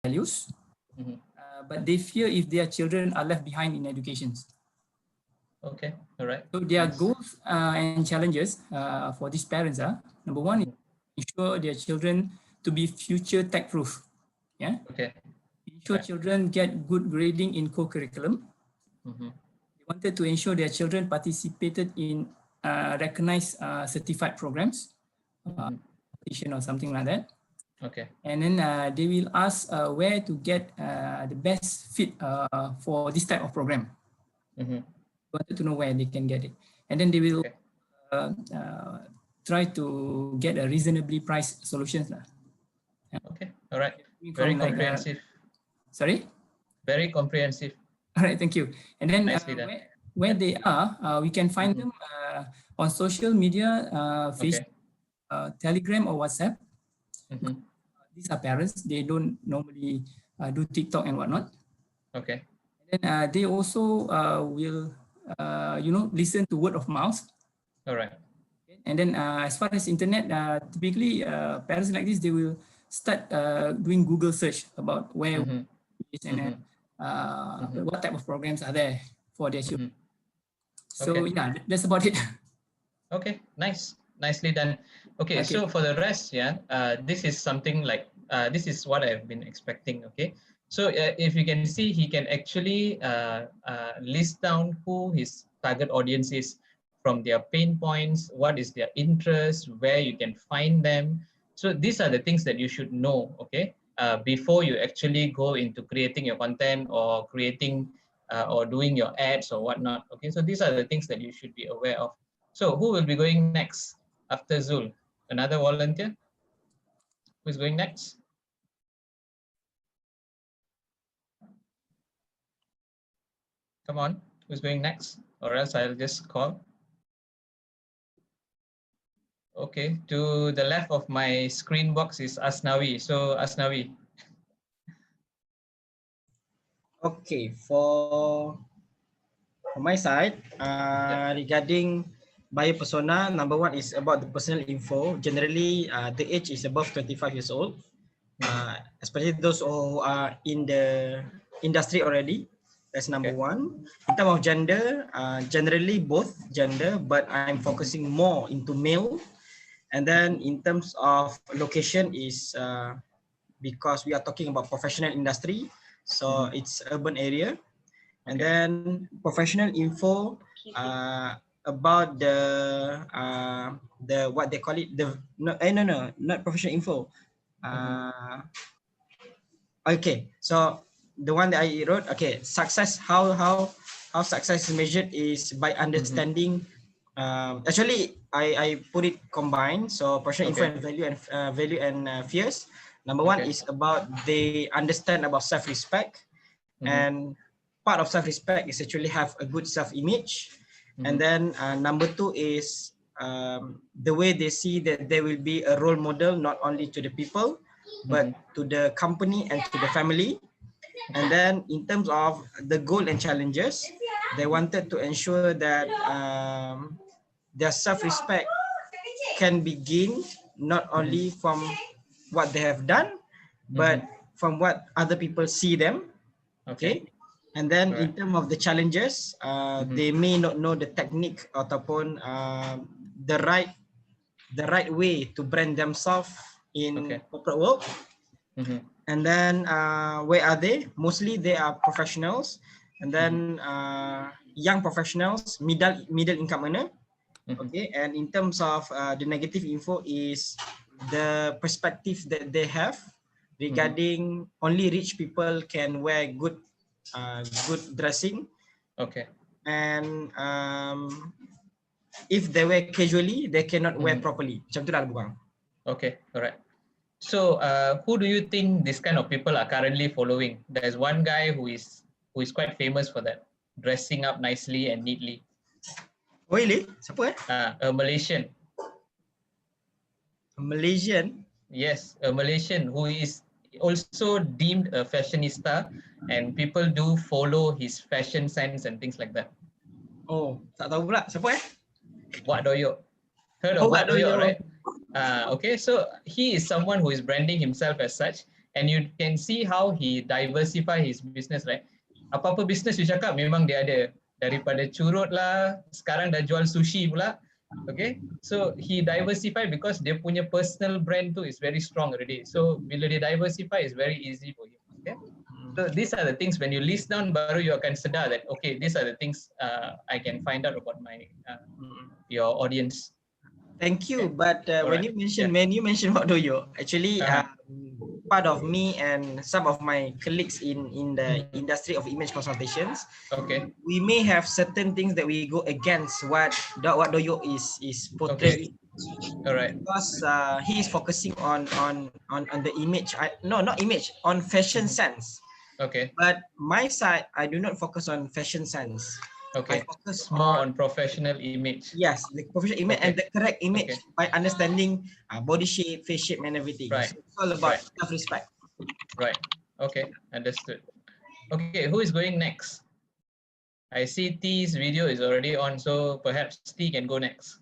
values, but they fear if their children are left behind in education. Okay, all right. So their goals and challenges for these parents are, number one, is ensure their children to be future tech-proof. Yeah. Okay. Ensure children get good grading in co-curriculum. They wanted to ensure their children participated in recognized certified programs, or something like that. Okay. And then they will ask where to get the best fit for this type of program. Wanted to know where they can get it, and then they will try to get a reasonably priced solutions. Yeah. Okay, all right. Very comprehensive. Sorry? Very comprehensive. All right, thank you. And then where they are, we can find them on social media, Facebook, Telegram, or WhatsApp. These are parents. They don't normally do TikTok and whatnot. Okay. And then they also will, listen to word of mouth. All right. And then as far as internet, typically parents like this, they will start doing Google search about where is and what type of programs are there for their children. So yeah, that's about it. Okay, nice. Nicely done. Okay, so for the rest, this is something like, this is what I've been expecting, okay? So if you can see, he can actually list down who his target audience is from their pain points, what is their interest, where you can find them. So these are the things that you should know, okay? Before you actually go into creating your content or creating or doing your ads or whatnot, okay? So these are the things that you should be aware of. So who will be going next after Zul? Another volunteer? Who's going next? Come on, who's going next? Or else I'll just call. Okay, to the left of my screen box is Asnawi. So Asnawi. Okay, for my side, regarding buyer persona, number one is about the personal info. Generally, the age is above 25 years old, especially those who are in the industry already. That's number one. In terms of gender, generally both gender, but I'm focusing more into male. And then in terms of location is because we are talking about professional industry, so it's urban area. And then professional info about the what they call it, the not professional info. Okay, so the one that I wrote, okay, success, how success is measured is by understanding. Actually, I put it combined. So personal info and value and fears. Number one is about they understand about self-respect, and part of self-respect is actually have a good self-image. And then number two is the way they see that they will be a role model not only to the people but to the company and to the family. And then in terms of the goal and challenges, they wanted to ensure that their self-respect can be gained not only from what they have done, but from what other people see them. Okay. And then in terms of the challenges, they may not know the technique ataupun the right way to brand themselves in corporate world. And then where are they? Mostly they are professionals, and then young professionals, middle income earner. Okay, and in terms of the negative info is the perspective that they have regarding only rich people can wear good dressing. Okay. And if they wear casually, they cannot wear properly. Macam tu lah bukan? Okay, all right. So who do you think this kind of people are currently following? There's one guy who is quite famous for that, dressing up nicely and neatly. Oh really? Siapa A Malaysian. A Malaysian? Yes, a Malaysian who is also deemed a fashionista, and people do follow his fashion sense and things like that. Oh, tak tahu pula. Siapa Wak Doyok. Heard of Wak Doyok, right? Okay, so he is someone who is branding himself as such, and you can see how he diversify his business, right? Apa-apa business you cakap memang dia ada, daripada curut lah, sekarang dah jual sushi pula. Okay, so he diversify because dia punya personal brand tu is very strong already. So bila dia diversify, is very easy for him. Okay, so these are the things when you list down, baru you akan sedar that okay, these are the things I can find out about my your audience. Thank you. Okay. But when you mentioned about Doyo, actually part of me and some of my colleagues in the industry of image consultations, okay, we may have certain things that we go against what Doyo is portraying. Okay. All right. Because he is focusing on the image. Not image, on fashion sense. Okay. But my side, I do not focus on fashion sense. Okay. I focus more on professional image. Yes, the professional image and the correct image by understanding body shape, face shape, and everything. Right. So it's all about self-respect. Right. Okay. Understood. Okay. Who is going next? I see T's video is already on, so perhaps T can go next.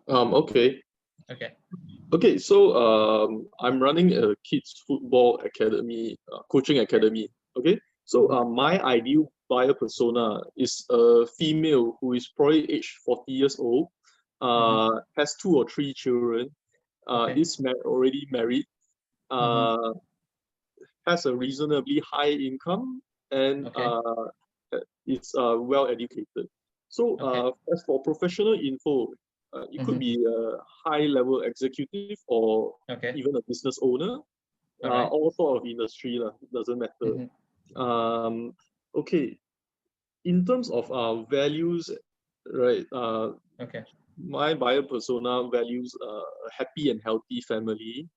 Okay. Okay. Okay, so I'm running a kids football academy, coaching academy. Okay, so my ideal buyer persona is a female who is probably aged 40 years old, has 2 or 3 children, is already married, has a reasonably high income, and is well educated. So as for professional info, it could be a high-level executive or even a business owner, all sort of industry, doesn't matter. Okay, in terms of values, right? My buyer persona values a happy and healthy family.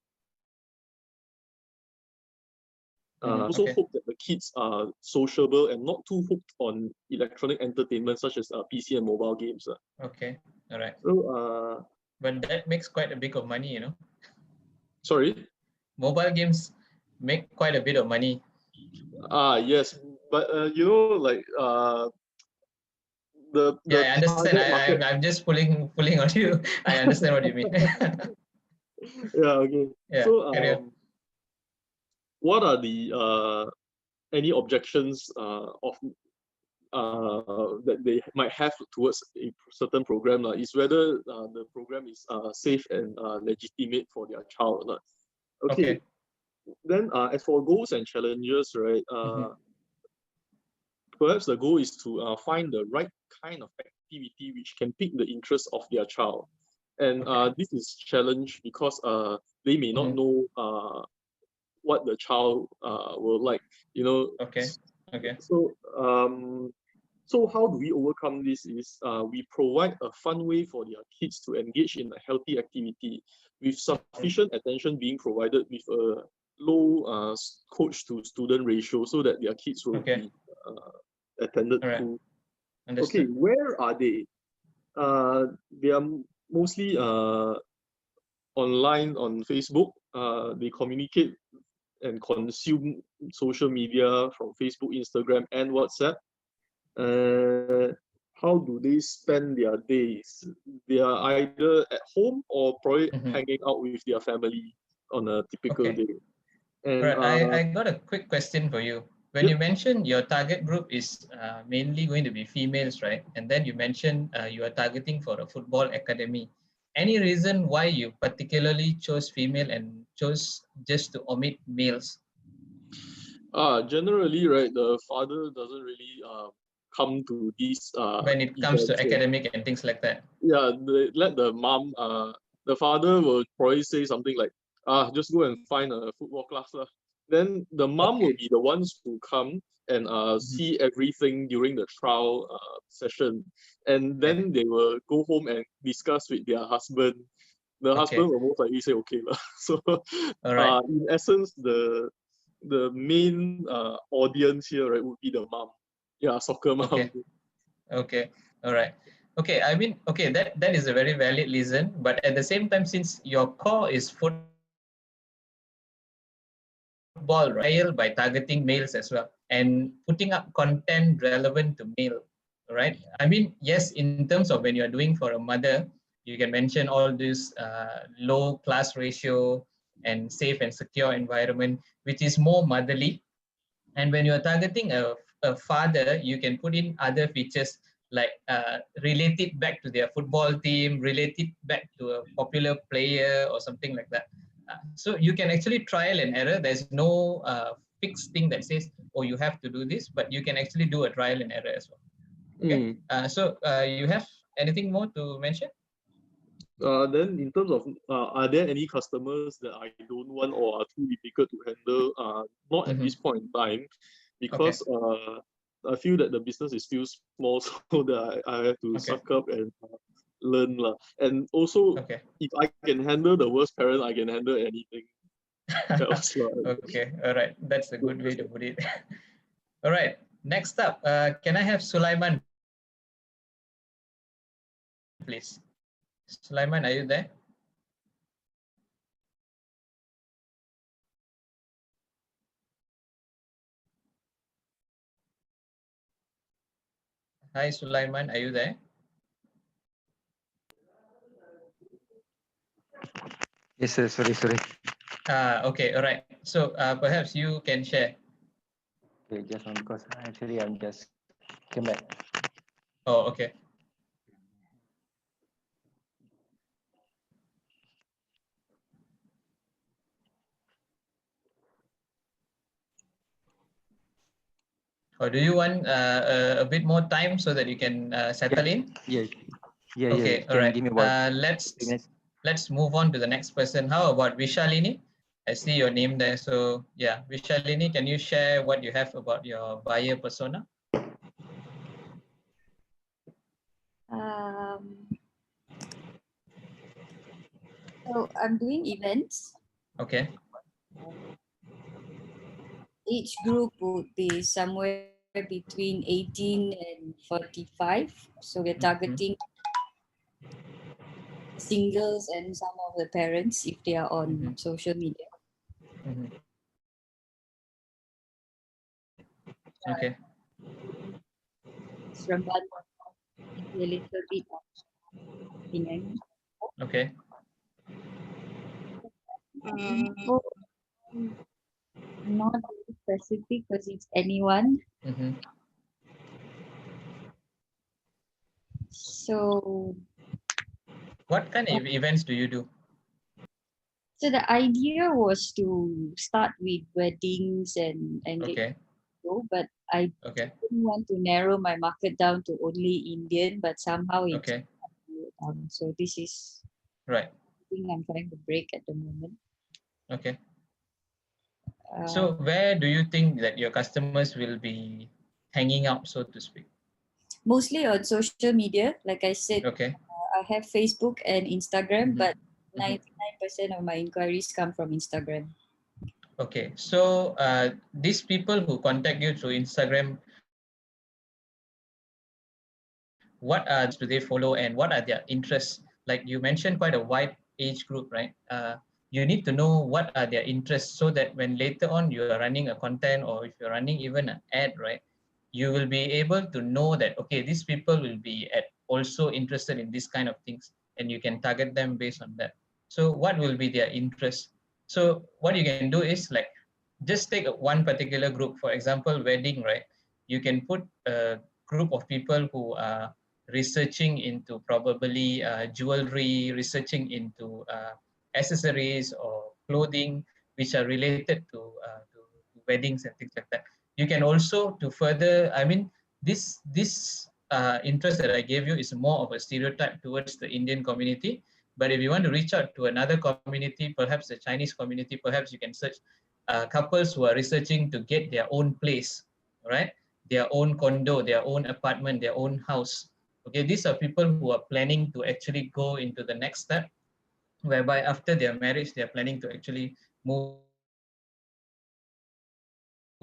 Also hope that the kids are sociable and not too hooked on electronic entertainment such as PC and mobile games. Okay, all right. So, but that makes quite a bit of money, you know. Sorry? Mobile games make quite a bit of money. Yes, but you know, like the I understand. I'm just pulling on you. I understand what you mean. Yeah. Okay. Yeah, so, what are the any objections of that they might have towards a certain program is whether the program is safe and legitimate for their child or not. Okay. Then as for goals and challenges, right? Perhaps the goal is to find the right kind of activity which can pique the interest of their child. And this is challenge because they may not know what the child will like, you know. So how do we overcome this is we provide a fun way for their kids to engage in a healthy activity with sufficient attention being provided with a low coach to student ratio so that their kids will be attended to. Okay, where are they? They are mostly online on Facebook. They communicate and consume social media from Facebook, Instagram, and WhatsApp. How do they spend their days? They are either at home or probably hanging out with their family on a typical day. And I got a quick question for you. When you mentioned your target group is mainly going to be females, right? And then you mentioned you are targeting for a football academy. Any reason why you particularly chose female and chose just to omit males? Generally, right, the father doesn't really come to these when it comes to academic and things like that. Yeah, they let the mom, the father will probably say something like, just go and find a football class. Then the mom will be the ones who come and see everything during the trial session. And then they will go home and discuss with their husband. The husband will most likely say, okay. So in essence, the main audience here, right, would be the mom. Yeah, soccer mom. Okay. All right. Okay. I mean, okay, that is a very valid reason. But at the same time, since your core is football, right, by targeting males as well and putting up content relevant to male, right? I mean, yes, in terms of when you're doing for a mother, you can mention all this low class ratio and safe and secure environment, which is more motherly. And when you're targeting a father, you can put in other features like relate it back to their football team, relate it back to a popular player or something like that. So you can actually trial and error. There's no fixed thing that says, oh, you have to do this, but you can actually do a trial and error as well. Okay. So you have anything more to mention? Then in terms of are there any customers that I don't want or are too difficult to handle? Not at this point in time, because I feel that the business is still small, so that I have to suck up and learn lah. And also, if I can handle the worst parent, I can handle anything else. Okay, all right, that's a good way to put it. All right, next up, can I have Sulaiman, please? Sulaiman, are you there? Hi, Sulaiman, are you there? Yes, sir. Sorry. Okay, all right. So perhaps you can share. Okay, just one because actually I'm just came back. Oh, okay. Or do you want a bit more time so that you can settle in? Yeah. Okay, all right. Let's move on to the next person. How about Vishalini? I see your name there. So yeah, Vishalini, can you share what you have about your buyer persona? So I'm doing events. Okay. Each group would be somewhere between 18 and 45. So we're targeting singles and some of the parents if they are on social media. Okay. Seremban, a little bit of Penang. Okay. Not very specific because it's anyone. So what kind of events do you do? So the idea was to start with weddings and but I didn't want to narrow my market down to only Indian, but somehow it's so this is right. I think I'm trying to break at the moment. Okay. So where do you think that your customers will be hanging out, so to speak? Mostly on social media, like I said. Okay. I have Facebook and Instagram, but 99% of my inquiries come from Instagram. Okay, so these people who contact you through Instagram, what do they follow and what are their interests? Like you mentioned, quite a wide age group, right? You need to know what are their interests so that when later on you are running a content or if you're running even an ad, right, you will be able to know that, okay, these people will be also interested in this kind of things and you can target them based on that. So what will be their interest? So what you can do is like, just take one particular group, for example, wedding, right? You can put a group of people who are researching into probably jewelry, researching into accessories or clothing, which are related to weddings and things like that. You can also, to further, I mean, this interest that I gave you is more of a stereotype towards the Indian community. But if you want to reach out to another community, perhaps the Chinese community, perhaps you can search couples who are researching to get their own place, right? Their own condo, their own apartment, their own house. Okay, these are people who are planning to actually go into the next step, whereby after their marriage, they're planning to actually move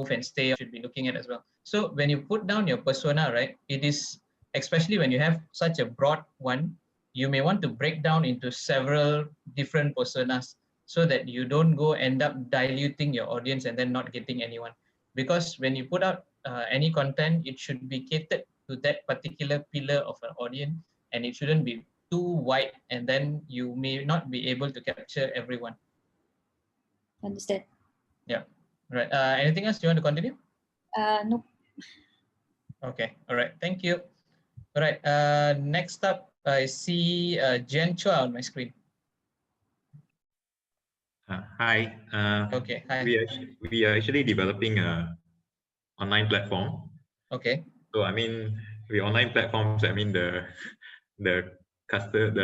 and stay, should be looking at as well. So when you put down your persona, right, it is, especially when you have such a broad one, you may want to break down into several different personas so that you don't go end up diluting your audience and then not getting anyone. Because when you put out any content, it should be catered to that particular pillar of an audience and it shouldn't be too wide and then you may not be able to capture everyone. Understand. Yeah. Right. Anything else you want to continue? No. Okay. All right. Thank you. All right. Next up, I see Jen Chua on my screen. Hi. Okay. Hi. We are actually developing a online platform. Okay. So I mean, the online platforms, I mean the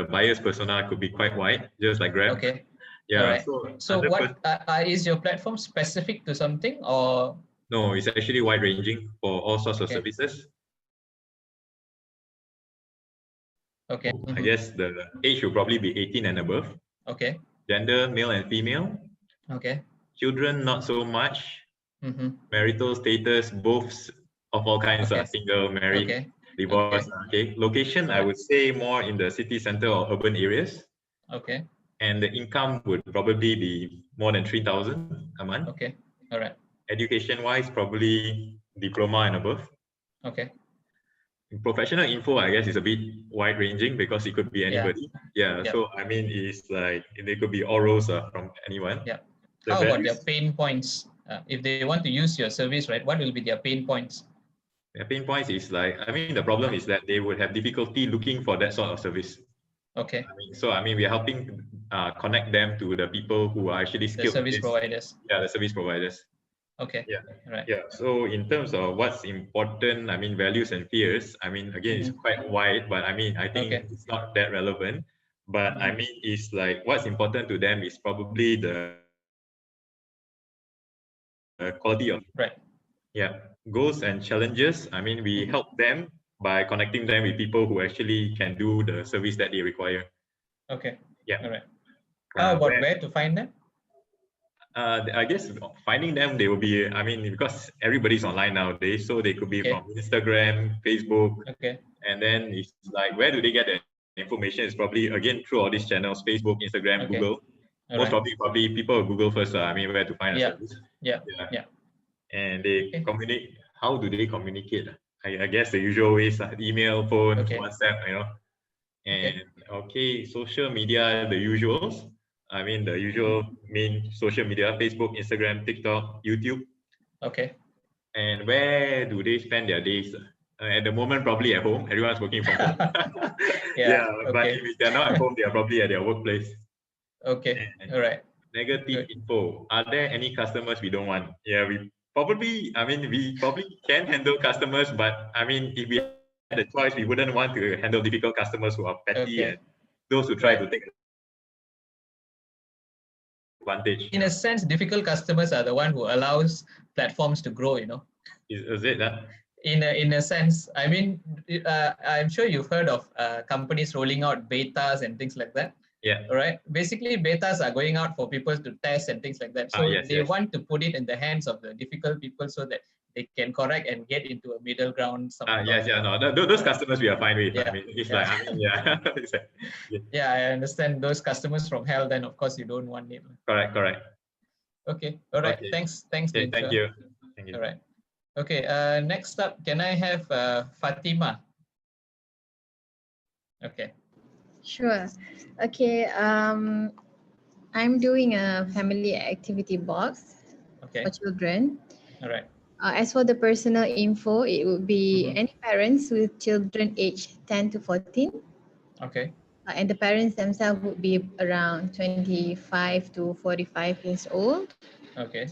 buyer's persona could be quite wide, just like Grab. Okay. Yeah. All right. So what is your platform specific to something or? No, it's actually wide ranging for all sorts of Okay. services. Okay. I guess the age will probably be 18 and above. Okay. Gender, male and female. Okay. Children, not so much. Marital status, both of all kinds, Okay. single, married, divorced. Okay. Location, I would say more in the city center or urban areas. Okay. And the income would probably be more than 3,000 a month. Okay. All right. Education-wise, probably diploma and above. Okay. Professional info, I guess, is a bit wide-ranging because it could be anybody. Yeah. So I mean, it's like they could be all roles from anyone. Yeah. How about their pain points? If they want to use your service, right? What will be their pain points? Their pain points is like, I mean, the problem is that they would have difficulty looking for that sort of service. Okay. I mean, we are helping connect them to the people who are actually skilled. The service providers. Yeah, the service providers. Okay. Yeah. Right. Yeah. So in terms of what's important, I mean, values and fears, I mean, again, it's quite wide, but I mean, I think it's not that relevant. But I mean, it's like what's important to them is probably the quality of. Right. Yeah. Goals and challenges. I mean, we help them by connecting them with people who actually can do the service that they require. Okay. Yeah. All right. How about where to find them? I guess finding them, they will be, I mean, because everybody's online nowadays, so they could be from Instagram, Facebook. Okay. And then it's like, where do they get the information? It's probably, again, through all these channels, Facebook, Instagram, Google. Most probably people will Google first, I mean, where to find a service. Yeah. And they communicate. How do they communicate? I guess the usual ways, email, phone, WhatsApp, you know. And social media, the usuals. I mean, the usual main social media, Facebook, Instagram, TikTok, YouTube. Okay. And where do they spend their days? At the moment, probably at home. Everyone's working from home. But if they're not at home, they're probably at their workplace. Okay. All right. Negative info. Are there any customers we don't want? Yeah, we probably can handle customers, but I mean, if we had a choice, we wouldn't want to handle difficult customers who are petty and those who try to take advantage. In a sense, difficult customers are the one who allows platforms to grow, you know. Is it that? In a sense, I mean, I'm sure you've heard of companies rolling out betas and things like that. Yeah. All right. Basically, betas are going out for people to test and things like that. So they want to put it in the hands of the difficult people so that they can correct and get into a middle ground. Those customers we are fine with. I mean, it's like, I understand those customers from hell. Then of course you don't want it. Correct. Okay. All right. Okay. Thanks. Okay, thank you. All right. Okay. Next up, can I have Fatima? Okay. Sure. Okay. I'm doing a family activity box for children. All right. As for the personal info, it would be any parents with children aged 10 to 14. Okay. And the parents themselves would be around 25 to 45 years old. Okay.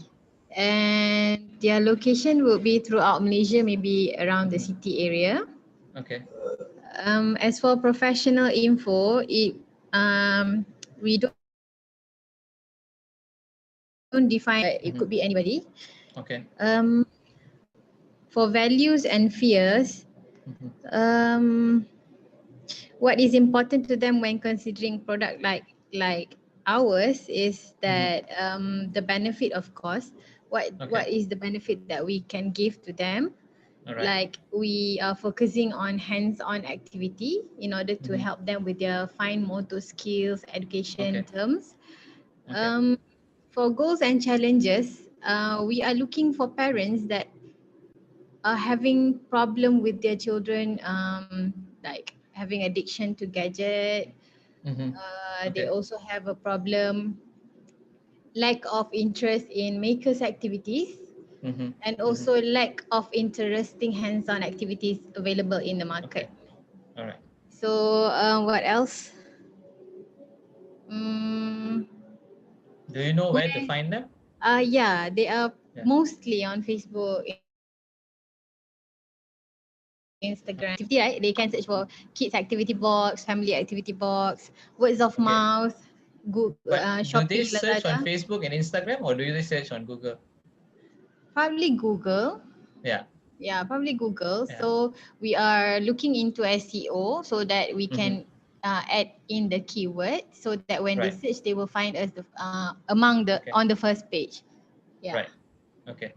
And their location would be throughout Malaysia, maybe around the city area. Okay. As for professional info, we don't define. It could be anybody. Okay. For values and fears, what is important to them when considering product like ours is that the benefit of course. What is the benefit that we can give to them? Like we are focusing on hands-on activity in order to help them with their fine motor skills, education terms. For goals and challenges, we are looking for parents that are having problem with their children, like having addiction to gadget. They also have a problem lack of interest in makers activities, and also lack of interesting hands-on activities available in the market. All right. So what else? Do you know where to find them? Yeah, they are mostly on Facebook, Instagram. Right? They can search for kids activity box, family activity box, words of mouth, Google, But do they Shopee, search on Lazada. Facebook and Instagram, or do they search on Google? Probably Google. Yeah. Yeah, probably Google. Yeah. So we are looking into SEO so that we can add in the keyword so that when they search, they will find us among the on the first page. Yeah. Right. Okay.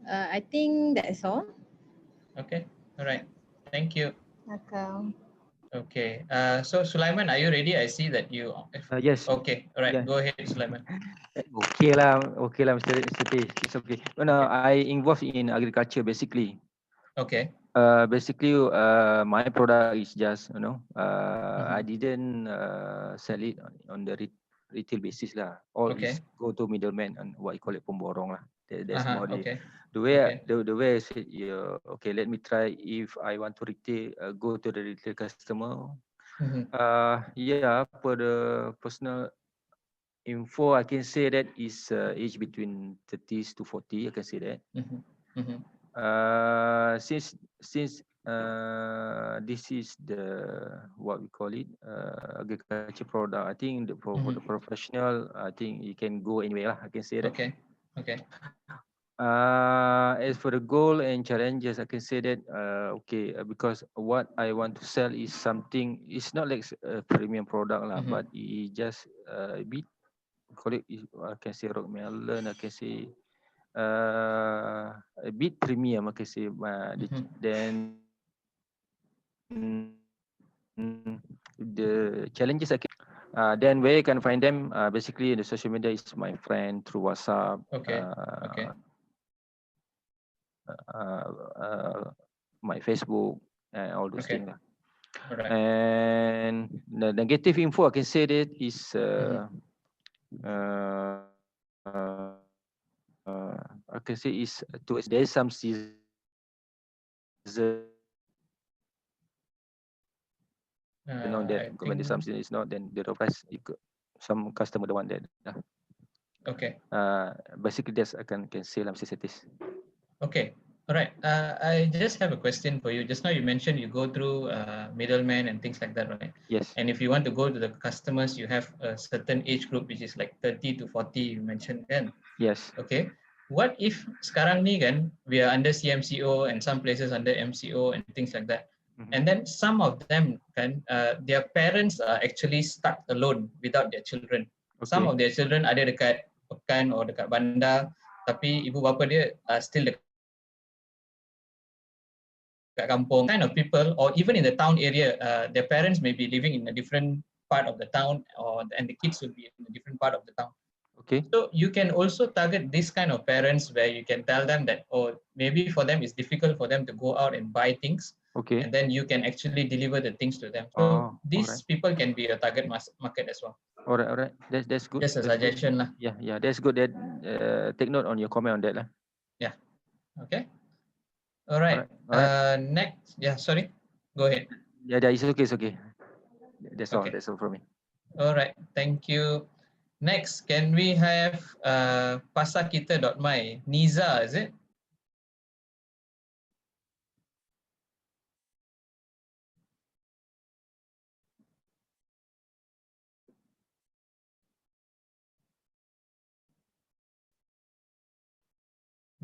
I think that's all. Okay. All right. Thank you. Okay. Okay. So Sulaiman, are you ready? I see that you. Yes. Okay. All right. Yeah. Go ahead, Sulaiman. Okay lah, Mr. T. It's okay. No, I involved in agriculture basically. Okay. Basically, my product is just I didn't sell it on the retail basis lah. All is go to middleman and what you call it pemborong lah. That's more the way the way I said, yeah, okay, let me try if I want to retail, go to the retail customer. Yeah, for the personal info, I can say that is age between 30s to 40. I can say that. Since this is the what we call it agriculture product, I think for the professional, I think you can go anywhere lah. I can say that. Okay. As for the goal and challenges, I can say that because what I want to sell is something. It's not like a premium product lah, but it just a bit. Call it. I can say rock melon. I can say a bit premium. I can say. Then the challenges I can. Then where you can find them, basically the social media is my friend through WhatsApp. My Facebook and all those things. Right. And the negative info I can say that is I can say is there is some season. That when there's something is not, then the price some customer don't want that. Okay. Basically that's I can say Mr. Setish. Okay. All right. I just have a question for you. Just now you mentioned you go through middlemen and things like that, right? Yes. And if you want to go to the customers, you have a certain age group, which is like 30 to 40, you mentioned then. Yes. Okay. What if sekarang ni kan, we are under CMCO and some places under MCO and things like that. And then some of them can, their parents are actually stuck alone without their children. Some of their children ada dekat Pekan or dekat bandar, tapi ibu bapa dia still dekat kampung. Kind of people, or even in the town area, their parents may be living in a different part of the town, and the kids will be in a different part of the town. Okay. So you can also target this kind of parents where you can tell them that, maybe for them it's difficult for them to go out and buy things. Okay. And then you can actually deliver the things to them. So these people can be a target market as well. All right. That's good. Just a suggestion lah. Yeah. That's good. That take note on your comment on that lah. Yeah. Okay. All right. Next. Yeah. Sorry. Go ahead. Yeah. It's okay. That's all. That's all from me. All right. Thank you. Next, can we have pasarkita.my, Niza, is it?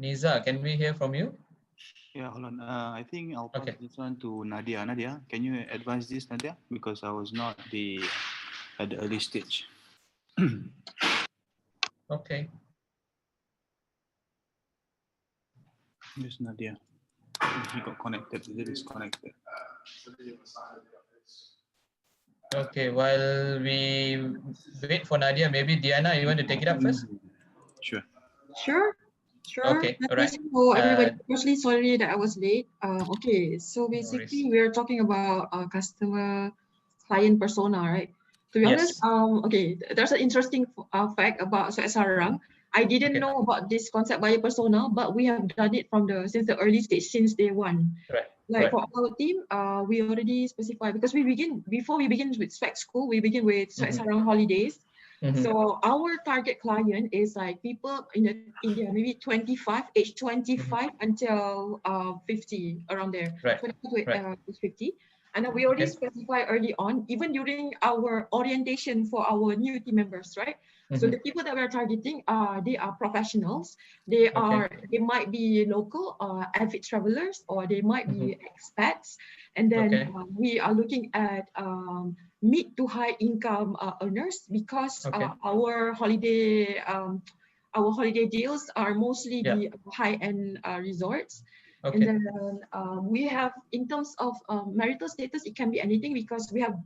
Niza, can we hear from you? Yeah, hold on. I think I'll pass this one to Nadia. Nadia, can you advise this, Nadia? Because I was not at the early stage. Okay. Yes, Nadia. He got connected. He disconnected. Okay, while we wait for Nadia, maybe Diana, you want to take it up first? Sure. Okay, all right. So everybody, firstly, sorry that I was late. Okay, so basically we're talking about customer client persona, right? To be honest, okay, there's an interesting fact about Swet Sarang. I didn't know about this concept buyer persona, but we have done it since the early stage, since day one. Like for our team, we already specify, because before we begin with Swet School, we begin with Swet Sarang holidays. So our target client is like people in India, maybe 25, age 25 until 50, around there, 25 to 50. And we already specify early on, even during our orientation for our new team members, right? So the people that we're targeting, they are professionals. They might be local avid travelers, or they might be expats. And then we are looking at mid to high income earners, because our holiday deals are mostly the high end resorts. And then we have, in terms of marital status, it can be anything, because we have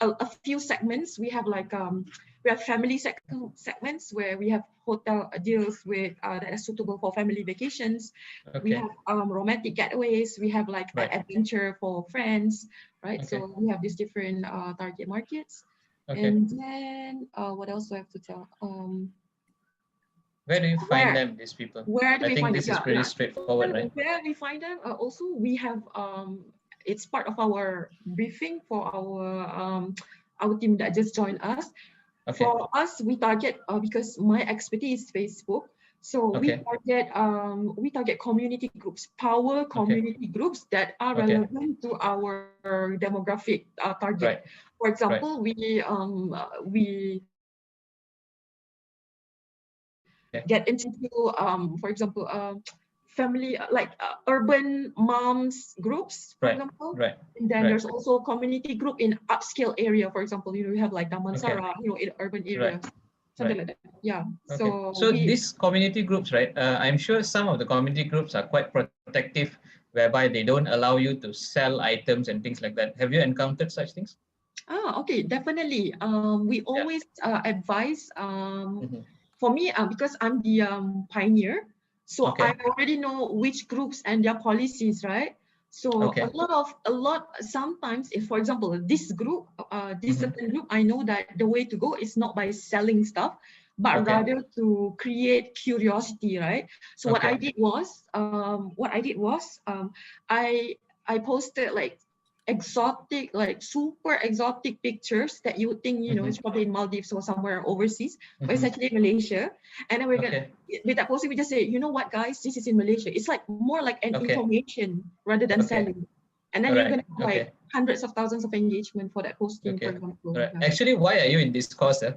a few segments. We have like we have family segments where we have hotel deals with that are suitable for family vacations. We have romantic getaways. We have like adventure for friends, right? So we have these different target markets. And then what else do I have to tell? Where do you find them, these people? Where do we find them? This is pretty straightforward, right? Where we find them, also we have, it's part of our briefing for our team that just joined us. For us, we target, because my expertise is Facebook, so we target community groups, power community groups that are relevant to our demographic target. For example, we get into, for example, family, like urban moms groups, for example. And then there's also community group in upscale area. For example, we have like Damansara, in urban areas, something like that. Yeah. So these community groups, right? I'm sure some of the community groups are quite protective, whereby they don't allow you to sell items and things like that. Have you encountered such things? Okay, definitely. We always advise. For me, because I'm the pioneer, so I already know which groups and their policies, right? So sometimes, if for example this group, this certain group, I know that the way to go is not by selling stuff, but rather to create curiosity, right? So what I did was, I posted like exotic, like super exotic pictures that you would think, it's probably in Maldives or somewhere overseas, but it's actually Malaysia. And then we're gonna, with that posting, we just say, you know what, guys, this is in Malaysia. It's like more like an information rather than selling. And then you're gonna have like hundreds of thousands of engagement for that posting, for example. Actually, why are you in this course? No,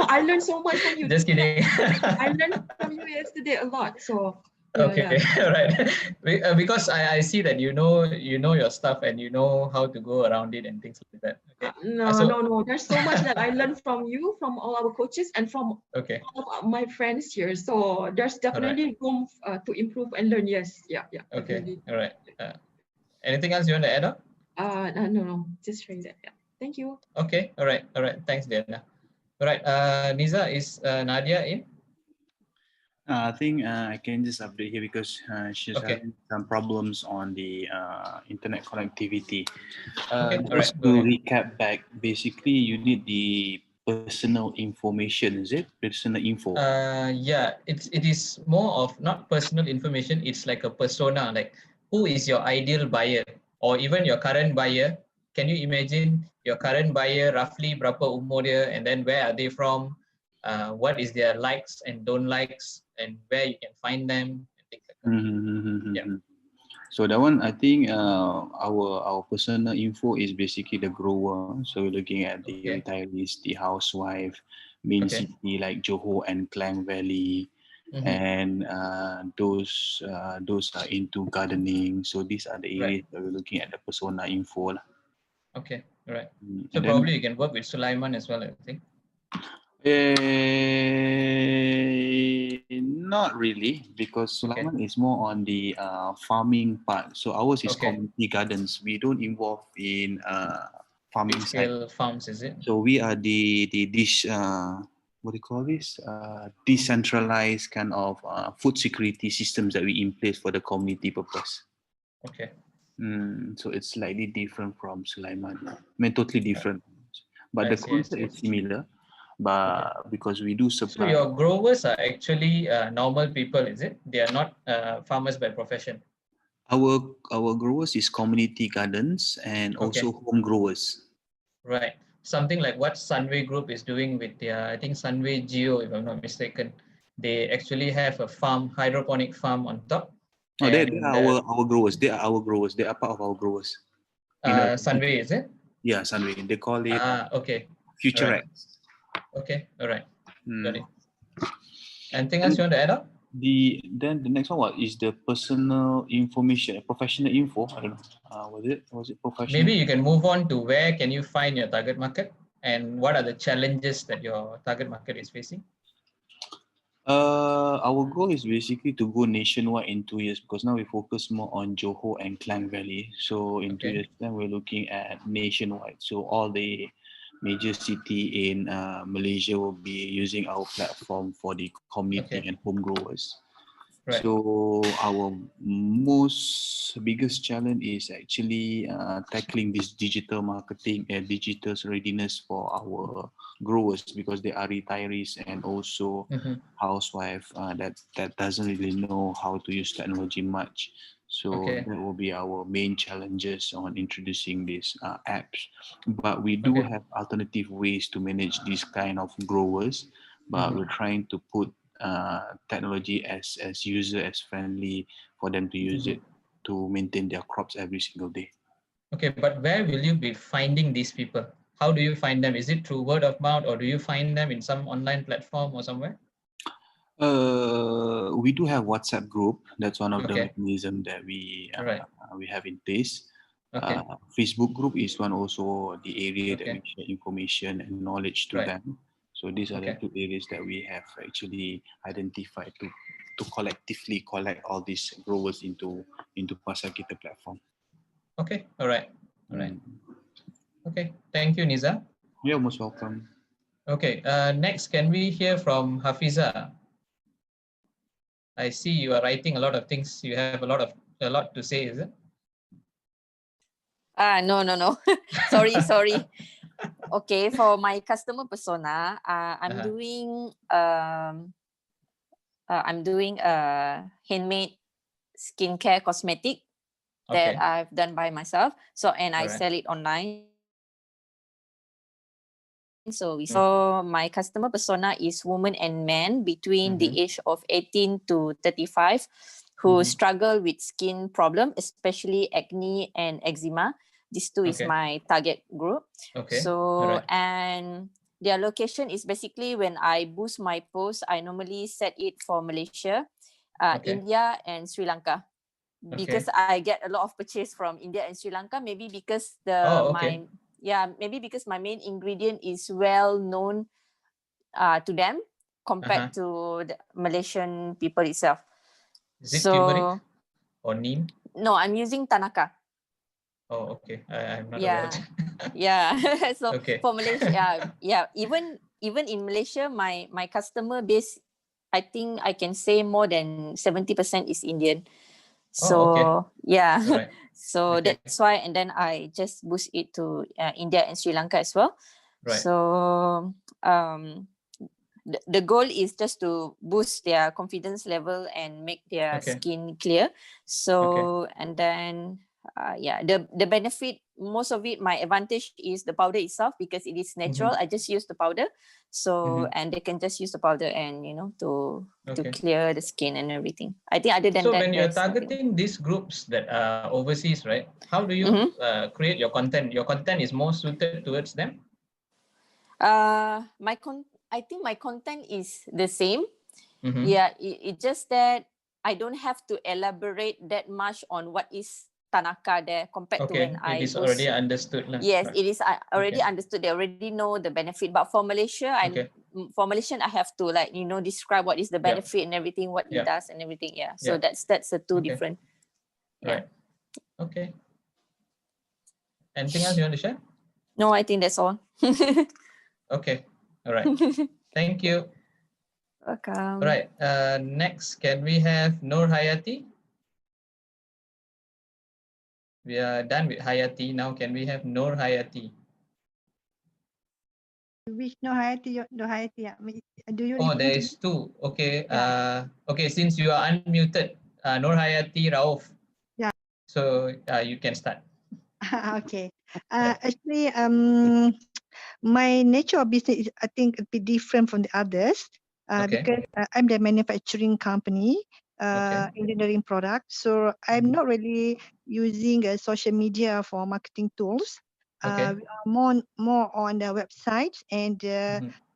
I learned so much from you. Just kidding. I learned from you yesterday a lot. So right. Because I see that you know your stuff, and you know how to go around it and things like that. No. There's so much that I learned from you, from all our coaches, and from all of my friends here. So there's definitely room to improve and learn. Yes. Yeah. Okay. Definitely. All right. Anything else you want to add on? No. Just sharing that. Yeah. Thank you. Okay. All right. Thanks, Diana. All right. Niza, is Nadia in? I think I can just update here because she's having some problems on the internet connectivity. Just to recap back, basically you need the personal information, is it? Personal info. Yeah, it is more of not personal information. It's like a persona, like who is your ideal buyer, or even your current buyer. Can you imagine your current buyer, roughly berapa umur dia, and then where are they from? What is their likes and don't likes, and where you can find them, and things like that. Yeah. So that one, I think our personal info is basically the grower. So we're looking at the retirees, the housewife, main city like Johor and Klang Valley, and those are into gardening. So these are the areas that we're looking at the persona info. Okay, all right. So probably you can work with Sulaiman as well, I think. Not really, because Sulaiman is more on the farming part. So ours is community gardens. We don't involve in farming scale farms, is it? So we are the dish. What do you call this? Decentralized kind of food security systems that we in place for the community purpose. Okay. So it's slightly different from Sulaiman. I mean, totally different. But the concept is similar. But because we do supply. So your growers are actually normal people, is it? They are not farmers by profession. Our growers is community gardens and also home growers. Right. Something like what Sunway Group is doing with their, I think Sunway Geo, if I'm not mistaken. They actually have a farm, hydroponic farm on top. Oh, they are our growers. They are our growers. They are part of our growers. Sunway, is it? Yeah, Sunway. They call it okay. Future Right. X. Okay, all right. Got it. Anything else you want to add on? Then the next one is the personal information, professional info. I don't know. Was it professional? Maybe you can move on to where can you find your target market and what are the challenges that your target market is facing? Our goal is basically to go nationwide in 2 years because now we focus more on Johor and Klang Valley. So in 2 years time, we're looking at nationwide. So all the major city in Malaysia will be using our platform for the community and home growers. Right. So our biggest challenge is actually tackling this digital marketing and digital readiness for our growers because they are retirees and also housewife that doesn't really know how to use technology much. So that will be our main challenges on introducing these apps. But we do have alternative ways to manage these kind of growers, but we're trying to put technology as user as friendly for them to use it to maintain their crops every single day. Okay, but where will you be finding these people? How do you find them? Is it through word of mouth or do you find them in some online platform or somewhere? We do have WhatsApp group. That's one of the mechanisms that we have in place. Facebook group is one also the area that we share information and knowledge to them. So these are the two areas that we have actually identified to collectively collect all these growers into Pasar Kita platform. Okay, all right. Okay, thank you, Niza. You're most welcome. Okay, next, can we hear from Hafiza? I see you are writing a lot of things. You have a lot to say, is it? No. sorry. Okay, for my customer persona, I'm doing handmade skincare cosmetic that I've done by myself. So I sell it online. So my customer persona is women and men between the age of 18 to 35 who struggle with skin problem, especially acne and eczema. These two is my target group. And their location is basically when I boost my post, I normally set it for Malaysia, India and Sri Lanka. Because I get a lot of purchase from India and Sri Lanka, maybe because maybe because my main ingredient is well known to them compared to the Malaysian people itself. Is it turmeric or neem? No, I'm using Tanaka. Oh, okay. I'm not aware. So for Malaysia, even in Malaysia, my customer base, I think I can say more than 70% is Indian. So so that's why, and then I just boost it to India and Sri Lanka as well. So the goal is just to boost their confidence level and make their skin clear. So and then the benefit, most of it, my advantage is the powder itself because it is natural. I just use the powder, so and they can just use the powder and to clear the skin and everything. I think other than that. So when you're targeting these groups that are overseas, right? How do you create your content? Your content is more suited towards them. I think my content is the same. It's just that I don't have to elaborate that much on what is Tanaka there compared to when it is already understood. Yes, it is already understood. They already know the benefit. But for Malaysia, for Malaysian, I have to describe what is the benefit and everything, what it does and everything. So that's the two different. Right. Okay. Anything else you want to share? No, I think that's all. Okay. All right. Thank you. Welcome. All right. Next, can we have Nur Hayati? We are done with Hayati. Now can we have Nur Hayati? Which Nur Hayati? Do you? Oh, there is two. Okay. Yeah. Okay. Since you are unmuted, Nur Hayati Rauf. Yeah. So you can start. Okay. Actually, my nature of business is, I think, a bit different from the others. Because I'm the manufacturing company, engineering product. So I'm not really using social media for marketing tools. We are more on the website and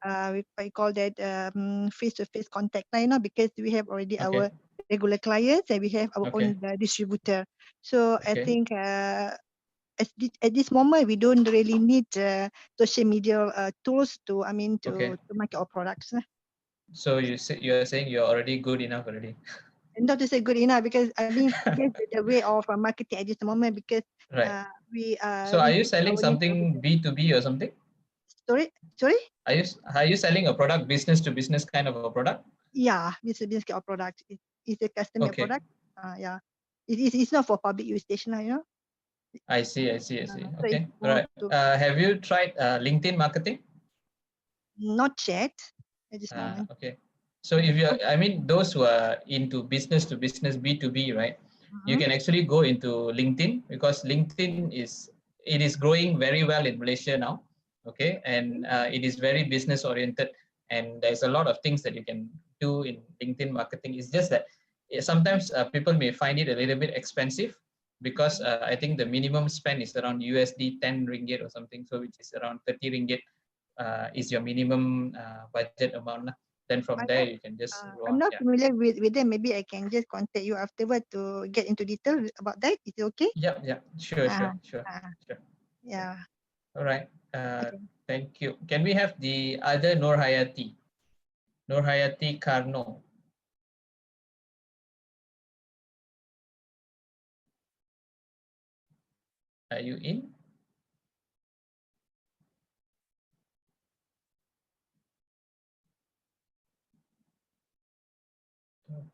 I call that face-to-face contact, because we have already our regular clients and we have our own distributor. So I think at this moment we don't really need social media tools to to market our products. So you're saying you're already good enough already. Not to say good enough, because I mean that's the way of marketing at this moment, because we So are you selling something B2B or something? Sorry. Are you selling a product business to business kind of a product? Yeah, it's a business kind of product. It's a customer product. Yeah, it's not for public use station, I see. Okay, all right. Have you tried LinkedIn marketing? Not yet at this moment. Okay. So if you're, those who are into business to business B2B, right? You can actually go into LinkedIn, because LinkedIn is growing very well in Malaysia now. Okay, and it is very business oriented, and there's a lot of things that you can do in LinkedIn marketing. It's just that sometimes people may find it a little bit expensive, because I think the minimum spend is around USD 10 ringgit or something, so which is around 30 ringgit is your minimum budget amount. Then from there you can just I'm not familiar with them. Maybe I can just contact you afterward to get into detail about that. Is it okay? Yeah. Sure. Yeah. All right. Thank you. Can we have the other Nur Hayati? Nur Hayati Karno. Are you in?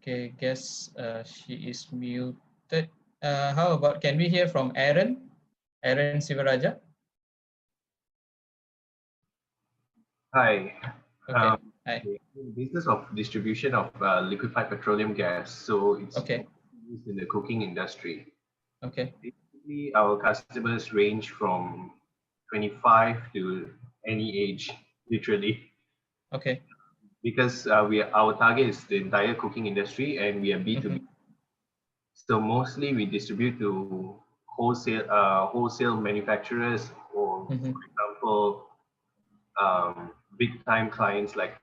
Okay, guess she is muted. How about, can we hear from Aaron Sivaraja? Hi. Hi. Business of distribution of liquefied petroleum gas. So it's used in the cooking industry. Okay. Basically, our customers range from 25 to any age, literally. Okay. Because our target is the entire cooking industry, and we are B2B. So mostly we distribute to wholesale manufacturers, or for example, big time clients like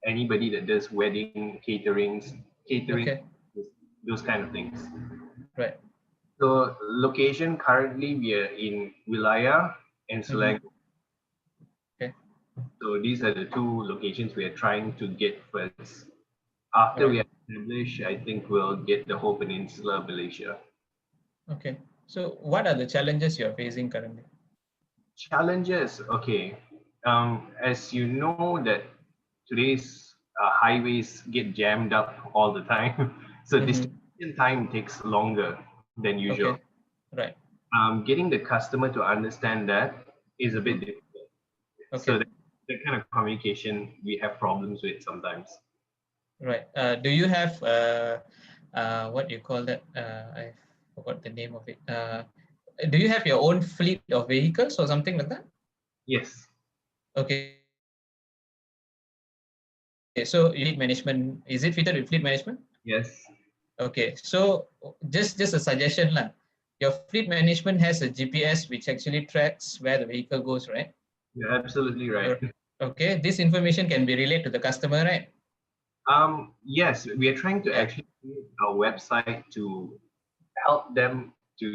anybody that does wedding catering, those kind of things. Right. So location currently we are in Wilayah and Selangor. Okay. So these are the two locations we are trying to get first. After we are established, I think we'll get the whole peninsula of Malaysia. Okay. So what are the challenges you're facing currently? Challenges, okay. As you know that today's highways get jammed up all the time. So distribution time takes longer than usual. Okay. Right. Getting the customer to understand that is a bit difficult. Okay. So the kind of communication we have problems with sometimes. Right. Do you have what do you call that? I forgot the name of it. Do you have your own fleet of vehicles or something like that? Yes. Okay. So fleet management, is it fitted with fleet management? Yes. Okay. So just a suggestion lah. Your fleet management has a GPS which actually tracks where the vehicle goes, right? You're absolutely right. Okay. This information can be relayed to the customer, right? Yes, we are trying to actually create a website to help them to,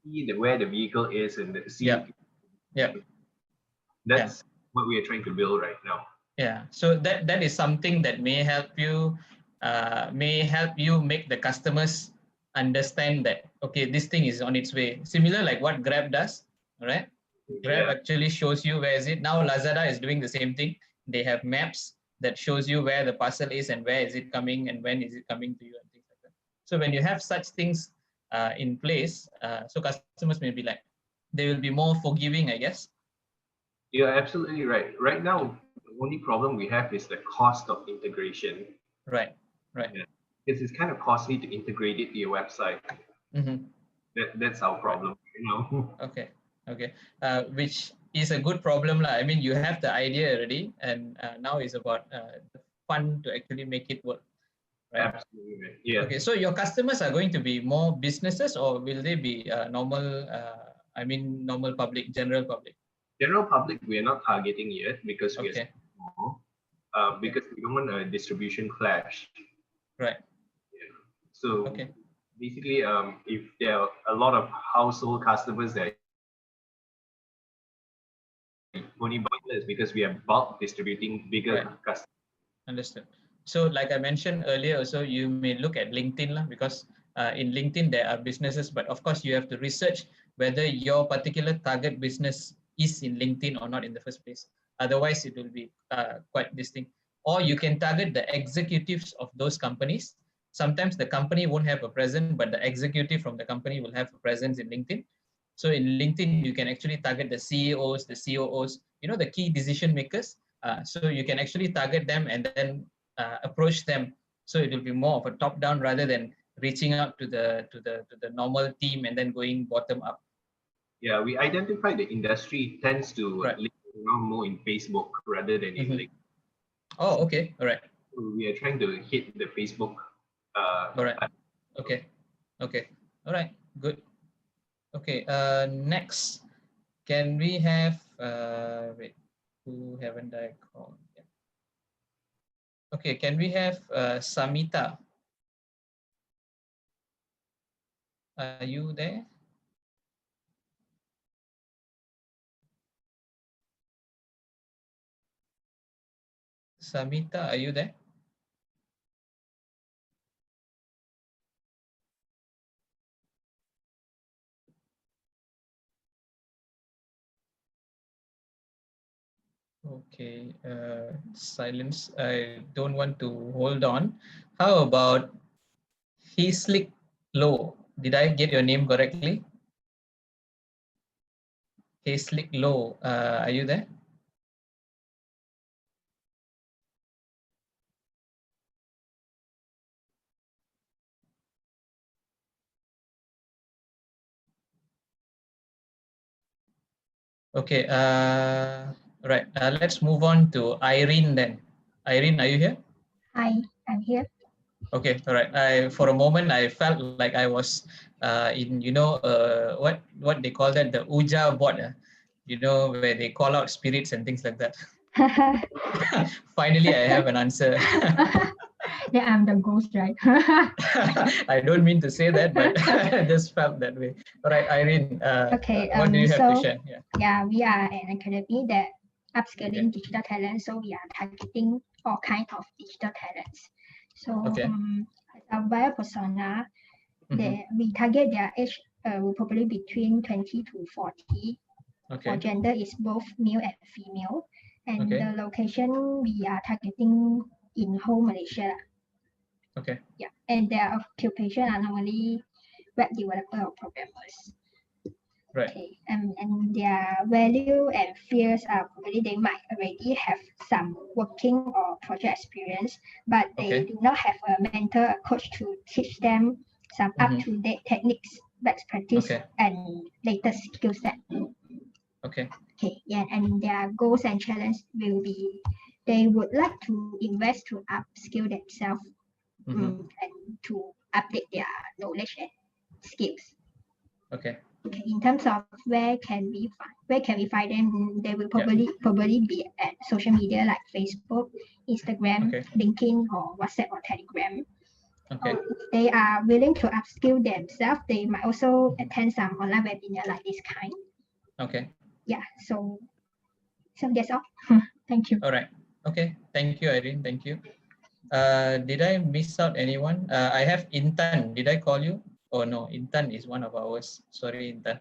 see where the vehicle is and see. That's what we are trying to build right now. Yeah. So that is something that may help you make the customers understand that, okay, this thing is on its way. Similar like what Grab does, all right? Grab actually shows you where is it. Now Lazada is doing the same thing. They have maps that shows you where the parcel is and where is it coming and when is it coming to you and things like that. So when you have such things, in place, so customers may be like, they will be more forgiving, I guess. You're absolutely right. Right now, the only problem we have is the cost of integration. Right. Yeah. Because it's kind of costly to integrate it to your website. That's our problem, Okay. Which is a good problem, lah. I mean, you have the idea already, and now it's about the fun to actually make it work. Right? Absolutely. Yeah. Okay. So your customers are going to be more businesses, or will they be normal? Normal public, general public. General public, we are not targeting yet because we are small. Because we don't want a distribution clash. Right. Yeah. So basically, if there are a lot of household customers that only buy less because we are bulk distributing bigger customers. Understood. So like I mentioned earlier, also you may look at LinkedIn lah, because in LinkedIn there are businesses, but of course you have to research whether your particular target business is in LinkedIn or not in the first place. Otherwise, it will be quite distinct. Or you can target the executives of those companies. Sometimes the company won't have a presence, but the executive from the company will have a presence in LinkedIn. So in LinkedIn, you can actually target the CEOs, the COOs, the key decision makers. So you can actually target them and then approach them. So it will be more of a top-down rather than reaching out to the normal team and then going bottom up. Yeah, we identify the industry tends to link around more in Facebook rather than in LinkedIn. Oh, okay, all right. So we are trying to hit the Facebook. All right. Okay. All right. Good. Okay. Next, can we have wait? Who haven't I called? Yeah. Okay. Can we have Samita? Are you there? Samita, are you there? Okay, silence. I don't want to hold on. How about Heeslick Low? Did I get your name correctly? Heeslick Low, are you there? Okay, right. Let's move on to Irene then. Irene, are you here? Hi, I'm here. Okay, all right. For a moment, I felt like I was in, what they call that, the Ouija board, where they call out spirits and things like that. Finally, I have an answer. Yeah, I'm the ghost, right? I don't mean to say that, but I just felt that way. All right, Irene, okay, what do you have to share? Yeah, we are an academy that upscaling digital talent. So we are targeting all kinds of digital talents. So our buyer persona, we target their age probably between 20 to 40. For gender is both male and female. And the location we are targeting in whole Malaysia. Okay. Yeah, and their occupation are normally web developer or programmers. Right. Okay, and their value and fears are probably they might already have some working or project experience, but they do not have a mentor, a coach to teach them some up-to-date techniques, best practice, and latest skill set. Okay. Okay, yeah, and their goals and challenge will be they would like to invest to upskill themselves and to update their knowledge and skills. Okay. Okay. In terms of where can we find them, they will probably be at social media like Facebook, Instagram, LinkedIn, or WhatsApp or Telegram. Okay. If they are willing to upskill themselves, they might also attend some online webinar like this kind. Okay. Yeah. So that's all. Thank you. All right. Okay. Thank you, Irene. Thank you. Did I miss out anyone? I have Intan. Did I call you? Oh no, Intan is one of ours. Sorry, Intan.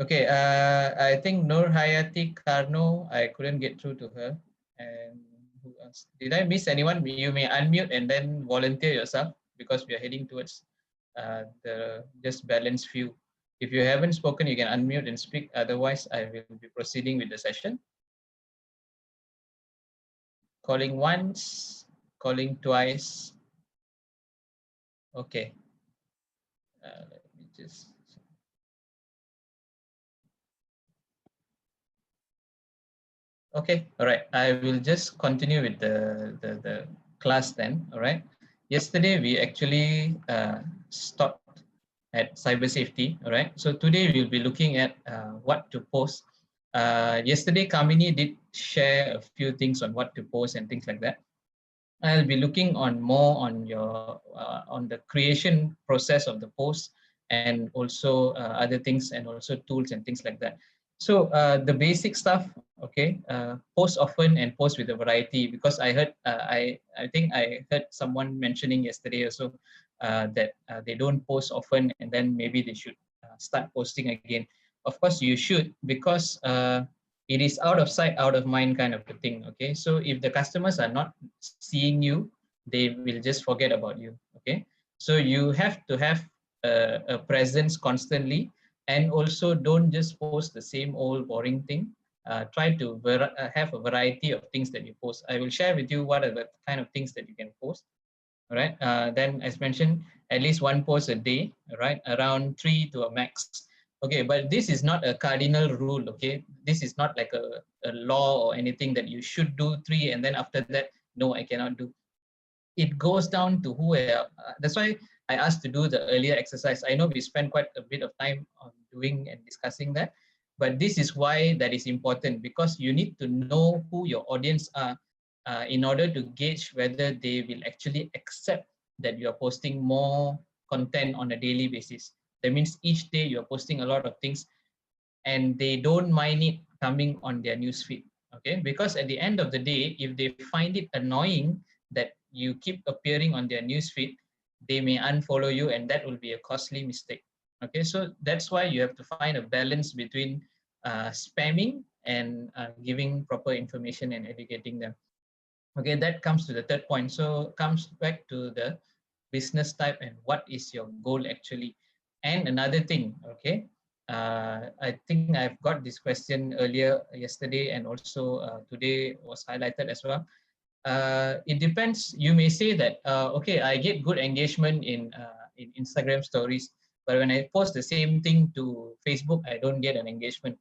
Okay. I think Nur Hayati Karno. I couldn't get through to her. And who else? Did I miss anyone? You may unmute and then volunteer yourself because we are heading towards the just balanced view. If you haven't spoken, you can unmute and speak. Otherwise, I will be proceeding with the session. Calling once, calling twice. Okay. Let me just. Okay, all right. I will just continue with the class then, all right. Yesterday, we actually stopped at cyber safety, all right. So today, we'll be looking at what to post. Yesterday, Kamini did share a few things on what to post and things like that. I'll be looking on more on your on the creation process of the post, and also other things, and also tools and things like that. So the basic stuff, okay, post often and post with a variety, because I heard, I think I heard someone mentioning yesterday also that they don't post often, and then maybe they should start posting again. Of course you should, because it is out of sight, out of mind kind of a thing, okay? So if the customers are not seeing you, they will just forget about you, okay? So you have to have a presence constantly. And also don't just post the same old boring thing. Try to have a variety of things that you post. I will share with you what are the kind of things that you can post. All right. Then as mentioned, at least one post a day, right? Around 3 to a max. Okay, but this is not a cardinal rule, okay? This is not like a law or anything that you should do 3 and then after that, no, I cannot do. It goes down to who, that's why I asked to do the earlier exercise. I know we spent quite a bit of time on doing and discussing that, but this is why that is important, because you need to know who your audience are in order to gauge whether they will actually accept that you are posting more content on a daily basis. That means each day you're posting a lot of things and they don't mind it coming on their newsfeed, okay? Because at the end of the day, if they find it annoying that you keep appearing on their newsfeed, they may unfollow you, and that will be a costly mistake. Okay, so that's why you have to find a balance between spamming and giving proper information and educating them. Okay, that comes to the third point. So comes back to the business type and what is your goal actually. And another thing, okay, I think I've got this question earlier yesterday, and also today was highlighted as well. It depends. You may say that okay, I get good engagement in Instagram stories, but when I post the same thing to Facebook, I don't get an engagement.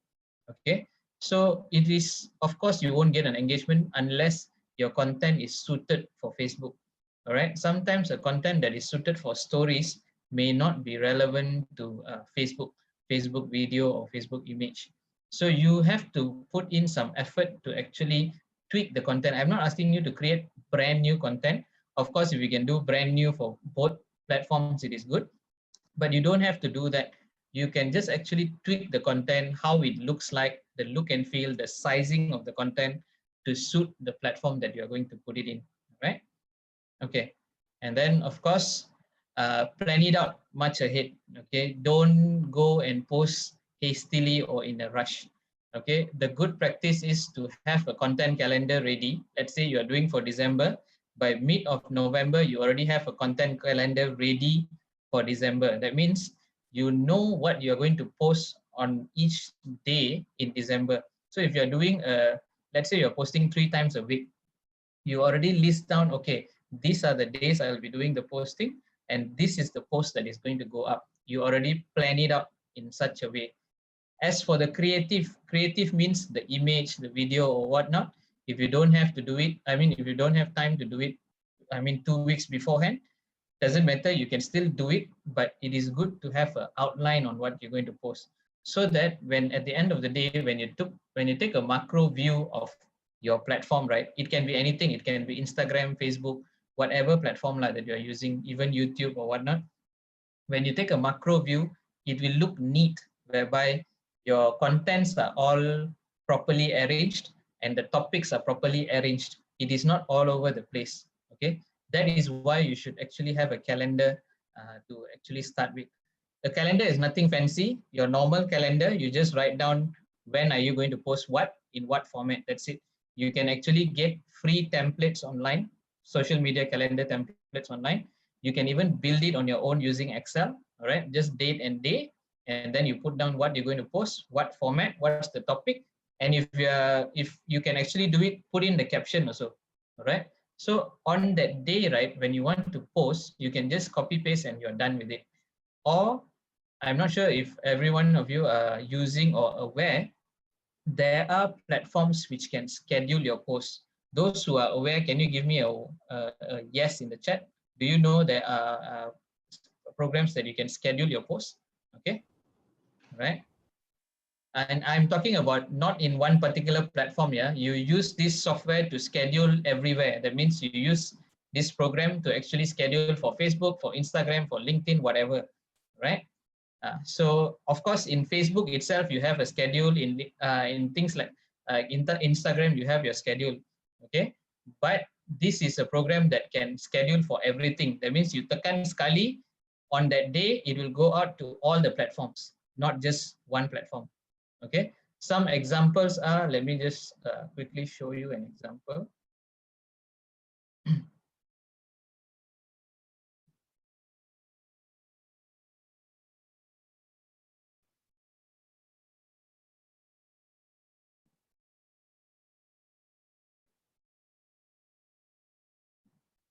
Okay, so it is, of course, you won't get an engagement unless your content is suited for Facebook. All right, sometimes the content that is suited for stories may not be relevant to Facebook video or Facebook image. So you have to put in some effort to actually tweak the content. I'm not asking you to create brand new content. Of course, if you can do brand new for both platforms, it is good, but you don't have to do that. You can just actually tweak the content, how it looks like, the look and feel, the sizing of the content to suit the platform that you're going to put it in, right? Okay, and then of course, plan it out much ahead, okay? Don't go and post hastily or in a rush. Okay, the good practice is to have a content calendar ready. Let's say you are doing for December. By mid of November, you already have a content calendar ready for December. That means you know what you're going to post on each day in December. So if you're doing, let's say you're posting 3 times a week, you already list down, okay, these are the days I will be doing the posting, and this is the post that is going to go up. You already plan it out in such a way. As for the creative means the image, the video or whatnot, if you don't have to do it, I mean, if you don't have time to do it, I mean, 2 weeks beforehand, doesn't matter, you can still do it, but it is good to have an outline on what you're going to post, so that when at the end of the day, when you take a macro view of your platform, right, it can be anything, it can be Instagram, Facebook, whatever platform like that you're using, even YouTube or whatnot. When you take a macro view, it will look neat, whereby your contents are all properly arranged and the topics are properly arranged. It is not all over the place, okay? That is why you should actually have a calendar to actually start with. The calendar is nothing fancy. Your normal calendar, you just write down when are you going to post what, in what format, that's it. You can actually get free templates online, social media calendar templates online. You can even build it on your own using Excel, all right? Just date and day, and then you put down what you're going to post, what format, what's the topic, and if you can actually do it, put in the caption also, all right? So on that day, right, when you want to post, you can just copy paste and you're done with it. Or I'm not sure if every one of you are using or aware, there are platforms which can schedule your posts. Those who are aware, can you give me a yes in the chat? Do you know there are programs that you can schedule your posts? Okay, right? And I'm talking about not in one particular platform. Yeah, you use this software to schedule everywhere. That means you use this program to actually schedule for Facebook, for Instagram, for LinkedIn, whatever, right? So of course, in Facebook itself, you have a schedule. In things like Instagram, you have your schedule. Okay, but this is a program that can schedule for everything. That means you tekan sekali, on that day, it will go out to all the platforms, not just one platform. Okay, some examples are, let me just quickly show you an example.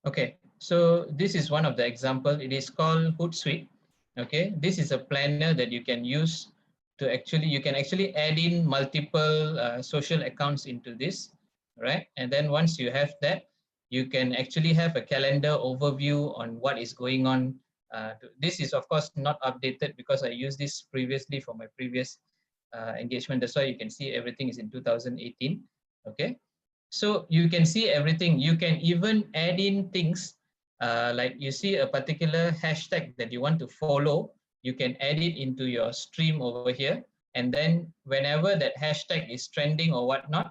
Okay, so this is one of the example. It is called Hootsuite. Okay, this is a planner that you can use to you can actually add in multiple social accounts into this, right? And then once you have that, you can actually have a calendar overview on what is going on. This is of course not updated because I used this previously for my previous engagement. That's why you can see everything is in 2018. Okay. So you can see everything. You can even add in things like you see a particular hashtag that you want to follow, you can add it into your stream over here. And then whenever that hashtag is trending or whatnot,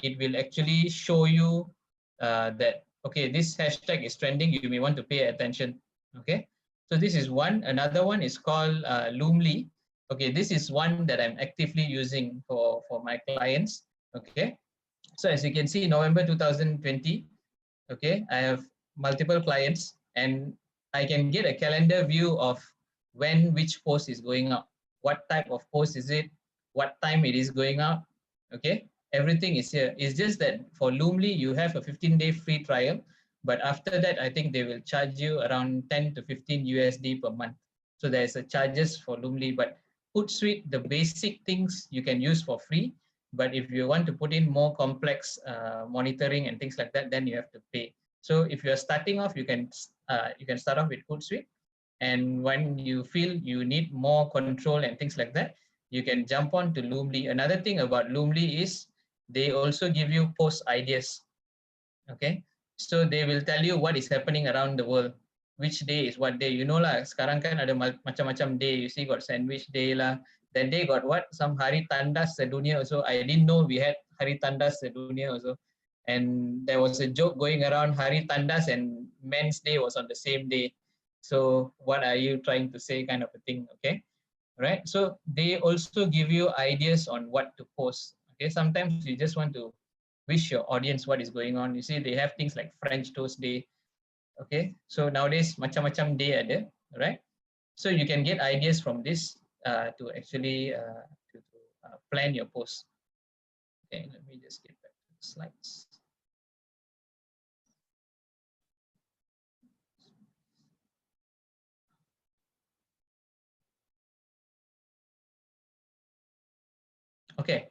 it will actually show you that, okay, this hashtag is trending, you may want to pay attention. Okay, so this is one. Another one is called Loomly. Okay, this is one that I'm actively using for my clients. Okay. So as you can see, November 2020, okay, I have multiple clients and I can get a calendar view of when which post is going up, what type of post is it, what time it is going up, okay, everything is here. It's just that for Loomly, you have a 15-day free trial, but after that, I think they will charge you around 10 to 15 USD per month. So there's a charges for Loomly, but Hootsuite, the basic things you can use for free. But if you want to put in more complex monitoring and things like that, then you have to pay. So if you're starting off, you can start off with Hootsuite. And when you feel you need more control and things like that, you can jump on to Loomly. Another thing about Loomly is they also give you post ideas. Okay, so they will tell you what is happening around the world. Which day is what day? You know lah, sekarang kan ada macam-macam day. You see got sandwich day lah. Then they got what? Some Hari Tandas Sedunia also. I didn't know we had Hari Tandas Sedunia also. And there was a joke going around, Hari Tandas and Men's Day was on the same day. So what are you trying to say, kind of a thing, okay? Right? So they also give you ideas on what to post. Okay, sometimes you just want to wish your audience what is going on. You see, they have things like French Toast Day. Okay, so nowadays macam-macam day ada, right? So you can get ideas from this to actually plan your post. Okay, let me just get back to the slides. Okay.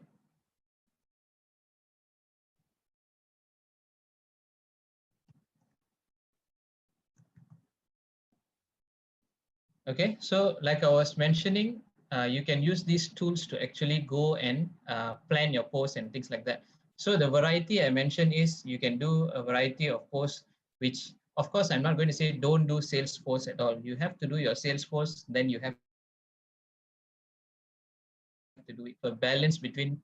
Okay, so like I was mentioning, you can use these tools to actually go and plan your posts and things like that. So the variety I mentioned is you can do a variety of posts, which of course I'm not going to say don't do sales posts at all. You have to do your sales posts, then you have to do it. A balance between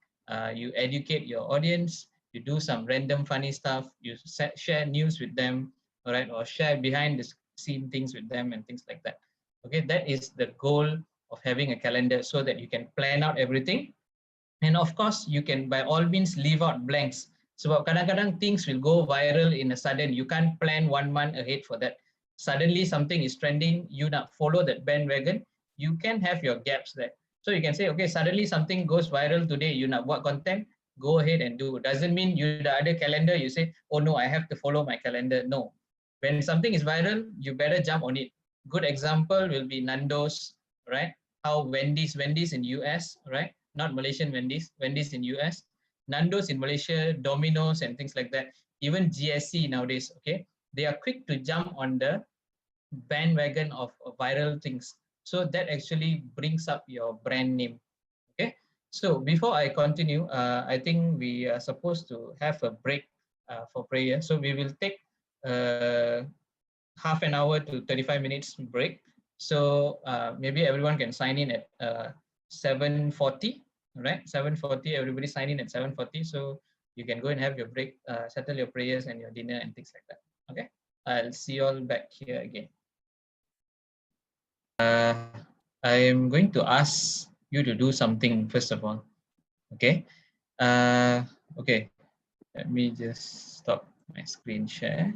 you educate your audience, you do some random funny stuff, you share news with them, all right, or share behind the scene things with them and things like that. Okay, that is the goal of having a calendar so that you can plan out everything. And of course, you can by all means leave out blanks. So kadang-kadang things will go viral in a sudden. You can't plan 1 month ahead for that. suddenly something is trending, you not follow that bandwagon, you can have your gaps there. So you can say, okay, suddenly something goes viral today, you not what content, go ahead and do. Doesn't mean you the other calendar, you say, oh no, I have to follow my calendar. No. When something is viral, you better jump on it. Good example will be Nando's, right? How Wendy's in US, right? Not Malaysian Wendy's in US, Nando's in Malaysia, Domino's and things like that. Even GSC nowadays, okay? They are quick to jump on the bandwagon of viral things. So that actually brings up your brand name, okay? So before I continue, I think we are supposed to have a break for prayer. So we will take half an hour to 35 minutes break. So maybe everyone can sign in at 7:40, right? 7:40, everybody sign in at 7:40. So you can go and have your break, settle your prayers and your dinner and things like that, okay? I'll see you all back here again. I am going to ask you to do something first of all, okay? Okay, let me just stop my screen share.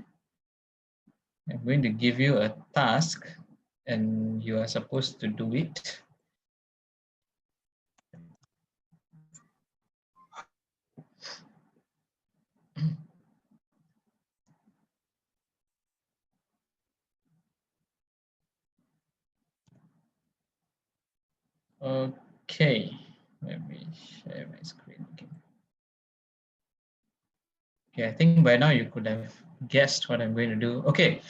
I'm going to give you a task and you are supposed to do it. Okay, let me share my screen again. Okay, I think by now you could have guessed what I'm going to do. Okay,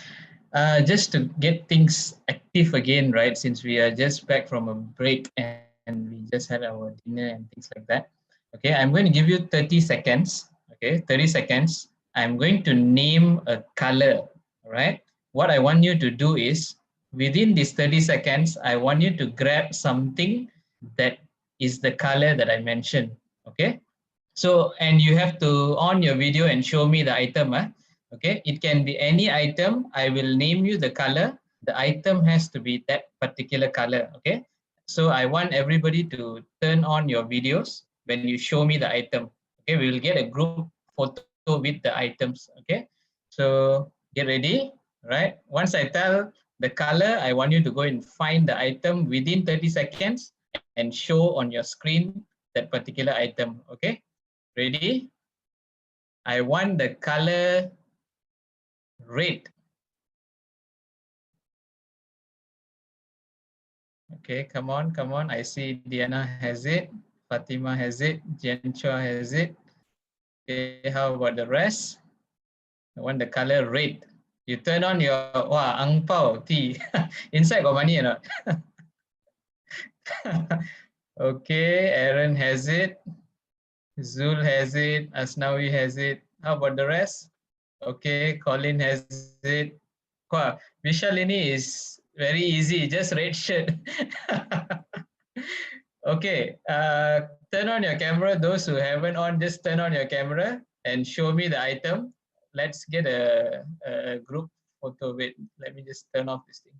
just to get things active again, right? Since we are just back from a break and we just had our dinner and things like that. Okay, I'm going to give you 30 seconds. Okay, 30 seconds. I'm going to name a color, right? What I want you to do is, within these 30 seconds, I want you to grab something that is the color that I mentioned, okay? So, and you have to on your video and show me the item, okay? It can be any item. I will name you the color. The item has to be that particular color, okay? So I want everybody to turn on your videos when you show me the item, okay? We will get a group photo with the items, okay? So get ready, right? Once I tell the color, I want you to go and find the item within 30 seconds and show on your screen that particular item, okay? Ready? I want the color red. Okay, come on, come on. I see Diana has it. Fatima has it. Jenchua has it. Okay, how about the rest? I want the color red. You turn on your, wow, ang pao, tea. Inside got money or not? Okay, Aaron has it. Zul has it. Asnawi has it. How about the rest? Okay, Colin has it. Wow, Vishalini is very easy, just red shirt. Okay, turn on your camera. Those who haven't on, just turn on your camera and show me the item. Let's get a group photo. Wait, let me just turn off this thing.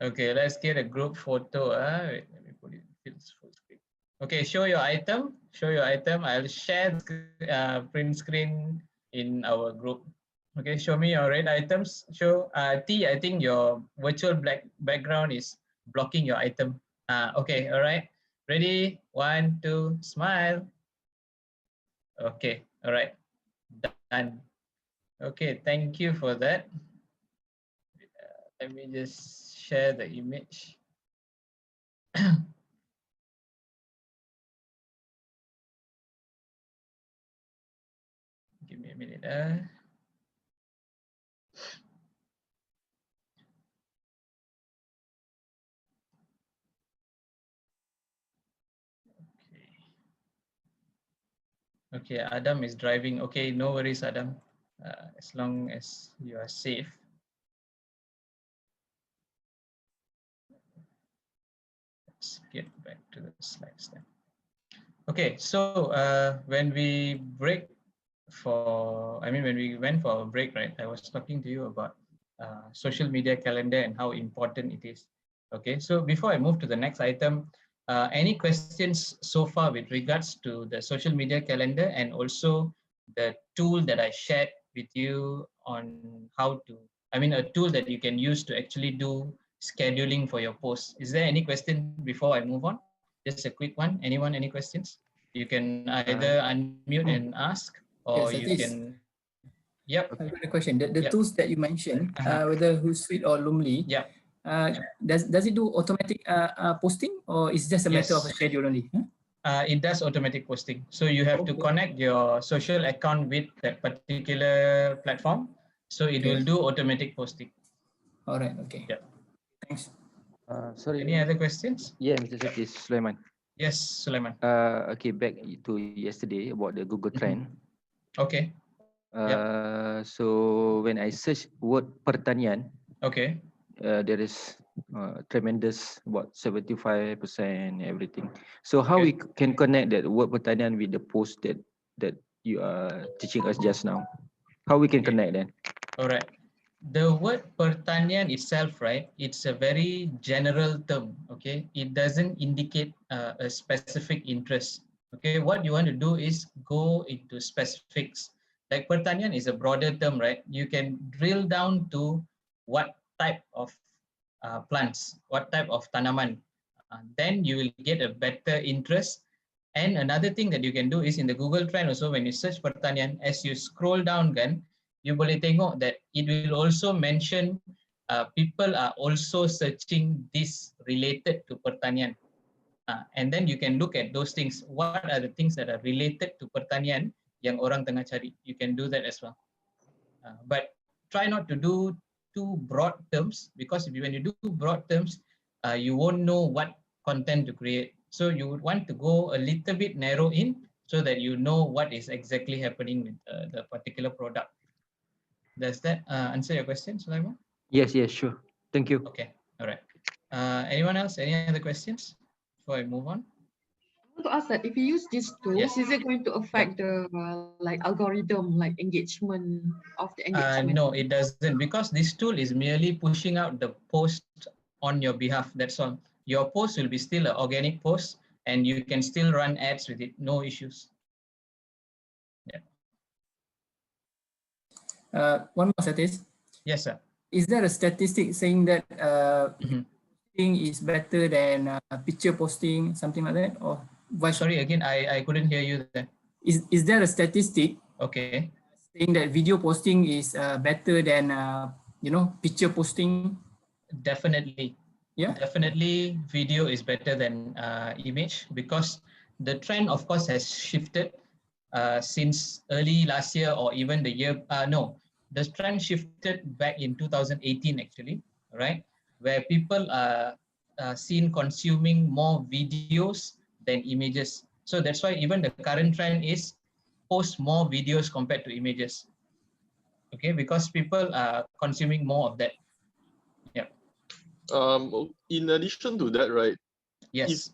Okay, let's get a group photo. Wait, let me put it full screen. Okay, show your item. Show your item. I'll share the print screen in our group. Okay, show me your red items. Show T, I think your virtual black background is blocking your item. Okay, all right. Ready? 1, 2, smile. Okay, all right. Done. Okay, thank you for that. Let me just share the image. Give me a minute. Okay, Adam is driving. Okay, no worries, Adam. As long as you are safe. Let's get back to the slides then. Okay, so when we break for, when we went for a break, right, I was talking to you about social media calendar and how important it is. Okay, so before I move to the next item, any questions so far with regards to the social media calendar and also the tool that I shared with you on how to I mean, a tool that you can use to actually do scheduling for your posts. Is there any question before I move on? Just a quick one. Anyone, any questions? You can either unmute and ask, or yes, you can. Yep. I've got a question. The tools that you mentioned, whether Hootsuite or Loomly, does it do automatic posting, or is just a matter of a schedule only? It does automatic posting. So you have to connect your social account with that particular platform. So it will do automatic posting. All right. Okay. Yeah. Thanks. Sorry. Any other questions? Yeah, Mr. Satis, Sulaiman. Yes, Sulaiman. Okay, back to yesterday about the Google Trend. Okay. So when I search word pertanian, there is tremendous about 75% everything. So how we can connect that word pertanian with the post that you are teaching us just now? How we can connect then? All right. The word pertanian itself, right? It's a very general term. Okay, it doesn't indicate a specific interest. Okay, what you want to do is go into specifics. Like pertanian is a broader term, right? You can drill down to what type of plants, what type of tanaman. Then you will get a better interest. And another thing that you can do is in the Google Trend also, when you search pertanian, as you scroll down, kan, you boleh tengok that it will also mention people are also searching this related to pertanian. And then you can look at those things. What are the things that are related to pertanian yang orang tengah cari? You can do that as well. But try not to do too broad terms, because when you do broad terms, you won't know what content to create. So you would want to go a little bit narrow in so that you know what is exactly happening with the particular product. Does that answer your question, Sulaiman? Yes, sure. Thank you. Okay, all right. Anyone else? Any other questions before I move on? I want to ask that if you use these tools, is it going to affect the like algorithm, like engagement of the engagement? No, it doesn't, because this tool is merely pushing out the post on your behalf. That's all. Your post will be still an organic post, and you can still run ads with it. No issues. One more, Satis. Yes, sir. Is there a statistic saying that posting is better than picture posting, something like that? Or sorry, again, I couldn't hear you there. Is there a statistic? Okay. Saying that video posting is better than picture posting? Definitely. Yeah. Definitely, video is better than image, because the trend, of course, has shifted. Since early last year, or even the year, the trend shifted back in 2018 actually, right? Where people are seen consuming more videos than images. So that's why even the current trend is post more videos compared to images. Okay, because people are consuming more of that. Yeah. In addition to that, right? Yes.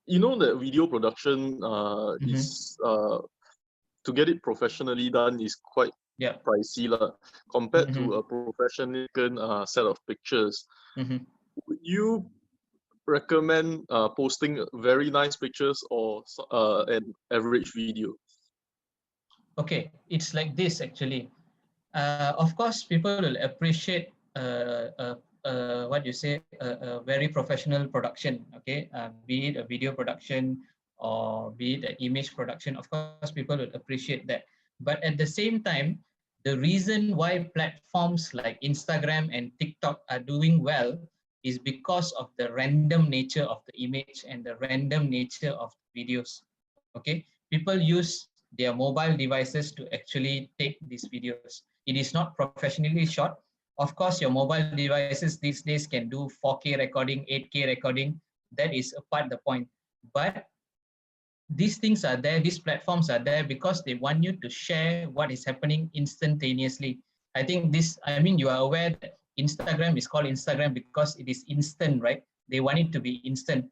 You know that video production is to get it professionally done is quite pricey compared to a professional set of pictures. Would you recommend posting very nice pictures or an average video? Okay, it's like this actually. Of course, people will appreciate what you say, a very professional production. Okay, be it a video production or be it an image production. Of course, people will appreciate that. But at the same time, the reason why platforms like Instagram and TikTok are doing well is because of the random nature of the image and the random nature of videos. Okay, people use their mobile devices to actually take these videos. It is not professionally shot. Of course, your mobile devices these days can do 4K recording, 8K recording. That is apart the point. But these things are there, these platforms are there because they want you to share what is happening instantaneously. I think you are aware that Instagram is called Instagram because it is instant, right? They want it to be instant.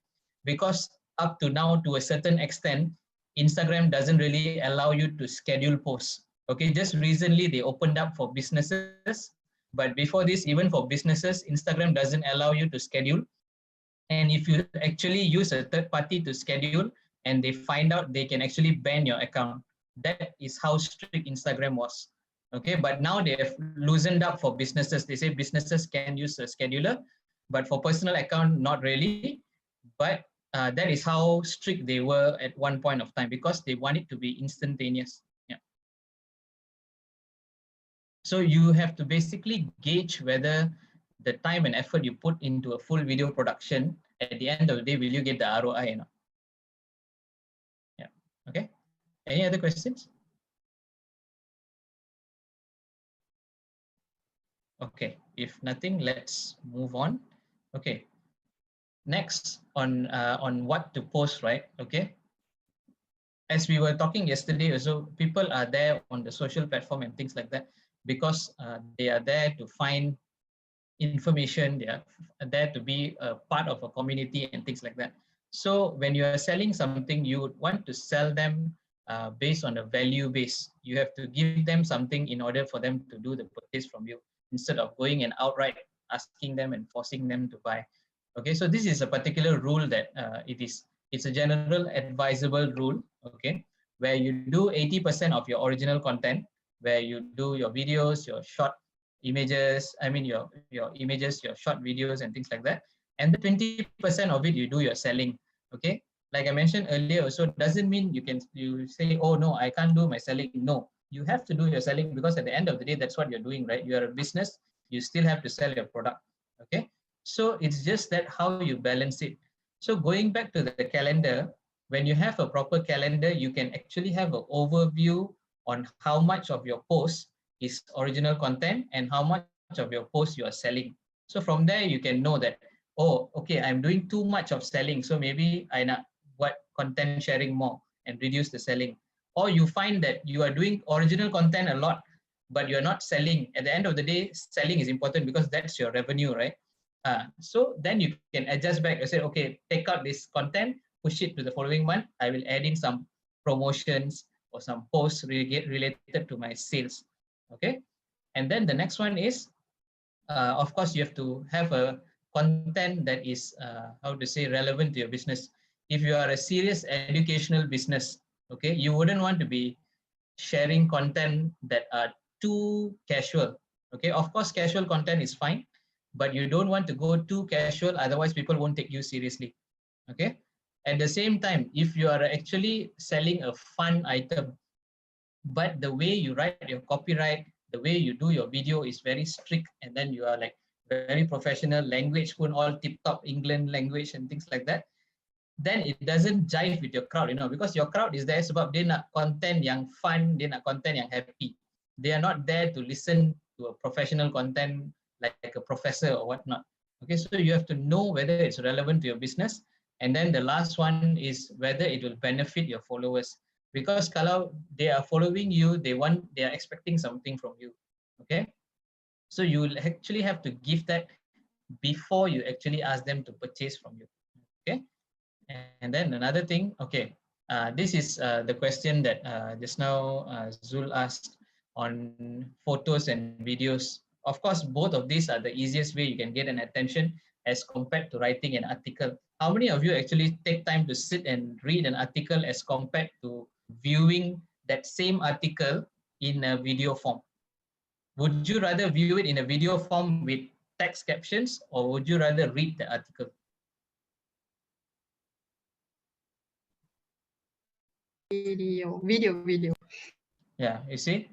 Because up to now, to a certain extent, Instagram doesn't really allow you to schedule posts. Okay, just recently they opened up for businesses. But before this, even for businesses, Instagram doesn't allow you to schedule. And if you actually use a third party to schedule and they find out, they can actually ban your account. That is how strict Instagram was. Okay, but now they have loosened up for businesses. They say businesses can use a scheduler, but for personal account, not really. But that is how strict they were at one point of time, because they want it to be instantaneous. Yeah. So you have to basically gauge whether the time and effort you put into a full video production, at the end of the day, will you get the ROI or not? Yeah. Okay. Any other questions? Okay, if nothing, let's move on. Okay, next on what to post, right? Okay, as we were talking yesterday, also people are there on the social platform and things like that because they are there to find information. They are there to be a part of a community and things like that. So when you are selling something, you would want to sell them based on a value base. You have to give them something in order for them to do the purchase from you, instead of going and outright asking them and forcing them to buy. Okay, so this is a particular rule that it's a general advisable rule, okay, where you do 80% of your original content, where you do your videos, your short images, your images, your short videos and things like that. And the 20% of it, you do your selling, okay? Like I mentioned earlier, also doesn't mean you say, oh no, I can't do my selling. No, you have to do your selling, because at the end of the day, that's what you're doing, right? You are a business, you still have to sell your product, okay? So it's just that how you balance it. So going back to the calendar, when you have a proper calendar, you can actually have an overview on how much of your post is original content and how much of your post you are selling. So from there, you can know that, oh, okay, I'm doing too much of selling, so maybe I not what content sharing more and reduce the selling. Or you find that you are doing original content a lot, but you're not selling. At the end of the day, selling is important because that's your revenue, right? So then you can adjust back and say, okay, take out this content, push it to the following month. I will add in some promotions or some posts related to my sales. Okay. And then the next one is, of course, you have to have a content that is, how to say, relevant to your business. If you are a serious educational business, okay, you wouldn't want to be sharing content that are too casual. Okay, of course, casual content is fine, but you don't want to go too casual, otherwise people won't take you seriously. Okay. At the same time, if you are actually selling a fun item, but the way you write your copyright, the way you do your video is very strict, and then you are like very professional, language pun all tip-top England language and things like that, then it doesn't jive with your crowd, because your crowd is there sebab dia nak content yang fun, dia nak content yang happy. They are not there to listen to a professional content like a professor or whatnot. Okay, so you have to know whether it's relevant to your business. And then the last one is whether it will benefit your followers. Because kalau they are following you, they are expecting something from you. Okay, so you will actually have to give that before you actually ask them to purchase from you. Okay, and then another thing, okay, this is the question that just now Zul asked on photos and videos. Of course, both of these are the easiest way you can get an attention as compared to writing an article. How many of you actually take time to sit and read an article as compared to viewing that same article in a video form? Would you rather view it in a video form with text captions, or would you rather read the article? Video. Yeah, you see?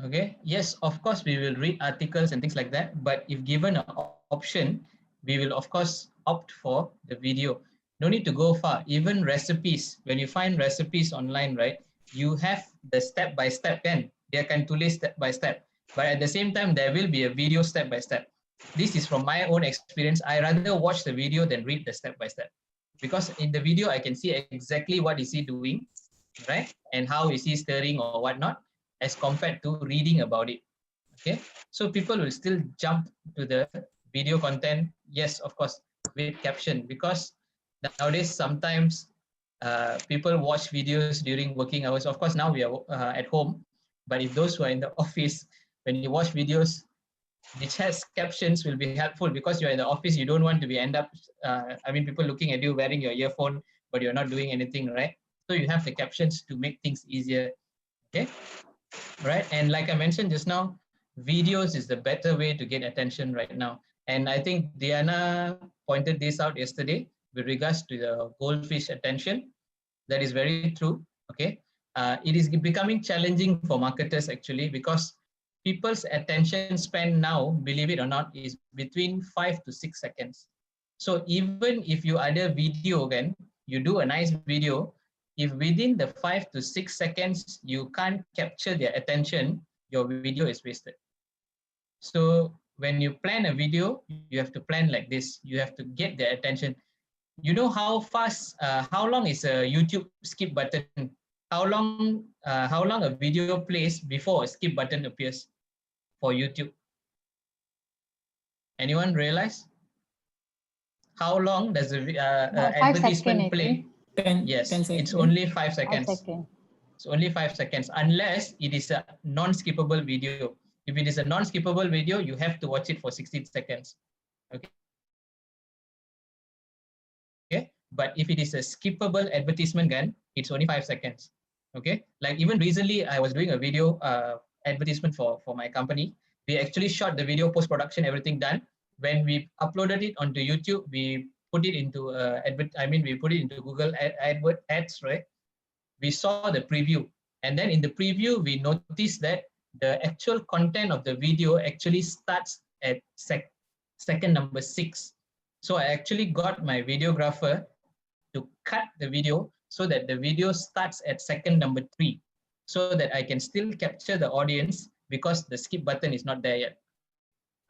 Okay, yes, of course, we will read articles and things like that, but if given an option, we will, of course, opt for the video. No need to go far. Even recipes, when you find recipes online, right, you have the step-by-step, kan? Dia akan tulis step-by-step. But at the same time, there will be a video step-by-step. This is from my own experience. I rather watch the video than read the step-by-step. Because in the video, I can see exactly what is he doing, right? And how is he stirring or whatnot, as compared to reading about it. Okay, so people will still jump to the video content, yes, of course, with caption, because nowadays sometimes people watch videos during working hours. Of course, now we are at home, but if those who are in the office, when you watch videos, which has captions, will be helpful, because you're in the office, you don't want to be people looking at you wearing your earphone, but you're not doing anything, right? So you have the captions to make things easier. Okay. right? And like I mentioned just now, videos is the better way to get attention right now. And I think Diana pointed this out yesterday with regards to the goldfish attention. That is very true. Okay, it is becoming challenging for marketers actually, because people's attention span now, believe it or not, is between 5 to 6 seconds. So even if you add a video again, you do a nice video, if within the 5 to 6 seconds you can't capture their attention, your video is wasted. So when you plan a video, you have to plan like this. You have to get their attention. You know how fast, how long is a YouTube skip button? How long a video plays before a skip button appears for YouTube? Anyone realize? How long does the advertisement play? 10 yes, 10 seconds. It's only 5 seconds. 5 seconds. It's only 5 seconds, unless it is a non-skippable video. If it is a non-skippable video, you have to watch it for 60 seconds. Okay. Okay. But if it is a skippable advertisement, gun, it's only 5 seconds. Okay. Like even recently, I was doing a video advertisement for my company. We actually shot the video, post-production, everything done. When we uploaded it onto YouTube, we put it into we put it into Google Ads, right? We saw the preview, and then in the preview, we noticed that the actual content of the video actually starts at second number 6. So I actually got my videographer to cut the video so that the video starts at second number 3, so that I can still capture the audience because the skip button is not there yet.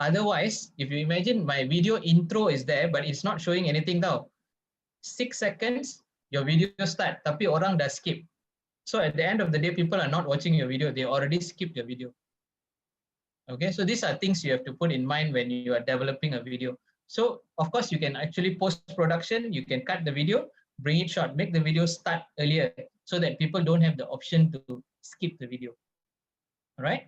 Otherwise, if you imagine my video intro is there, but it's not showing anything now. 6 seconds, your video start, tapi orang dah skip. So at the end of the day, people are not watching your video. They already skipped your video. Okay, so these are things you have to put in mind when you are developing a video. So of course, you can actually post-production, you can cut the video, bring it short, make the video start earlier so that people don't have the option to skip the video. All right?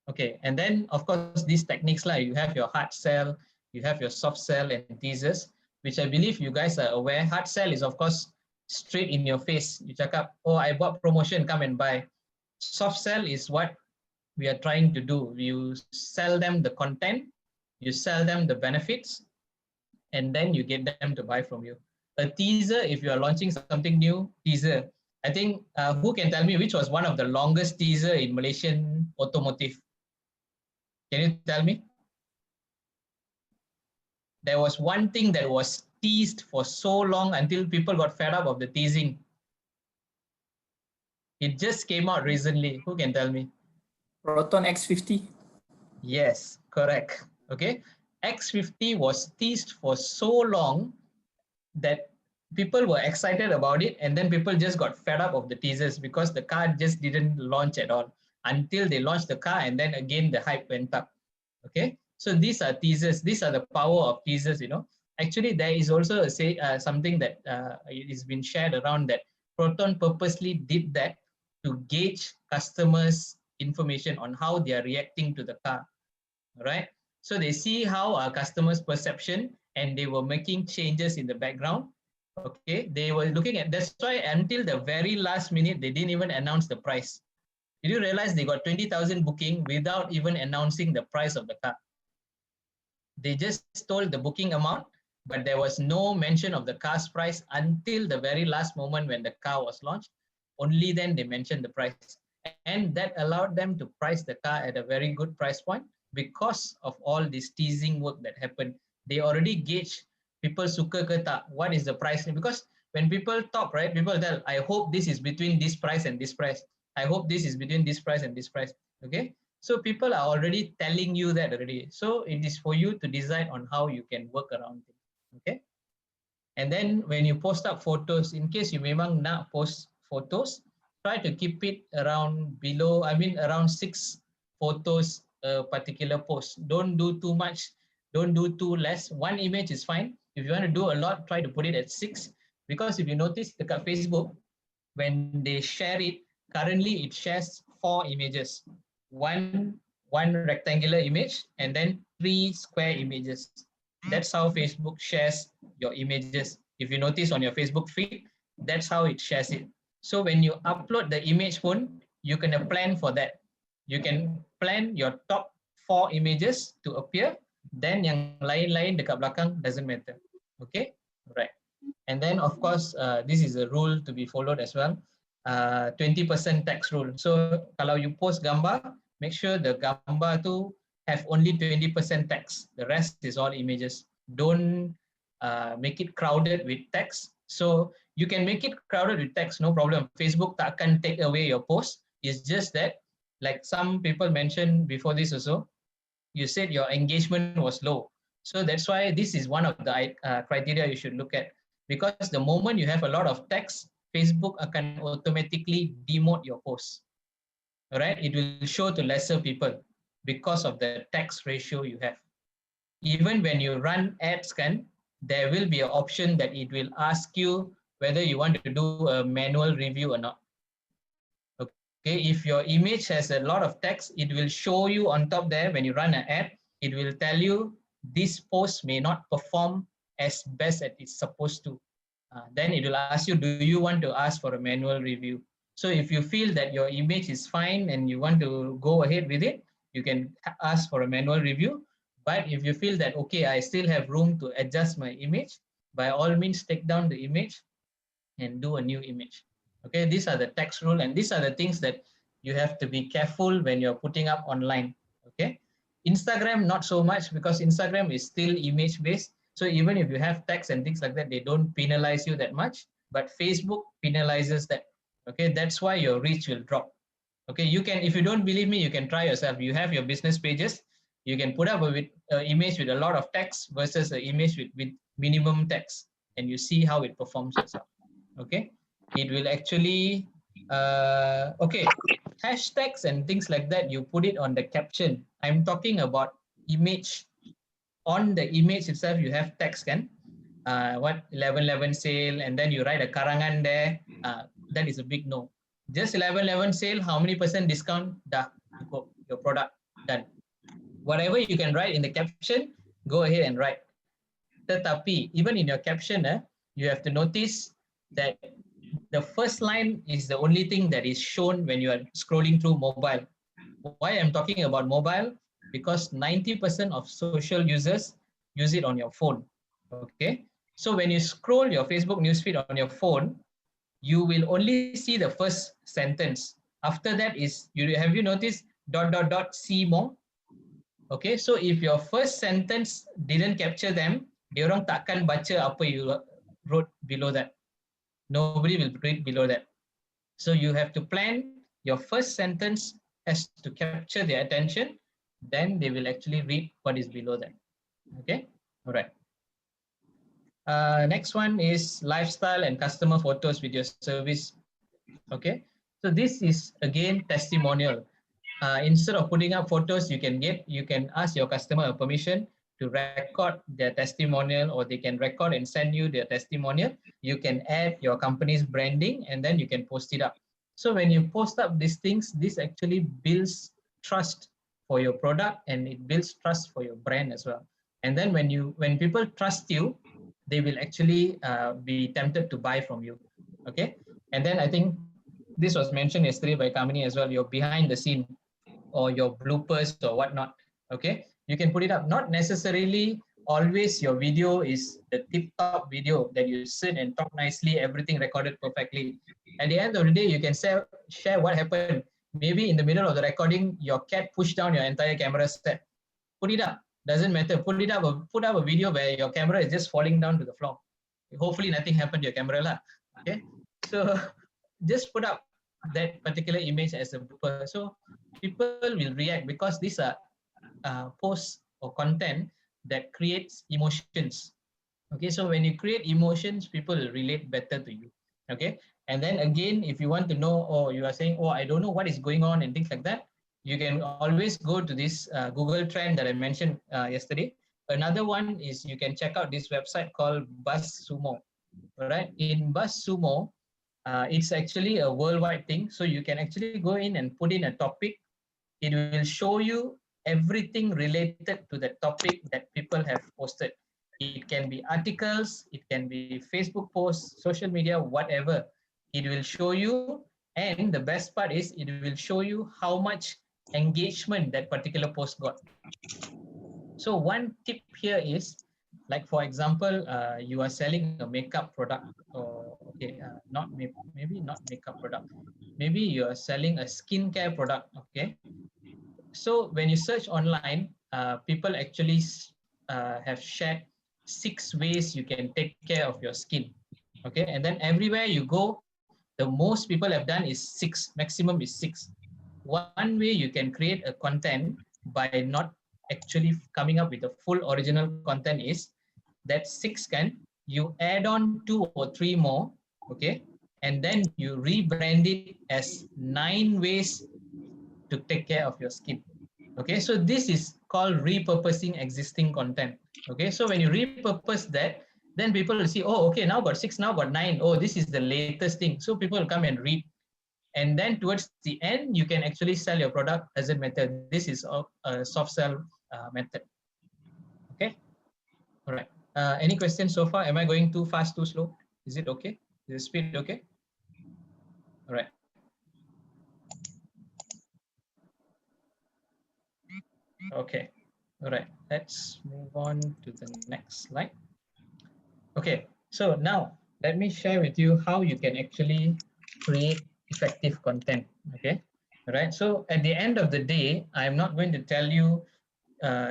Okay, and then of course, these techniques, like you have your hard sell, you have your soft sell and teasers, which I believe you guys are aware. Hard sell is of course straight in your face. You cakap, oh, I bought promotion, come and buy. Soft sell is what we are trying to do. You sell them the content, you sell them the benefits, and then you get them to buy from you. A teaser, if you are launching something new, teaser. I think, who can tell me which was one of the longest teaser in Malaysian automotive? Can you tell me? There was one thing that was teased for so long until people got fed up of the teasing. It just came out recently. Who can tell me? Proton X50. Yes, correct. Okay. X50 was teased for so long that people were excited about it, and then people just got fed up of the teasers because the car just didn't launch at all until they launched the car, and then again the hype went up. Okay, so these are teasers. These are the power of teasers. You know, actually there is also something that has been shared around that Proton purposely did that to gauge customers' information on how they are reacting to the car. Right? So they see how our customers' perception, and they were making changes in the background. Okay, they were looking at, that's why until the very last minute, they didn't even announce the price. Did you realize they got 20,000 booking without even announcing the price of the car? They just told the booking amount, but there was no mention of the car's price until the very last moment when the car was launched. Only then they mentioned the price. And that allowed them to price the car at a very good price point because of all this teasing work that happened. They already gauged people suka ke tak, what is the price? Because when people talk, right, people tell, I hope this is between this price and this price. I hope this is between this price and this price. Okay, so people are already telling you that already. So it is for you to decide on how you can work around it. Okay, and then when you post up photos, in case you memang nak post photos, try to keep it around around 6 photos a particular post. Don't do too much. Don't do too less. 1 image is fine. If you want to do a lot, try to put it at 6. Because if you notice dekat Facebook, when they share it, currently it shares 4 images. One rectangular image and then 3 square images. That's how Facebook shares your images. If you notice on your Facebook feed, that's how it shares it. So when you upload the image phone, you can plan for that. you can plan your top 4 images to appear, then yang lain-lain dekat belakang doesn't matter. Okay, right. And then of course, this is a rule to be followed as well. 20% text rule. So kalau you post gambar, make sure the gambar tu have only 20% text. The rest is all images. Don't make it crowded with text. So you can make it crowded with text, no problem. Facebook tak akan take away your post. It's just that, like some people mentioned before this also, you said your engagement was low. So that's why this is one of the criteria you should look at. Because the moment you have a lot of text, Facebook akan automatically demote your post. All right, it will show to lesser people because of the text ratio you have. Even when you run ads, there will be an option that it will ask you whether you want to do a manual review or not. Okay, if your image has a lot of text, it will show you on top there when you run an ad, it will tell you this post may not perform as best as it's supposed to. Then it will ask you, do you want to ask for a manual review? So if you feel that your image is fine and you want to go ahead with it, you can ask for a manual review. But if you feel that, okay, I still have room to adjust my image, by all means, take down the image and do a new image. Okay, these are the text rule, and these are the things that you have to be careful when you're putting up online. Okay, Instagram, not so much, because Instagram is still image based. So even if you have text and things like that, they don't penalize you that much, but Facebook penalizes that. Okay, that's why your reach will drop. Okay, you can, if you don't believe me, you can try yourself. You have your business pages, you can put up an image with a lot of text versus an image with minimum text, and you see how it performs yourself. Okay, it will actually, okay, hashtags and things like that, you put it on the caption. I'm talking about image. On the image itself, you have text, what 11/11 sale, and then you write a karangan there. That is a big no. Just 11/11 sale, how many % discount? Dah, your product done. Whatever you can write in the caption, go ahead and write. Tetapi even in your caption, you have to notice that the first line is the only thing that is shown when you are scrolling through mobile. Why I'm talking about mobile? Because 90% of social users use it on your phone. Okay, so when you scroll your Facebook newsfeed on your phone, you will only see the first sentence. After that is, have you noticed ... see more? Okay, so if your first sentence didn't capture them, diorang takkan baca apa you wrote below that. Nobody will read below that. So you have to plan your first sentence has to capture their attention, then they will actually read what is below that. Okay, all right. Next one is lifestyle and customer photos with your service. Okay, so this is again testimonial. Instead of putting up photos, you can ask your customer a permission to record their testimonial, or they can record and send you their testimonial. You can add your company's branding, and then you can post it up. So when you post up these things, this actually builds trust for your product, and it builds trust for your brand as well. And then when people trust you, they will actually be tempted to buy from you. Okay, and then I think this was mentioned yesterday by Kamini as well, your behind the scene or your bloopers or whatnot. Okay, you can put it up. Not necessarily always your video is the tip-top video that you sit and talk nicely, everything recorded perfectly. At the end of the day, you can share what happened. Maybe in the middle of the recording, your cat pushed down your entire camera set. Put it up. Doesn't matter. Put up a video where your camera is just falling down to the floor. Hopefully nothing happened to your camera lah. Okay, so just put up that particular image as a blooper. So people will react because these are posts or content that creates emotions. Okay, so when you create emotions, people will relate better to you. Okay, and then again, if you want to know, or you are saying, oh, I don't know what is going on and things like that, you can always go to this Google Trend that I mentioned yesterday. Another one is you can check out this website called BuzzSumo. All right, in BuzzSumo, it's actually a worldwide thing. So you can actually go in and put in a topic. It will show you everything related to the topic that people have posted. It can be articles, it can be Facebook posts, social media, whatever. It will show you, and the best part is it will show you how much engagement that particular post got. So one tip here is, like for example, you are selling a makeup product, or maybe not makeup product, maybe you are selling a skincare product. Okay, so when you search online, people actually have shared 6 ways you can take care of your skin. Okay, and then everywhere you go, the most people have done is 6, maximum is 6. One way you can create a content by not actually coming up with the full original content is that 6 you add on 2 or 3 more, okay, and then you rebrand it as 9 ways to take care of your skin. Okay, so this is called repurposing existing content. Okay, so when you repurpose that, then people will see, oh, okay, now got 6, now got 9. Oh, this is the latest thing. So people will come and read. And then towards the end, you can actually sell your product as a method. This is a soft sell method. Okay, all right. Any questions so far? Am I going too fast, too slow? Is it okay? Is the speed okay? All right. Okay, all right. Let's move on to the next slide. Okay, so now let me share with you how you can actually create effective content. Okay, all right. So at the end of the day, I'm not going to tell you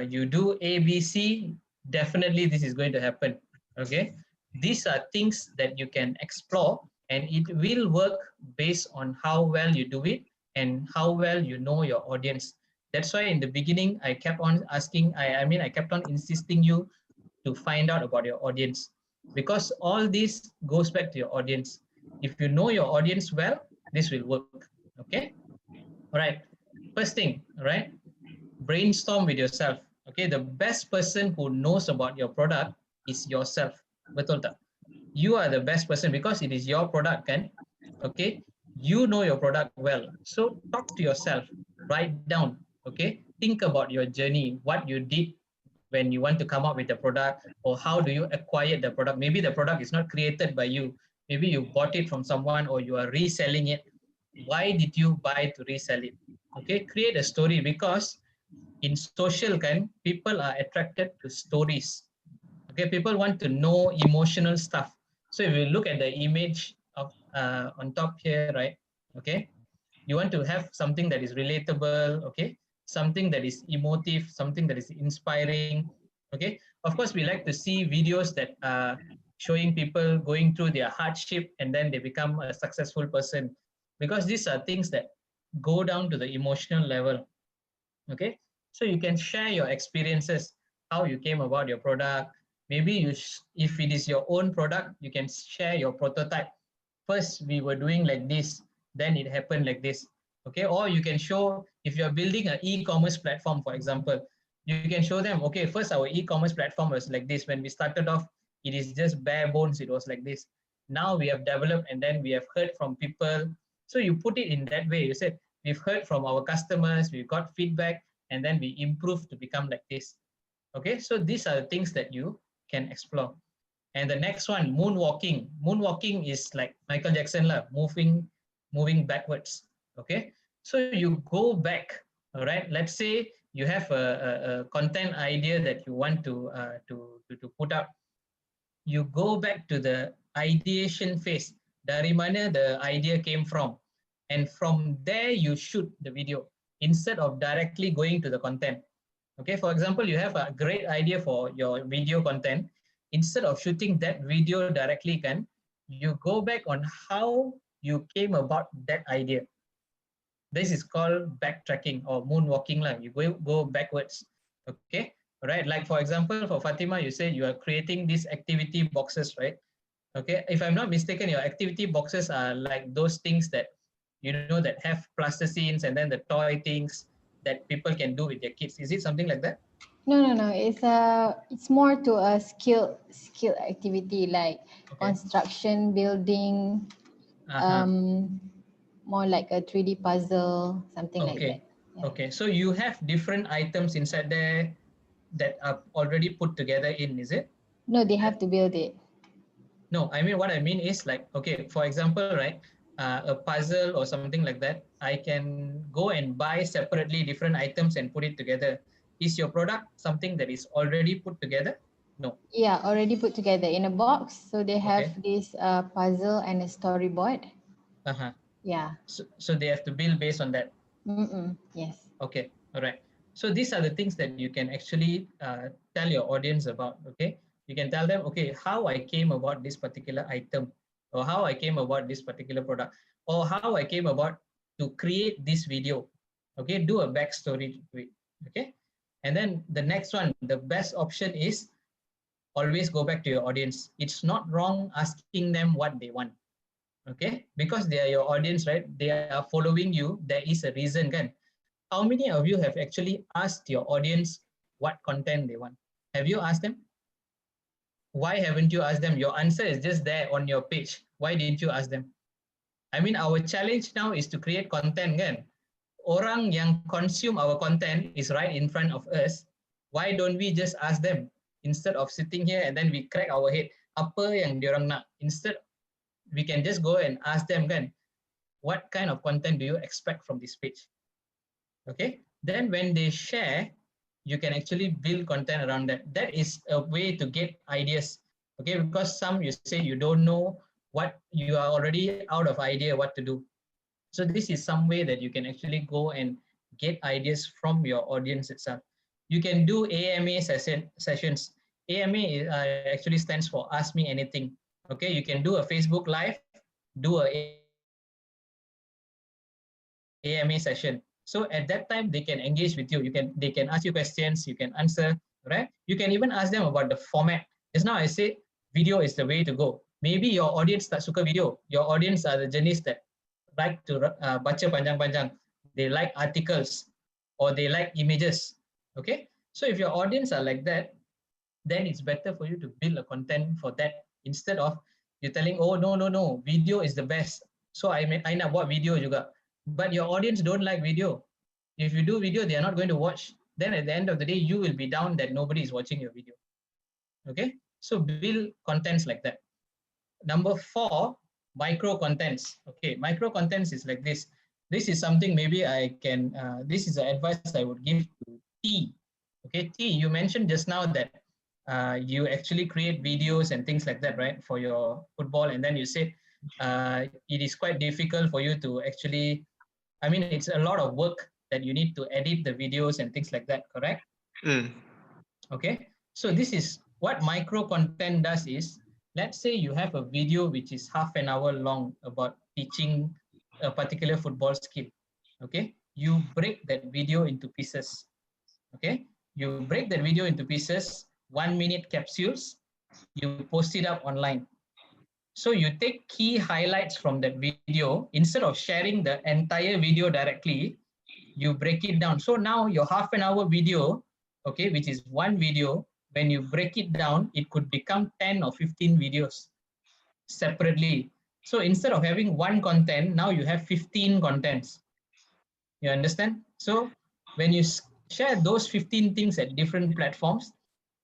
you do A, B, C, definitely this is going to happen. Okay, these are things that you can explore, and it will work based on how well you do it and how well you know your audience. That's why in the beginning, I kept on asking, I kept on insisting you to find out about your audience, because all this goes back to your audience. If you know your audience well, this will work. Okay, all right. First thing, all right, brainstorm with yourself. Okay, the best person who knows about your product is yourself. Betul tak? You are the best person because it is your product, kan? Okay, you know your product well. So talk to yourself, write down. Okay, think about your journey, what you did when you want to come up with the product, or how do you acquire the product. Maybe the product is not created by you. Maybe you bought it from someone, or you are reselling it. Why did you buy to resell it? Okay, create a story, because in social, people are attracted to stories. Okay, people want to know emotional stuff. So if you look at the image of on top here, right? Okay, you want to have something that is relatable. Okay, something that is emotive, something that is inspiring. Okay, of course, we like to see videos that are showing people going through their hardship and then they become a successful person, because these are things that go down to the emotional level. Okay, so you can share your experiences, how you came about your product. Maybe if it is your own product, you can share your prototype. First, we were doing like this, then it happened like this. Okay, or you can show, if you're building an e-commerce platform, for example, you can show them, okay, first our e-commerce platform was like this. When we started off, it is just bare bones, it was like this. Now we have developed, and then we have heard from people. So you put it in that way. You said, we've heard from our customers, we got feedback, and then we improved to become like this. Okay, so these are the things that you can explore. And the next one, moonwalking. Moonwalking is like Michael Jackson, moving backwards. Okay, so you go back. All right, let's say you have a content idea that you want to put up. You go back to the ideation phase. Dari mana the idea came from, and from there you shoot the video instead of directly going to the content. Okay, for example, you have a great idea for your video content. Instead of shooting that video directly, you go back on how you came about that idea. This is called backtracking or moonwalking. You go backwards. Okay, all right. Like for example, for Fatima, you say you are creating these activity boxes, right? Okay, if I'm not mistaken, your activity boxes are like those things that that have plasticines and then the toy things that people can do with their kids. Is it something like that? No. It's more to a skill activity, like construction, building, more like a 3D puzzle, something like that. Yeah. Okay, so you have different items inside there that are already put together in, is it? No, they have to build it. No, I mean, what I mean is like, okay, for example, right, a puzzle or something like that, I can go and buy separately different items and put it together. Is your product something that is already put together? No. Yeah, already put together in a box. So they have this puzzle and a storyboard. Uh-huh. Yeah. So they have to build based on that. Yes. Okay. All right. So these are the things that you can actually tell your audience about. Okay. You can tell them, okay, how I came about this particular item, or how I came about this particular product, or how I came about to create this video. Okay. Do a backstory to it. Okay. And then the next one, the best option is always go back to your audience. It's not wrong asking them what they want. Okay, because they are your audience, right? They are following you. There is a reason, kan? How many of you have actually asked your audience what content they want? Have you asked them? Why haven't you asked them? Your answer is just there on your page. Why didn't you ask them? I mean, our challenge now is to create content, kan? Orang yang consume our content is right in front of us. Why don't we just ask them instead of sitting here and then we crack our head? Apa yang diorang nak? Instead, we can just go and ask them, kan, what kind of content do you expect from this page? Okay, then when they share, you can actually build content around that. That is a way to get ideas. Okay, because some you say you don't know what, you are already out of idea what to do. So this is some way that you can actually go and get ideas from your audience itself. You can do AMA sessions. AMA actually stands for Ask Me Anything. Okay, you can do a Facebook Live, do a AMA session. So at that time, they can engage with you. They can ask you questions, you can answer, right? You can even ask them about the format. Just now I say video is the way to go. Maybe your audience tak suka video. Your audience are the jenis that like to baca panjang-panjang. They like articles or they like images. Okay, so if your audience are like that, then it's better for you to build a content for that instead of you telling, oh no, video is the best. So I nak buat video juga. But your audience don't like video. If you do video, they are not going to watch. Then at the end of the day, you will be down that nobody is watching your video. Okay, so build contents like that. Number 4, micro contents. Okay, micro contents is like this. This is something maybe I can, this is the advice I would give to T. Okay, T, you mentioned just now that you actually create videos and things like that, right, for your football, and then you say it is quite difficult for you to actually, I mean, it's a lot of work that you need to edit the videos and things like that, correct? Okay, so this is what micro content does is, let's say you have a video which is half an hour long about teaching a particular football skill. Okay, you break that video into pieces. Okay, you break that video into pieces, 1-minute capsules, you post it up online. So you take key highlights from that video. Instead of sharing the entire video directly, you break it down. So now your half an hour video, okay, which is one video, when you break it down, it could become 10 or 15 videos separately. So instead of having one content, now you have 15 contents. You understand? So when you share those 15 things at different platforms,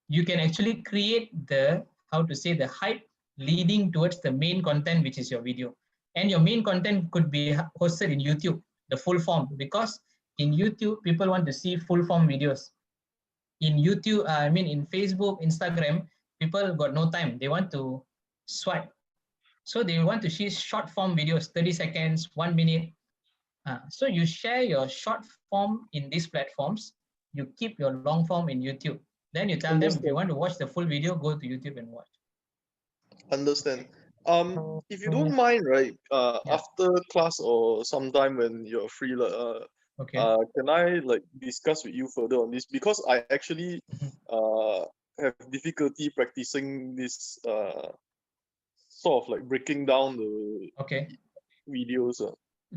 you can actually create the, how to say, the hype leading towards the main content, which is your video. And your main content could be hosted in YouTube, the full form, because in YouTube, people want to see full form videos. In YouTube, I mean, in Facebook, Instagram, people got no time. They want to swipe. So they want to see short form videos, 30 seconds, 1 minute. So you share your short form in these platforms, you keep your long form in YouTube. Then you tell them, if you want to watch the full video, go to YouTube and watch. Understand. If you don't mind, right, after class or sometime when you're free, can I like discuss with you further on this? Because I actually have difficulty practicing this sort of like breaking down the videos.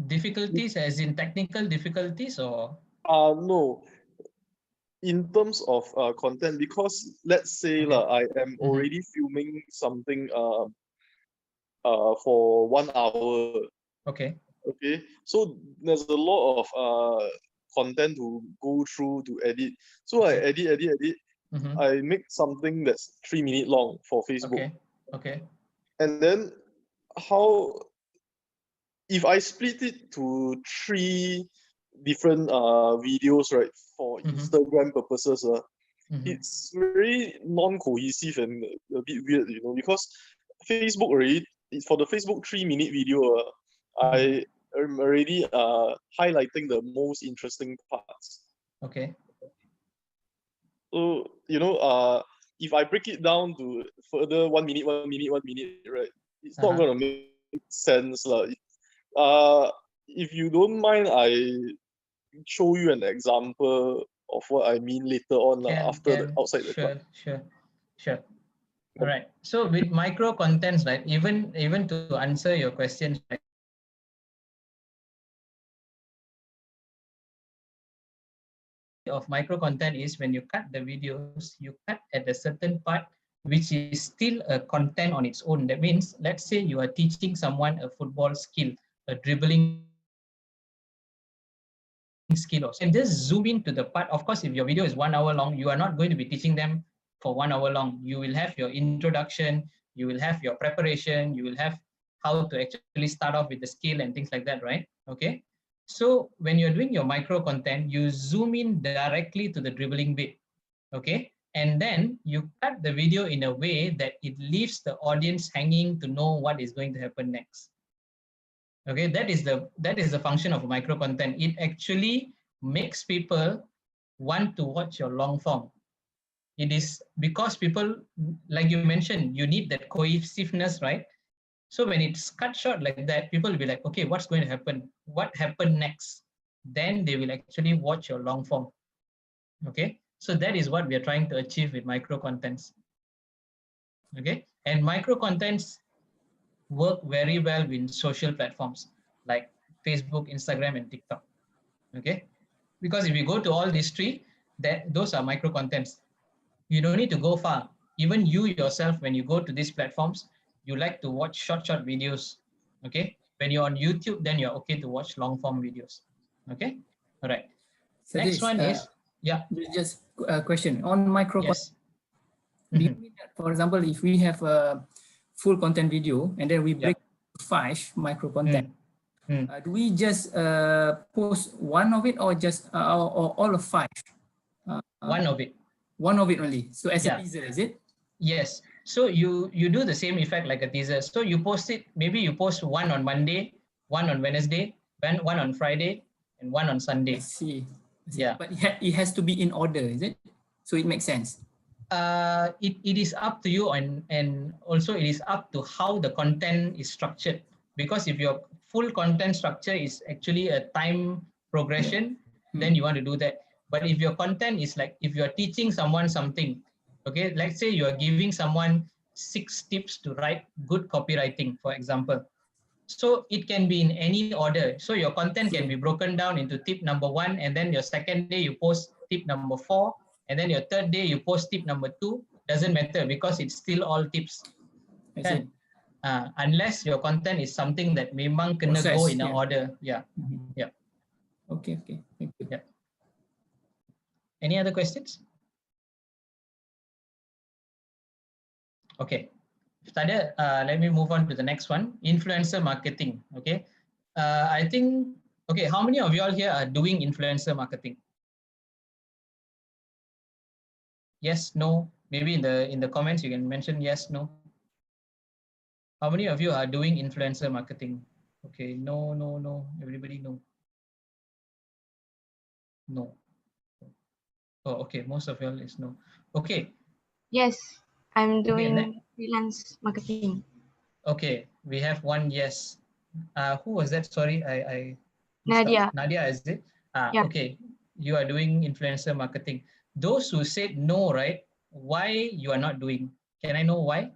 Difficulties as in technical difficulties or? No. In terms of content, because let's say I am already filming something for 1 hour. Okay. So there's a lot of content to go through to edit. So I edit. I make something that's 3 minutes long for Facebook. Okay. And then how if I split it to 3 different videos, right, for Instagram purposes, it's very non-cohesive and a bit weird, you know, because Facebook already, for the Facebook 3-minute video, I am already highlighting the most interesting parts. Okay. So, you know, if I break it down to further 1 minute, 1 minute, 1 minute, right, it's not gonna make sense. If you don't mind, I show you an example of what I mean later on outside the class. Sure. All right. So with micro contents, right, even to answer your questions, right, of micro content is when you cut the videos, you cut at a certain part which is still a content on its own. That means, let's say you are teaching someone a football skill, a dribbling skill, and just zoom into the part. Of course, if your video is 1 hour long, you are not going to be teaching them for 1 hour long. You will have your introduction, you will have your preparation, you will have how to actually start off with the skill and things like that, right? Okay. So when you're doing your micro content, you zoom in directly to the dribbling bit, okay? And then you cut the video in a way that it leaves the audience hanging to know what is going to happen next. Okay, that is the function of micro content. It actually makes people want to watch your long form. It is because people, like you mentioned, you need that cohesiveness, right? So when it's cut short like that, people will be like, okay, what's going to happen? What happened next? Then they will actually watch your long form. Okay, so that is what we are trying to achieve with micro contents. Okay, and micro contents work very well in social platforms like Facebook, Instagram, and TikTok. Okay, because if you go to all these 3, those are micro contents. You don't need to go far. Even you yourself, when you go to these platforms, you like to watch short videos. Okay, when you're on YouTube, then you're okay to watch long form videos. Okay, all right. So next one is just a question on micro. Yes. Do you mean that, for example, if we have a full content video and then we break 5 micro content, do we just post one of it or just or all of 5? One of it. One of it only. So as a teaser, is it? Yes. So you do the same effect like a teaser. So you post it. Maybe you post one on Monday, one on Wednesday, one on Friday, and one on Sunday. I see. Yeah. But it has to be in order, is it? So it makes sense. It is up to you, and also it is up to how the content is structured. Because if your full content structure is actually a time progression, then you want to do that. But if your content is like, if you're teaching someone something, okay, let's say you are giving someone 6 tips to write good copywriting, for example. So it can be in any order. So your content can be broken down into tip number 1, and then your second day you post tip number 4, and then your third day you post tip number 2. Doesn't matter because it's still all tips. Kan? Unless your content is something that memang kena go in an order. Yeah. Yeah. Okay. Thank you. Yeah. Any other questions? Okay. Let me move on to the next one. Influencer marketing. Okay. I think, okay, how many of you all here are doing influencer marketing? Yes, no. Maybe in the comments you can mention yes, no. How many of you are doing influencer marketing? Okay, no. Everybody no. No. Oh, okay. Most of y'all is no. Okay. Yes, I'm doing freelance marketing. Okay, we have one yes. Who was that? Sorry, I Nadia. Nadia, is it? Yeah. Okay, you are doing influencer marketing. Those who said no, right? Why you are not doing? Can I know why?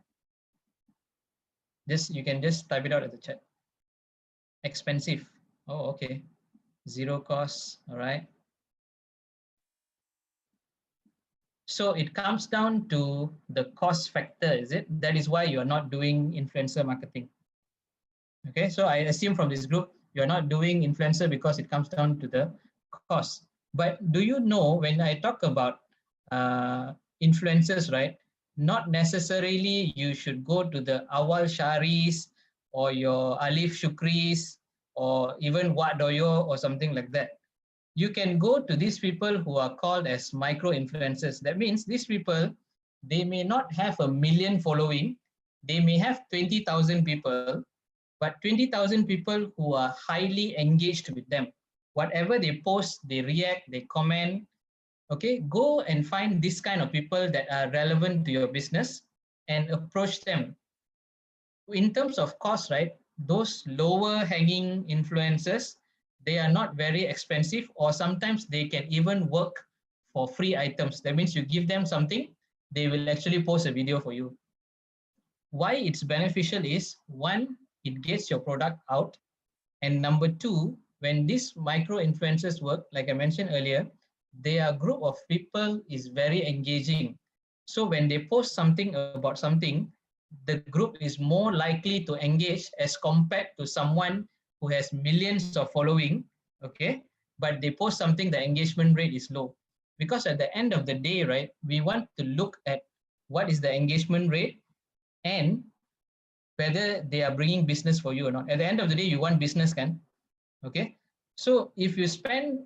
You can just type it out at the chat. Expensive. Oh, okay. Zero cost. All right. So it comes down to the cost factor, is it? That is why you are not doing influencer marketing. Okay, so I assume from this group, you're not doing influencer because it comes down to the cost. But do you know, when I talk about influencers, right? Not necessarily you should go to the Awal Sharis or your Alif Shukris or even Wadoyo or something like that. You can go to these people who are called as micro influencers. That means these people, they may not have 1 million following, they may have 20,000 people, but 20,000 people who are highly engaged with them. Whatever they post, they react, they comment. Okay, go and find this kind of people that are relevant to your business and approach them. In terms of cost, right, those lower hanging influencers, they are not very expensive, or sometimes they can even work for free items. That means you give them something, they will actually post a video for you. Why it's beneficial is, one, it gets your product out, and number two, when these micro influencers work, like I mentioned earlier, their group of people is very engaging. So when they post something about something, the group is more likely to engage as compared to someone who has millions of following, okay, but they post something, the engagement rate is low. Because at the end of the day, right, we want to look at what is the engagement rate and whether they are bringing business for you or not. At the end of the day, you want business, can? Okay. So if you spend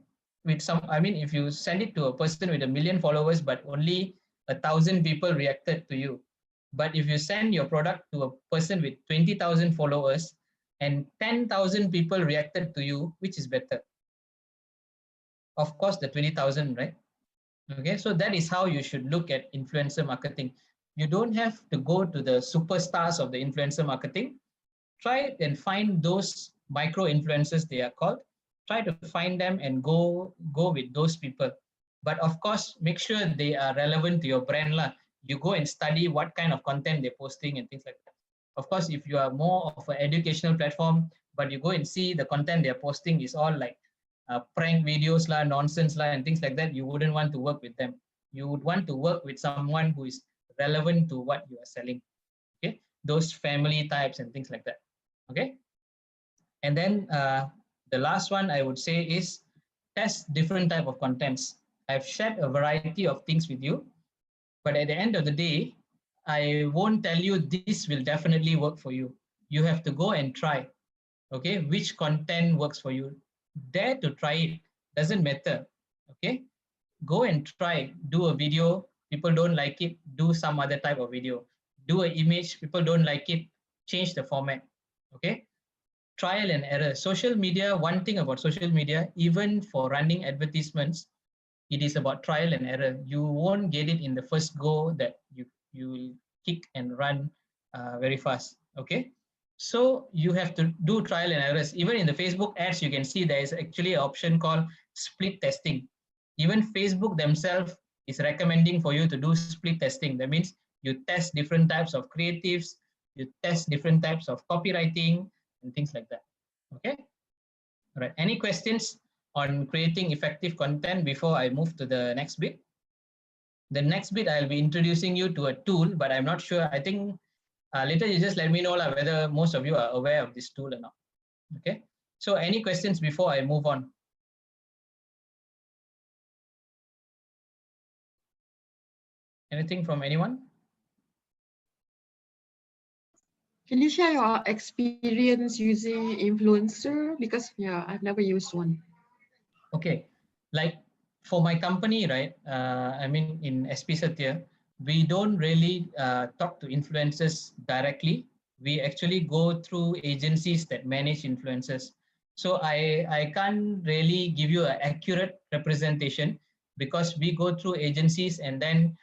with if you send it to a person with 1 million followers, but only 1,000 people reacted to you. But if you send your product to a person with 20,000 followers and 10,000 people reacted to you, which is better? Of course, the 20,000, right? Okay, so that is how you should look at influencer marketing. You don't have to go to the superstars of the influencer marketing. Try and find those micro influencers, they are called. Try to find them and go with those people. But of course, make sure they are relevant to your brand. You go and study what kind of content they're posting and things like that. Of course, if you are more of an educational platform, but you go and see the content they're posting is all like prank videos, nonsense, and things like that, you wouldn't want to work with them. You would want to work with someone who is relevant to what you are selling. Okay, those family types and things like that. Okay, and then the last one I would say is test different type of contents. I've shared a variety of things with you, but at the end of the day, I won't tell you this will definitely work for you. You have to go and try, okay, which content works for you. Dare to try it, doesn't matter, okay? Go and try, do a video, people don't like it, do some other type of video. Do an image, people don't like it, change the format, okay? Trial and error. Social media, one thing about social media, even for running advertisements, it is about trial and error. You won't get it in the first go that you will kick and run very fast, okay? So you have to do trial and errors. Even in the Facebook ads, you can see there is actually an option called split testing. Even Facebook themselves is recommending for you to do split testing. That means you test different types of creatives, you test different types of copywriting and things like that, okay? All right, any questions on creating effective content before I move to the next bit? The next bit, I'll be introducing you to a tool, but I'm not sure. I think later you just let me know whether most of you are aware of this tool or not. Okay, so any questions before I move on? Anything from anyone? Can you share your experience using influencer? Because I've never used one. Okay, like for my company, right? In SP Satya, we don't really talk to influencers directly. We actually go through agencies that manage influencers. So I can't really give you an accurate representation because we go through agencies, and then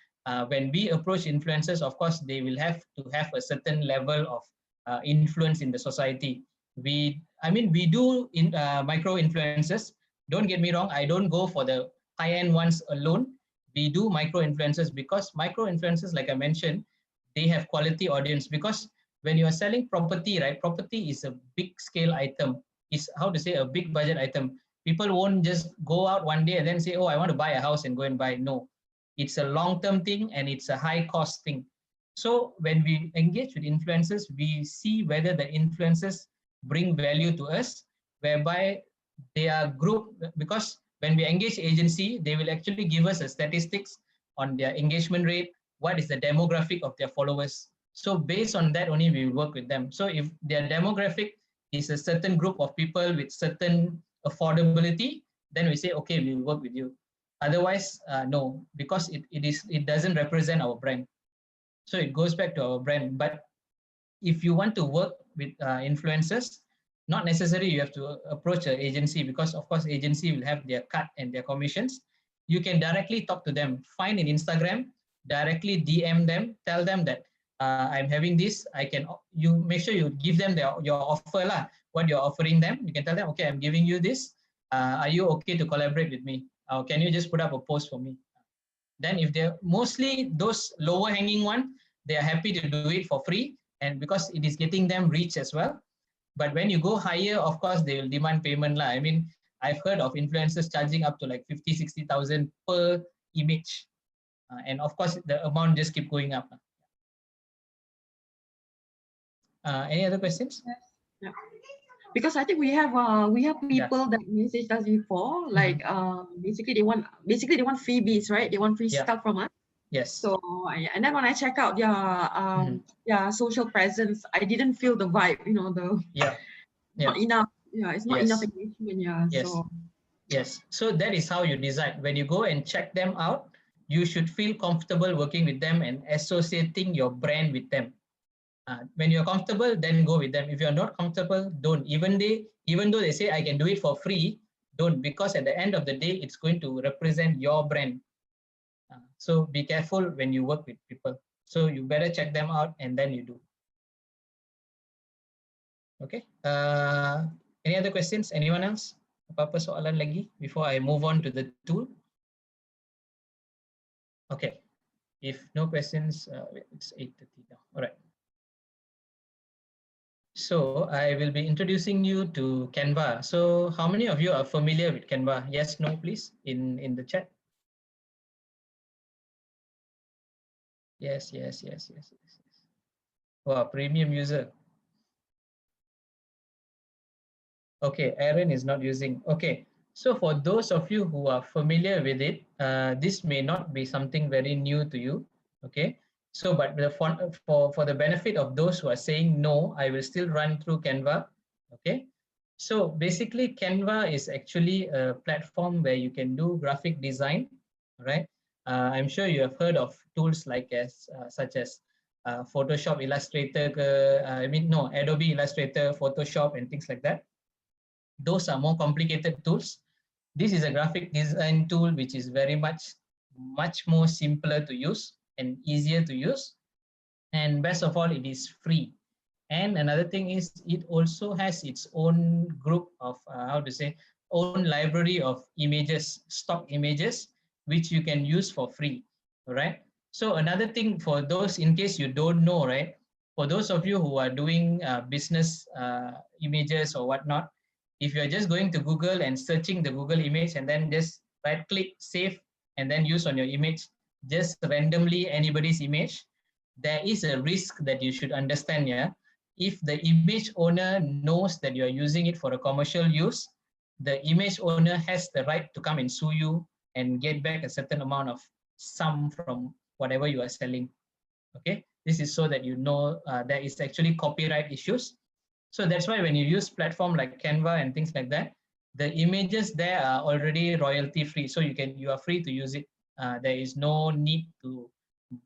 when we approach influencers, of course, they will have to have a certain level of influence in the society. We do micro influencers. Don't get me wrong, I don't go for the high-end ones alone. We do micro influencers because micro influencers, like I mentioned, they have quality audience. Because when you are selling property, right, property is a big scale item. It's a big budget item. People won't just go out one day and then say, oh, I want to buy a house and go and buy. No, it's a long-term thing and it's a high cost thing. So when we engage with influencers, we see whether the influencers bring value to us, whereby they are grouped, because when we engage agency, they will actually give us a statistics on their engagement rate, what is the demographic of their followers. So based on that only we will work with them. So if their demographic is a certain group of people with certain affordability, then we say, okay, we'll work with you. Otherwise, no, because it doesn't represent our brand. So it goes back to our brand. But if you want to work with influencers, not necessarily you have to approach an agency, because of course agency will have their cut and their commissions. You can directly talk to them, find an Instagram, directly DM them, tell them that I'm having this. You make sure you give them your offer lah, what you're offering them. You can tell them, okay, I'm giving you this. Are you okay to collaborate with me? Can you just put up a post for me? Then if they're mostly those lower hanging one, they are happy to do it for free, and because it is getting them reach as well. But when you go higher, of course, they will demand payment lah. I mean, I've heard of influencers charging up to like 50,000-60,000 per image. And of course, the amount just keep going up. Any other questions? Yes. Yeah. Because I think we have people that messaged us before, like basically they want freebies, right? They want free stuff from us. Yes. So and then when I check out their social presence, I didn't feel the vibe, you know, not enough. Yeah, it's not enough engagement. Yeah. Yes. Yes. So that is how you decide. When you go and check them out, you should feel comfortable working with them and associating your brand with them. When you're comfortable, then go with them. If you're not comfortable, don't. Even though they say I can do it for free, don't, because at the end of the day, it's going to represent your brand. So be careful when you work with people. So you better check them out and then you do. Okay. Any other questions? Anyone else? Apa-apa soalan lagi before I move on to the tool? Okay. If no questions, it's 8:30 now. All right. So I will be introducing you to Canva. So how many of you are familiar with Canva? Yes, no, please, in the chat. Yes. Wow, premium user. Okay, Aaron is not using. Okay, so for those of you who are familiar with it, this may not be something very new to you. Okay. So, but for the benefit of those who are saying no, I will still run through Canva. Okay. So basically, Canva is actually a platform where you can do graphic design, right? I'm sure you have heard of tools like such as Photoshop, Illustrator, Adobe Illustrator, Photoshop, and things like that. Those are more complicated tools. This is a graphic design tool which is very much more simpler to use and easier to use, and best of all, it is free. And another thing is it also has its own group of own library of images, stock images, which you can use for free. All right. So another thing, for those in case you don't know, right, for those of you who are doing business images or whatnot, if you're just going to Google and searching the Google image and then just right click save and then use on your image, just randomly anybody's image, there is a risk that you should understand. Yeah, if the image owner knows that you are using it for a commercial use, the image owner has the right to come and sue you and get back a certain amount of sum from whatever you are selling. Okay, this is so that you know there is actually copyright issues. So that's why when you use platform like Canva and things like that, the images there are already royalty free, so you are free to use it. There is no need to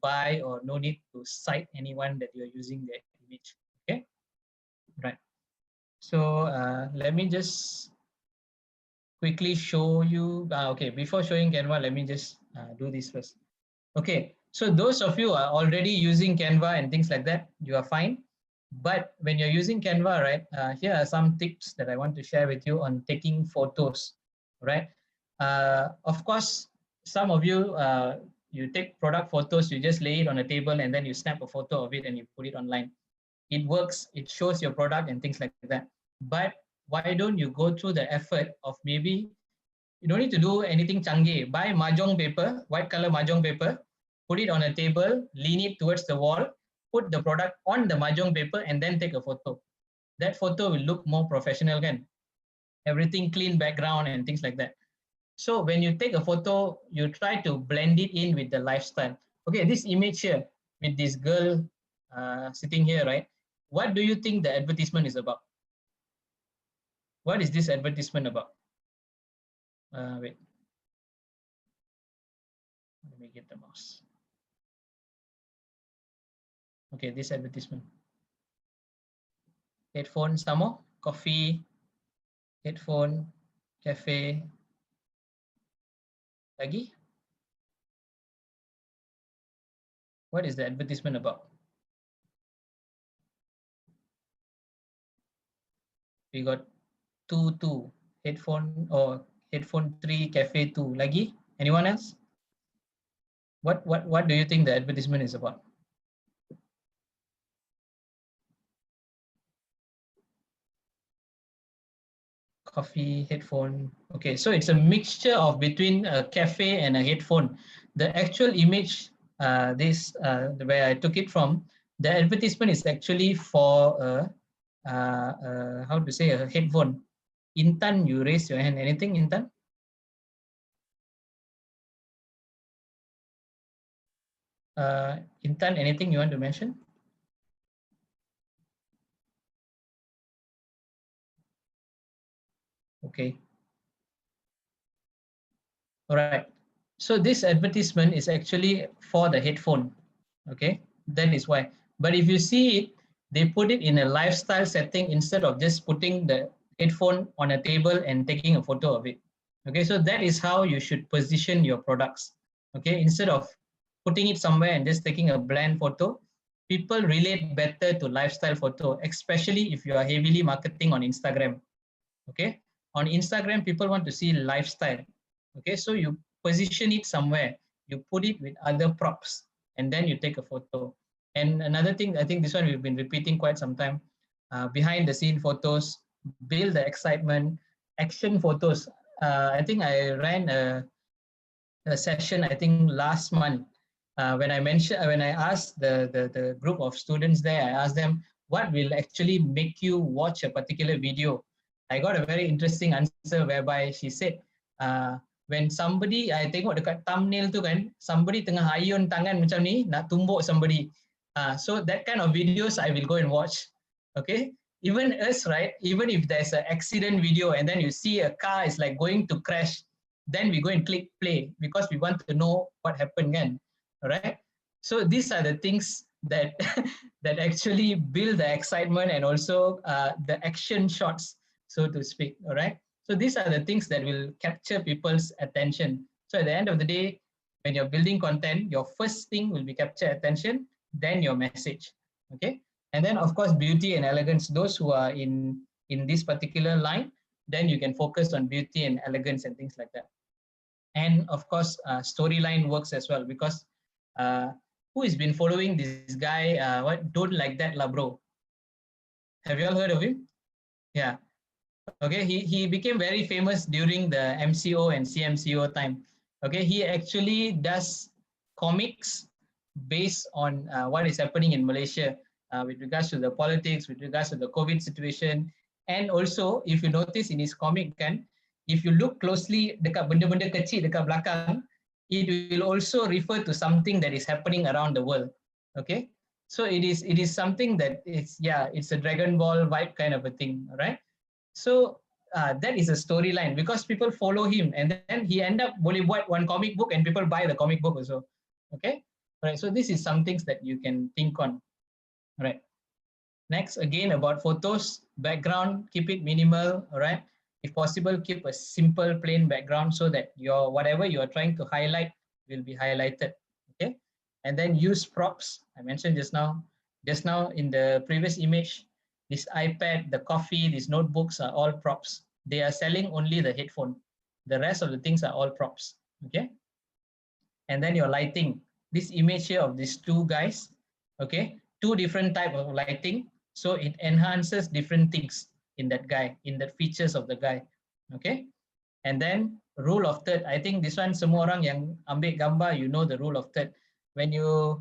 buy or no need to cite anyone that you're using their image. Okay, right. So let me just quickly show you. Okay, before showing Canva, let me just do this first. Okay, so those of you who are already using Canva and things like that, you are fine. But when you're using Canva, right, here are some tips that I want to share with you on taking photos, right? Of course, some of you, you take product photos, you just lay it on a table and then you snap a photo of it and you put it online. It works, it shows your product and things like that. But why don't you go through the effort of maybe, you don't need to do anything canggih. Buy mahjong paper, white color mahjong paper, put it on a table, lean it towards the wall, put the product on the mahjong paper and then take a photo. That photo will look more professional again. Everything clean background and things like that. So when you take a photo, you try to blend it in with the lifestyle. Okay, this image here with this girl sitting here, right? What do you think the advertisement is about? What is this advertisement about? Wait. Let me get the mouse. Okay, this advertisement. Headphone, some more. Coffee, headphone, cafe. Lagi? What is the advertisement about? We got 2, headphone or headphone 3, cafe 2. Lagi? Anyone else? What do you think the advertisement is about? Coffee, headphone. Okay, so it's a mixture of between a cafe and a headphone. The actual image, where I took it from, the advertisement is actually for how to say, a headphone. Intan, you raise your hand. Anything, Intan? Intan, anything you want to mention? Okay. All right. So this advertisement is actually for the headphone. Okay, that is why. But if you see it, they put it in a lifestyle setting instead of just putting the headphone on a table and taking a photo of it. Okay, so that is how you should position your products. Okay, instead of putting it somewhere and just taking a bland photo, people relate better to lifestyle photo, especially if you are heavily marketing on Instagram. Okay, on Instagram, people want to see lifestyle. Okay, so you position it somewhere, you put it with other props, and then you take a photo. And another thing, I think this one we've been repeating quite some time, behind the scene photos, build the excitement, action photos. I think I ran a session, I think last month, when I asked the group of students there, I asked them, what will actually make you watch a particular video? I got a very interesting answer whereby she said, when somebody, I tengok dekat thumbnail tu kan, somebody tengah ayun tangan macam ni, nak tumbuk somebody. So that kind of videos I will go and watch. Okay, even us, right? Even if there's an accident video and then you see a car is like going to crash, then we go and click play because we want to know what happened again. All right. So these are the things that that actually build the excitement and also the action shots, so to speak. All right. So these are the things that will capture people's attention. So at the end of the day, when you're building content, your first thing will be capture attention, then your message. Okay. And then of course, beauty and elegance, those who are in this particular line, then you can focus on beauty and elegance and things like that. And of course, storyline works as well, because who has been following this guy? What Don't Like That lah, bro? Have you all heard of him? Yeah. Okay, he became very famous during the MCO and CMCO time. Okay, he actually does comics based on what is happening in Malaysia with regards to the politics, with regards to the COVID situation. And also, if you notice in his comic, if you look closely dekat benda-benda kecil dekat belakang, it will also refer to something that is happening around the world. Okay, so it is something that it's a Dragon Ball vibe kind of a thing, right? So that is a storyline because people follow him, and then he end up boleh buat one comic book and people buy the comic book also. Okay, right. So this is some things that you can think on. All right. Next, again about photos, background, keep it minimal. All right. If possible, keep a simple plain background so that your whatever you are trying to highlight will be highlighted. Okay, and then use props. I mentioned just now in the previous image. This iPad, the coffee, these notebooks are all props. They are selling only the headphone. The rest of the things are all props. Okay. And then your lighting. This image here of these two guys. Okay. Two different type of lighting. So it enhances different things in that guy, in the features of the guy. Okay. And then rule of third. I think this one, semua orang yang ambil gambar, you know the rule of third. When you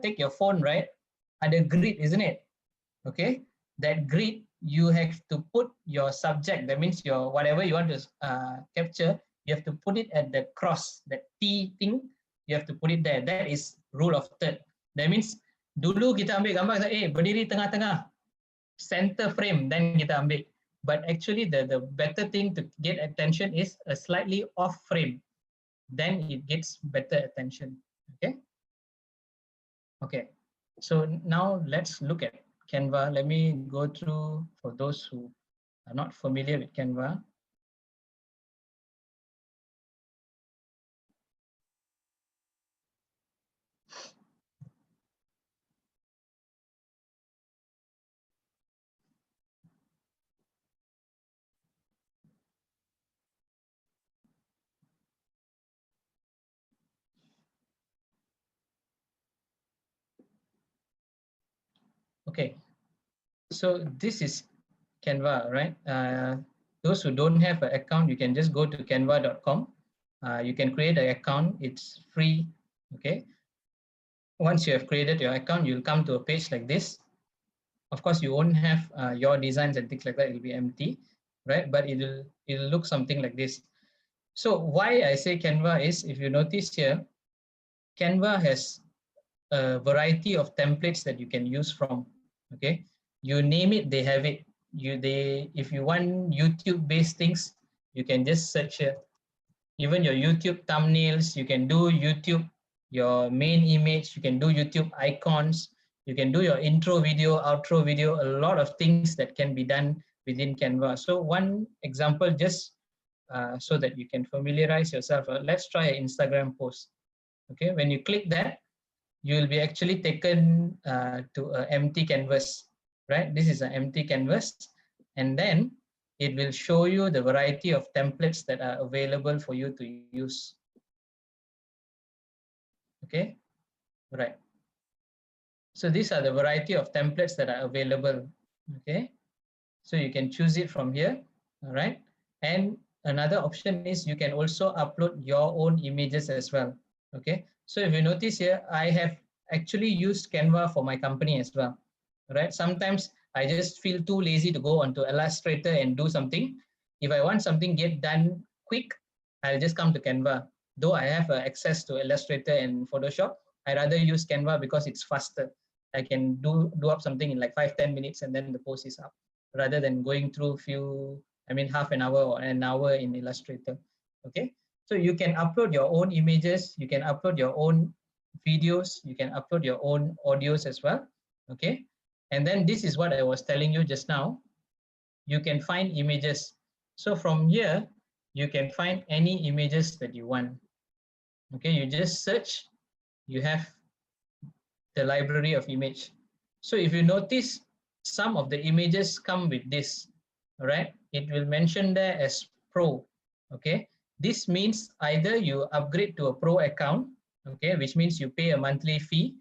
take your phone, right? Ada grid, isn't it? Okay. That grid, you have to put your subject, that means your whatever you want to capture, you have to put it at the cross, that T thing, you have to put it there. That is rule of third. That means dulu kita ambil gambar, berdiri tengah-tengah, center frame, then kita ambil. but actually the better thing to get attention is a slightly off frame. Then it gets better attention. Okay. Okay. So now let's look at Canva. Let me go through for those who are not familiar with Canva. Okay, so this is Canva, right? Those who don't have an account, you can just go to canva.com. You can create an account, it's free. Okay, once you have created your account, you'll come to a page like this. Of course, you won't have your designs and things like that, it will be empty, right? But it'll look something like this. So why I say Canva is, if you notice here, Canva has a variety of templates that you can use from. Okay, you name it, they have it. If you want YouTube based things, you can just search here. Even your YouTube thumbnails, you can do YouTube, your main image, you can do YouTube icons, you can do your intro video, outro video, a lot of things that can be done within Canva. So one example, just so that you can familiarize yourself, let's try an Instagram post. Okay, when you click that, you will be actually taken to an empty canvas, right? This is an empty canvas, and then it will show you the variety of templates that are available for you to use. Okay, right. So these are the variety of templates that are available. Okay, so you can choose it from here. All right, and another option is you can also upload your own images as well. Okay, so if you notice here, I have actually used Canva for my company as well. Right, sometimes I just feel too lazy to go onto Illustrator and do something. If I want something get done quick, I'll just come to Canva. Though I have access to Illustrator and Photoshop, I rather use Canva because it's faster. I can do up something in like 5-10 minutes and then the post is up, rather than going through half an hour or an hour in Illustrator. Okay, so you can upload your own images, you can upload your own videos, you can upload your own audios as well. Okay, and then this is what I was telling you just now. You can find images. So from here, you can find any images that you want. Okay, you just search, you have the library of image. So if you notice, some of the images come with this, all right? It will mention there as Pro, okay? This means either you upgrade to a Pro account, okay, which means you pay a monthly fee,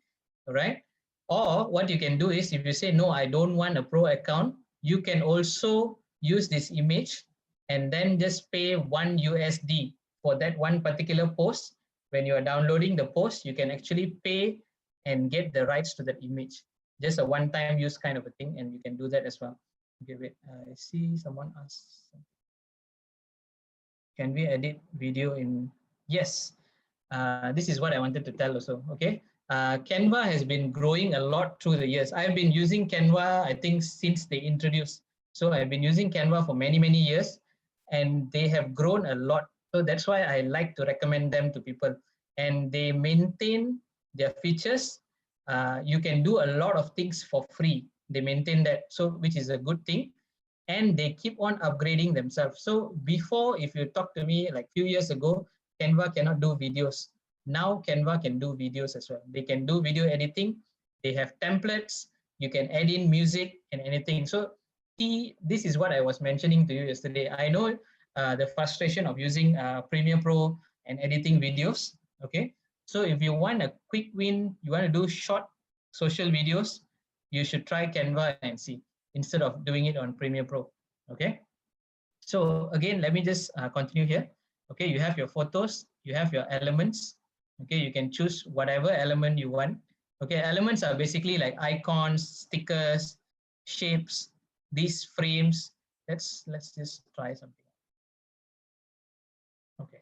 all right? Or what you can do is, if you say, no, I don't want a Pro account, you can also use this image and then just pay $1 USD for that one particular post. When you are downloading the post, you can actually pay and get the rights to that image. Just a one-time use kind of a thing, and you can do that as well. Okay, wait, I see someone asked, can we edit video in? Yes, this is what I wanted to tell also, okay? Canva has been growing a lot through the years. I've been using Canva, I think, since they introduced. So I've been using Canva for many, many years, and they have grown a lot. So that's why I like to recommend them to people. And they maintain their features. You can do a lot of things for free. They maintain that, so which is a good thing. And they keep on upgrading themselves. So before, if you talk to me like a few years ago, Canva cannot do videos. Now Canva can do videos as well. They can do video editing. They have templates. You can add in music and anything. So this is what I was mentioning to you yesterday. I know the frustration of using Premiere Pro and editing videos. Okay, so if you want a quick win, you want to do short social videos, you should try Canva and see, instead of doing it on Premiere Pro. Okay, so again, let me just continue here. Okay, you have your photos, you have your elements. Okay, you can choose whatever element you want. Okay, elements are basically like icons, stickers, shapes, these frames. Let's just try something. Okay.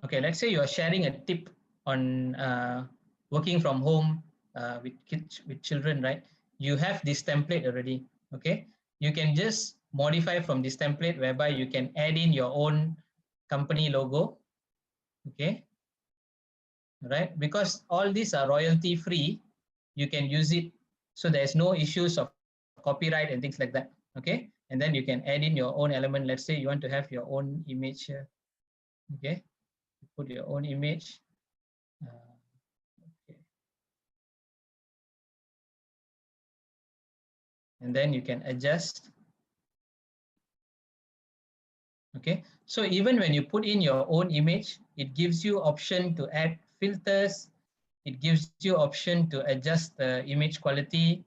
Okay, let's say you are sharing a tip on working from home with kids, with children, right? You have this template already. Okay, you can just modify from this template whereby you can add in your own company logo. Okay, right? Because all these are royalty free, you can use it, so there's no issues of copyright and things like that. Okay, and then you can add in your own element. Let's say you want to have your own image here. Okay, put your own image. Okay. And then you can adjust. Okay, so even when you put in your own image, it gives you option to add filters. It gives you option to adjust the image quality.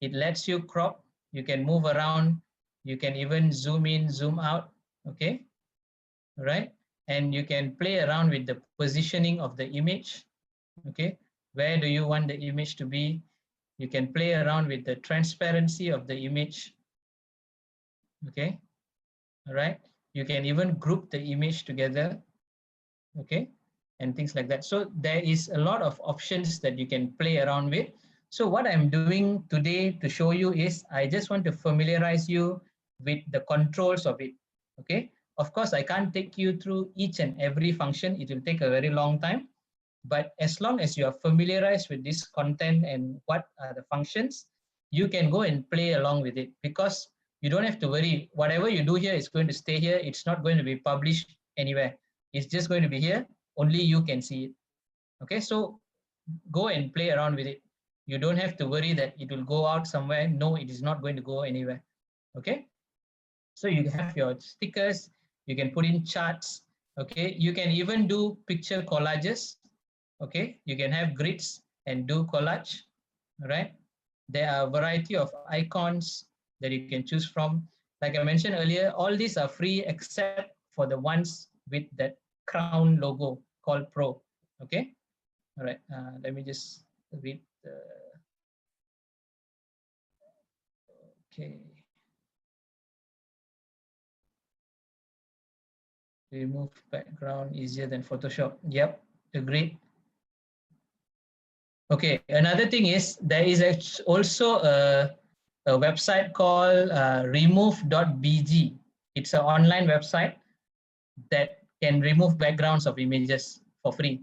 It lets you crop. You can move around. You can even zoom in, zoom out. Okay, right? And you can play around with the positioning of the image. Okay, where do you want the image to be? You can play around with the transparency of the image. Okay, all right. You can even group the image together. Okay, and things like that. So there is a lot of options that you can play around with. So what I'm doing today to show you is I just want to familiarize you with the controls of it. Okay, of course, I can't take you through each and every function. It will take a very long time. But as long as you are familiarized with this content and what are the functions, you can go and play along with it, because you don't have to worry. Whatever you do here is going to stay here. It's not going to be published anywhere. It's just going to be here. Only you can see it. Okay, so go and play around with it. You don't have to worry that it will go out somewhere. No, it is not going to go anywhere. Okay, so you have your stickers. You can put in charts. Okay, you can even do picture collages. Okay, you can have grids and do collage, right? There are a variety of icons that you can choose from. Like I mentioned earlier, all these are free except for the ones with that crown logo called Pro. Okay, all right. Let me just read the. Okay. Remove background easier than Photoshop. Yep, agreed. Okay, another thing is there is also a website called remove.bg. It's an online website that can remove backgrounds of images for free.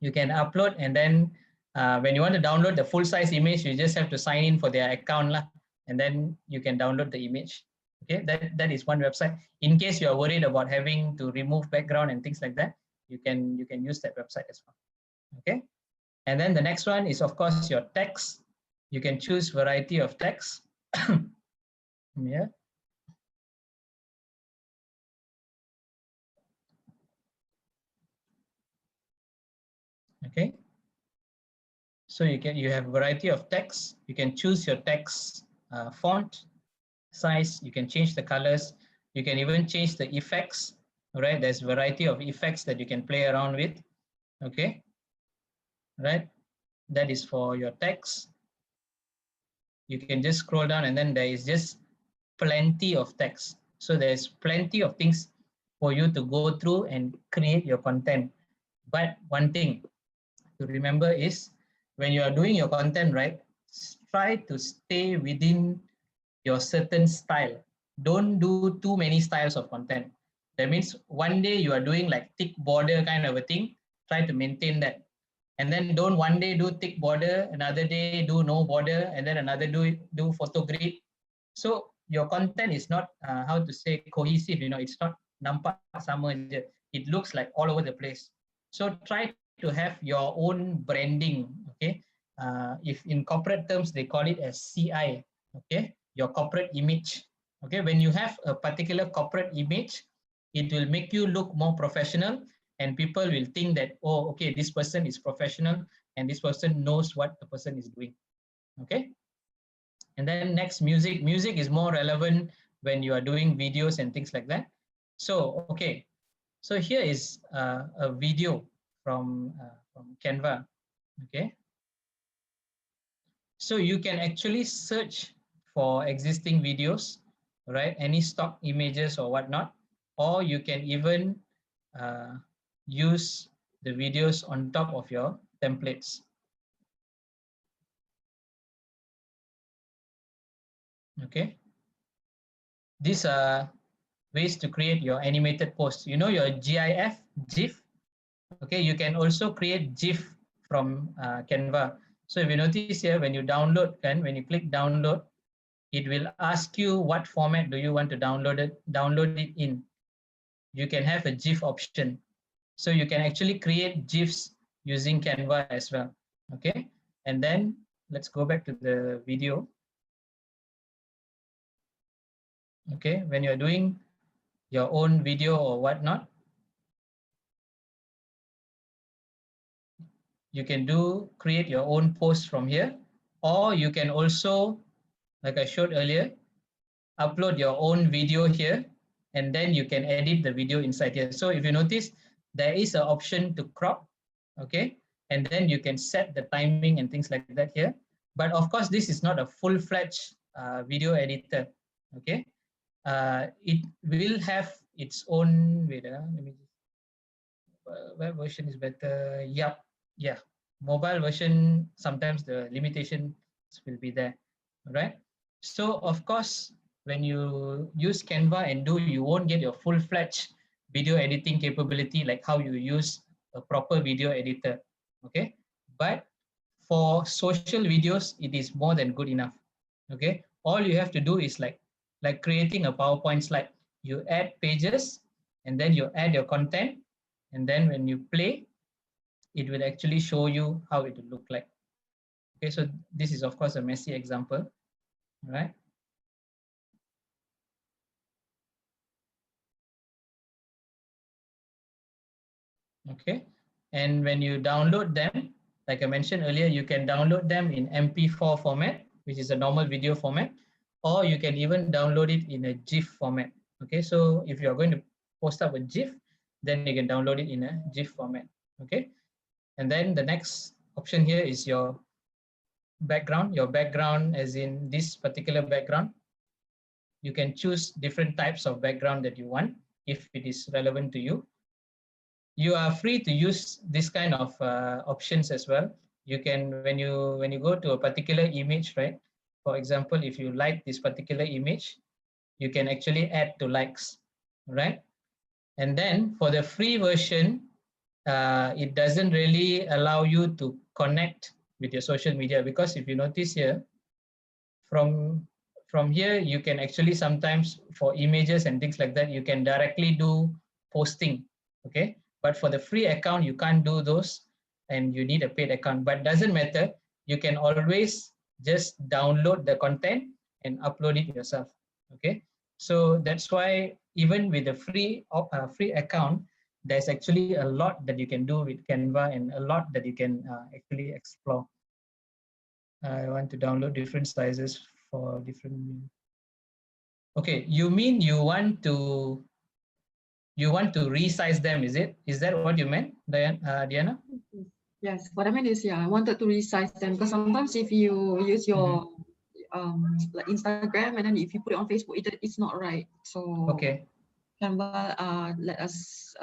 You can upload, and then when you want to download the full size image, you just have to sign in for their account lah, and then you can download the image. Okay, that is one website. In case you are worried about having to remove background and things like that, you can use that website as well. Okay. And then the next one is, of course, your text. You can choose variety of text. Yeah. Okay. So you have variety of text. You can choose your text font size. You can change the colors. You can even change the effects. All right. There's variety of effects that you can play around with. Okay. Right, that is for your text. You can just scroll down, and then there is just plenty of text. So there's plenty of things for you to go through and create your content. But one thing to remember is when you are doing your content, right, try to stay within your certain style. Don't do too many styles of content. That means one day you are doing like thick border kind of a thing, try to maintain that. And then don't one day do thick border, another day do no border, and then another do photo grid. So your content is not how to say cohesive. It's not nampak sama je. It looks like all over the place. So try to have your own branding. Okay, if in corporate terms they call it as CI. Okay, your corporate image. Okay, when you have a particular corporate image, it will make you look more professional. And people will think that, oh, okay, this person is professional and this person knows what the person is doing. Okay. And then next, music. Music is more relevant when you are doing videos and things like that. So, okay. So here is a video from Canva. Okay. So you can actually search for existing videos, right? Any stock images or whatnot, or you can even use the videos on top of your templates. Okay. These are ways to create your animated posts. You know your GIF. Okay, you can also create GIF from Canva. So if you notice here, when you download, and when you click download, it will ask you what format do you want to download it in. You can have a GIF option. So you can actually create GIFs using Canva as well. Okay, and then let's go back to the video. Okay, when you're doing your own video or whatnot, you can create your own post from here, or you can also, like I showed earlier, upload your own video here, and then you can edit the video inside here. So if you notice, there is an option to crop, okay, and then you can set the timing and things like that here. But of course, this is not a full-fledged video editor, okay. It will have its own, wait, let me, web version is better. Yep, yeah, mobile version, sometimes the limitations will be there, right? So of course, when you use Canva and you won't get your full-fledged video editing capability like how you use a proper video editor, okay? But for social videos, it is more than good enough, okay? All you have to do is like creating a PowerPoint slide. You add pages, and then you add your content, and then when you play, it will actually show you how it will look like. Okay, so this is of course a messy example, right? Okay, and when you download them, like I mentioned earlier, you can download them in MP4 format, which is a normal video format, or you can even download it in a GIF format. Okay, so if you're going to post up a GIF, then you can download it in a GIF format. Okay, and then the next option here is your background. Your background, as in this particular background, you can choose different types of background that you want if it is relevant to you. You are free to use this kind of options as well. You can, when you go to a particular image, right? For example, if you like this particular image, you can actually add to likes, right? And then for the free version, it doesn't really allow you to connect with your social media, because if you notice here, from here, you can actually sometimes, for images and things like that, you can directly do posting, okay? But for the free account, you can't do those, and you need a paid account. But doesn't matter, you can always just download the content and upload it yourself, okay? So that's why even with the free account, there's actually a lot that you can do with Canva, and a lot that you can actually explore. I want to download different sizes for different. Okay, you mean you want to resize them, is it? Is that what you meant, Diana? Yes, what I meant is, yeah, I wanted to resize them, because sometimes if you use your like Instagram, and then if you put it on Facebook, it's not right. So okay, Canva let us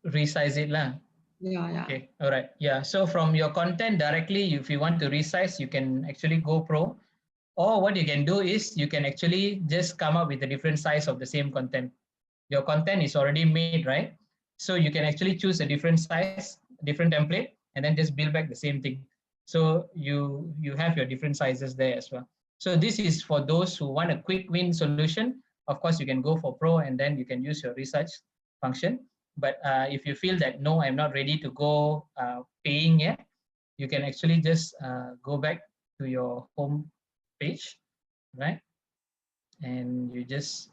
resize it lah. Yeah. Okay, all right. Yeah, so from your content directly, if you want to resize, you can actually go pro. Or what you can do is you can actually just come up with a different size of the same content. Your content is already made, right? So you can actually choose a different size, different template, and then just build back the same thing. So you have your different sizes there as well. So this is for those who want a quick win solution. Of course, you can go for pro, and then you can use your resize function. But if you feel that, no, I'm not ready to go paying yet, you can actually just go back to your home page, right? And you just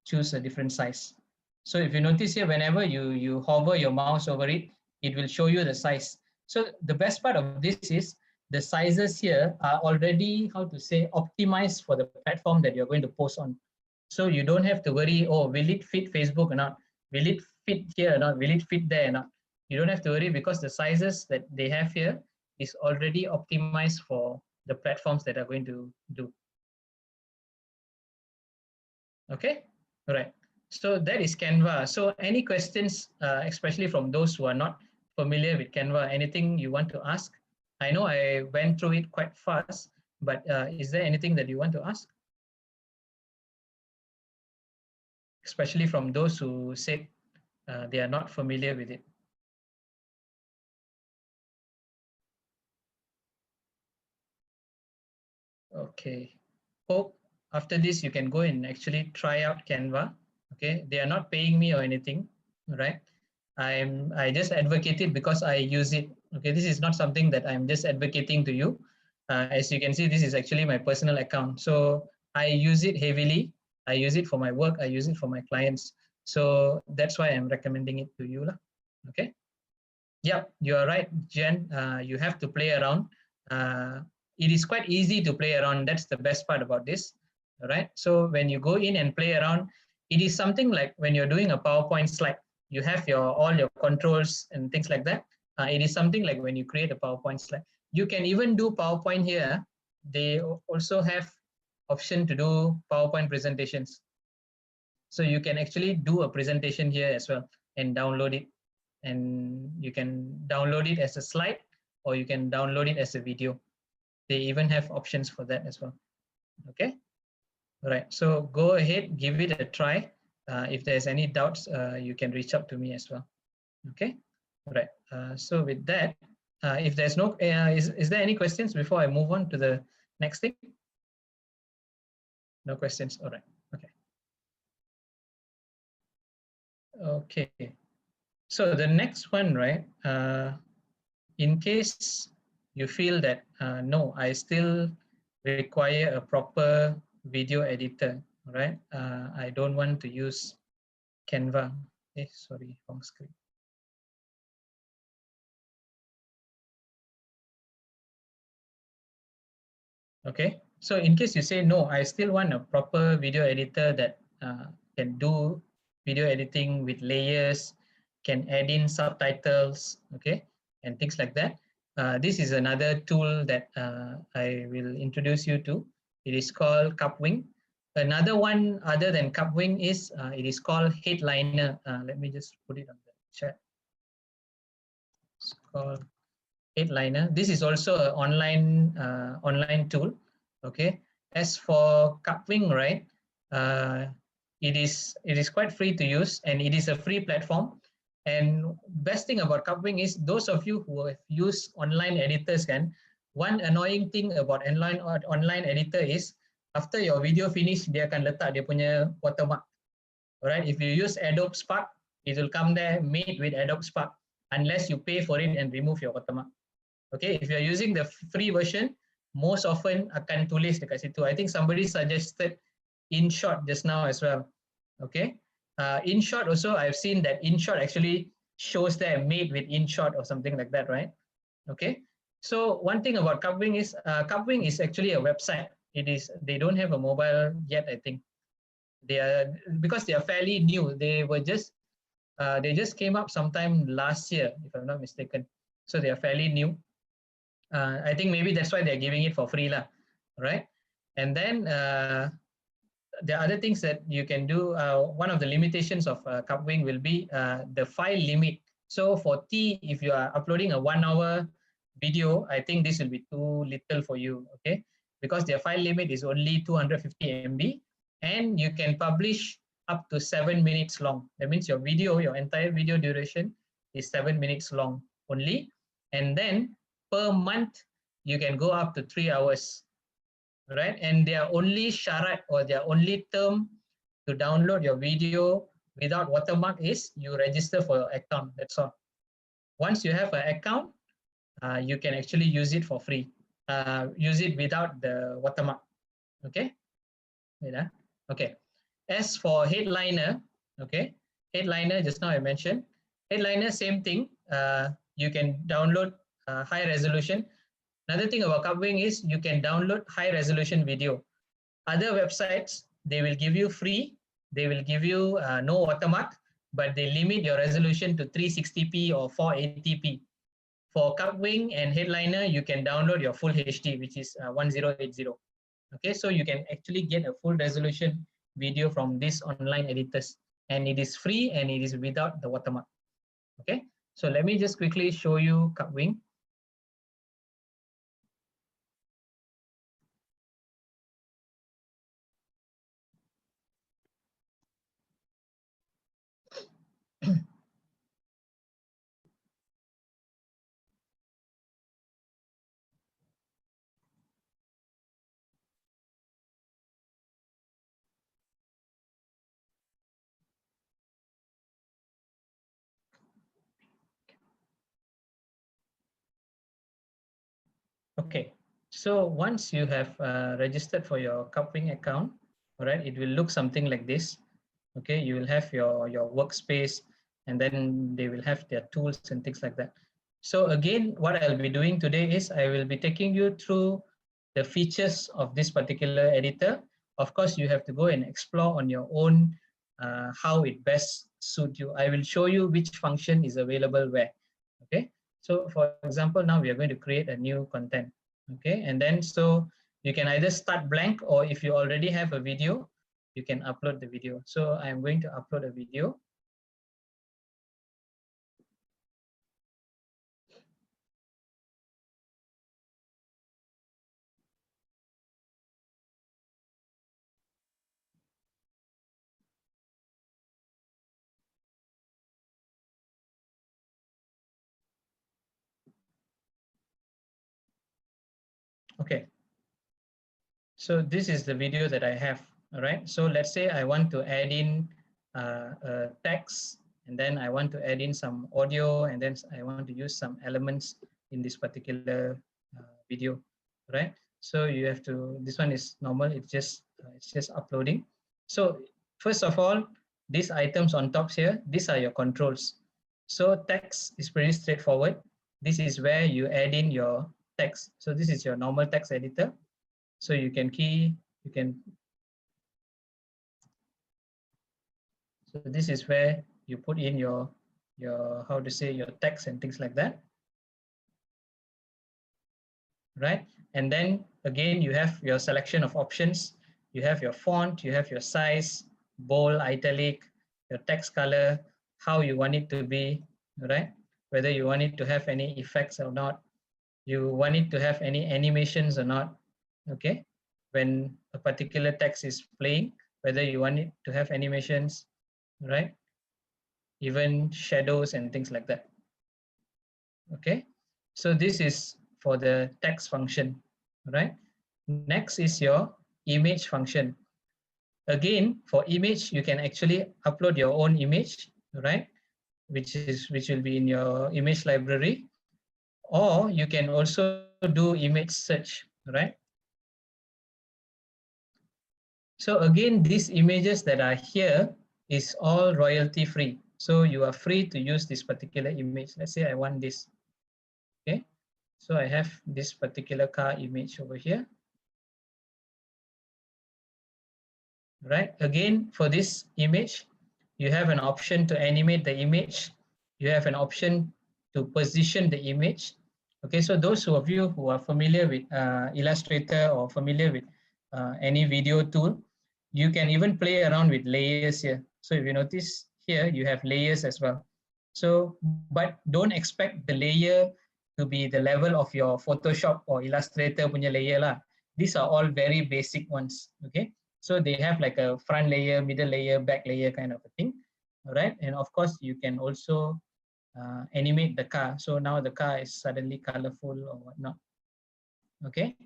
choose a different size. So if you notice here, whenever you hover your mouse over it, it will show you the size. So the best part of this is the sizes here are already, how to say, optimized for the platform that you're going to post on. So you don't have to worry, oh, will it fit Facebook or not? Will it fit here or not? Will it fit there or not? You don't have to worry, because the sizes that they have here is already optimized for the platforms that are going to do. Okay, all right. So that is Canva. So any questions, especially from those who are not familiar with Canva, anything you want to ask? I know I went through it quite fast, But is there anything that you want to ask? Especially from those who said they are not familiar with it. Okay. Hope after this you can go and actually try out Canva. Okay, they are not paying me or anything, right? I just advocate it because I use it. Okay, this is not something that I'm just advocating to you. As you can see, this is actually my personal account. So I use it heavily. I use it for my work. I use it for my clients. So that's why I'm recommending it to you lah. Okay. Yeah, you are right, Jen. You have to play around. It is quite easy to play around. That's the best part about this, right? So when you go in and play around, it is something like when you're doing a PowerPoint slide, you have all your controls and things like that. It is something like when you create a PowerPoint slide. You can even do PowerPoint here. They also have option to do PowerPoint presentations. So you can actually do a presentation here as well and download it. And you can download it as a slide or you can download it as a video. They even have options for that as well. Okay. All right. So go ahead, give it a try. If there's any doubts, you can reach out to me as well. Okay. All right. So with that, if there's no, is there any questions before I move on to the next thing? No questions. All right. Okay. Okay. So the next one, right? In case you feel that, no, I still require a proper video editor, right? I don't want to use Canva. Sorry, wrong screen. Okay, so in case you say, no, I still want a proper video editor that can do video editing with layers, can add in subtitles, okay, and things like that. This is another tool that I will introduce you to. It is called Cupwing. Another one other than Cupwing is, it is called Headliner. Let me just put it on the chat. It's called Headliner. This is also an online tool. Okay. As for Cupwing, right? It is quite free to use and it is a free platform. And best thing about Cupwing is those of you who have used online editors one annoying thing about online editor is after your video finish, dia akan letak dia punya watermark. Alright, if you use Adobe Spark, it will come there made with Adobe Spark unless you pay for it and remove your watermark. Okay, if you're using the free version, most often akan tulis dekat situ. I think somebody suggested InShot just now as well. Okay, InShot also I've seen that InShot actually shows there made with InShot or something like that, right? Okay, so one thing about Cupwing is actually a website. They don't have a mobile yet, I think. Because they are fairly new. They just came up sometime last year, if I'm not mistaken. So they are fairly new. I think maybe that's why they're giving it for free lah, right? And then the other things that you can do, one of the limitations of Cupwing will be the file limit. So for T, if you are uploading a 1 hour video, I think this will be too little for you, okay? Because their file limit is only 250 MB and you can publish up to 7 minutes long. That means your entire video duration is 7 minutes long only. And then per month, you can go up to 3 hours, right? And their only syarat or their only term to download your video without watermark is you register for your account, that's all. Once you have an account, you can actually use it for free. Use it without the watermark, okay? Okay, as for Headliner, okay, Headliner, just now I mentioned, Headliner, same thing, you can download high resolution. Another thing about Cupwing is you can download high resolution video. Other websites, they will give you free, they will give you no watermark, but they limit your resolution to 360p or 480p. For Cupwing and Headliner, you can download your full HD, which is 1080. Okay, so you can actually get a full resolution video from these online editors, and it is free and it is without the watermark. Okay, so let me just quickly show you Cupwing. Okay, so once you have registered for your Cupwing account, all right, it will look something like this. Okay, you will have your workspace, and then they will have their tools and things like that. So again, what I'll be doing today is I will be taking you through the features of this particular editor. Of course, you have to go and explore on your own how it best suits you. I will show you which function is available where. Okay, so for example, now we are going to create a new content. Okay, and then so you can either start blank, or if you already have a video, you can upload the video. So I'm going to upload a video. Okay, so this is the video that I have. All right, so let's say I want to add in text, and then I want to add in some audio, and then I want to use some elements in this particular video, right? So you have to, this one is normal, it's just uploading. So first of all, these items on top here, these are your controls. So text is pretty straightforward. This is where you add in your text. So this is your normal text editor. So you can so this is where you put in your how to say, your text and things like that, right? And then again, you have your selection of options. You have your font, you have your size, bold, italic, your text color, how you want it to be, right? Whether you want it to have any effects or not, you want it to have any animations or not, okay? When a particular text is playing, whether you want it to have animations, right? Even shadows and things like that, okay? So this is for the text function, right? Next is your image function. Again, for image, you can actually upload your own image, right? Which will be in your image library, or you can also do image search, right? So again, these images that are here is all royalty free. So you are free to use this particular image. Let's say I want this, okay? So I have this particular car image over here. Right, again, for this image, you have an option to animate the image. You have an option to position the image. Okay, so those of you who are familiar with Illustrator or familiar with any video tool, you can even play around with layers here. So if you notice here, you have layers as well. So, but don't expect the layer to be the level of your Photoshop or Illustrator punya layer lah. These are all very basic ones, okay? So they have like a front layer, middle layer, back layer kind of a thing, all right? And of course, you can also animate the car. So now the car is suddenly colorful or whatnot, okay?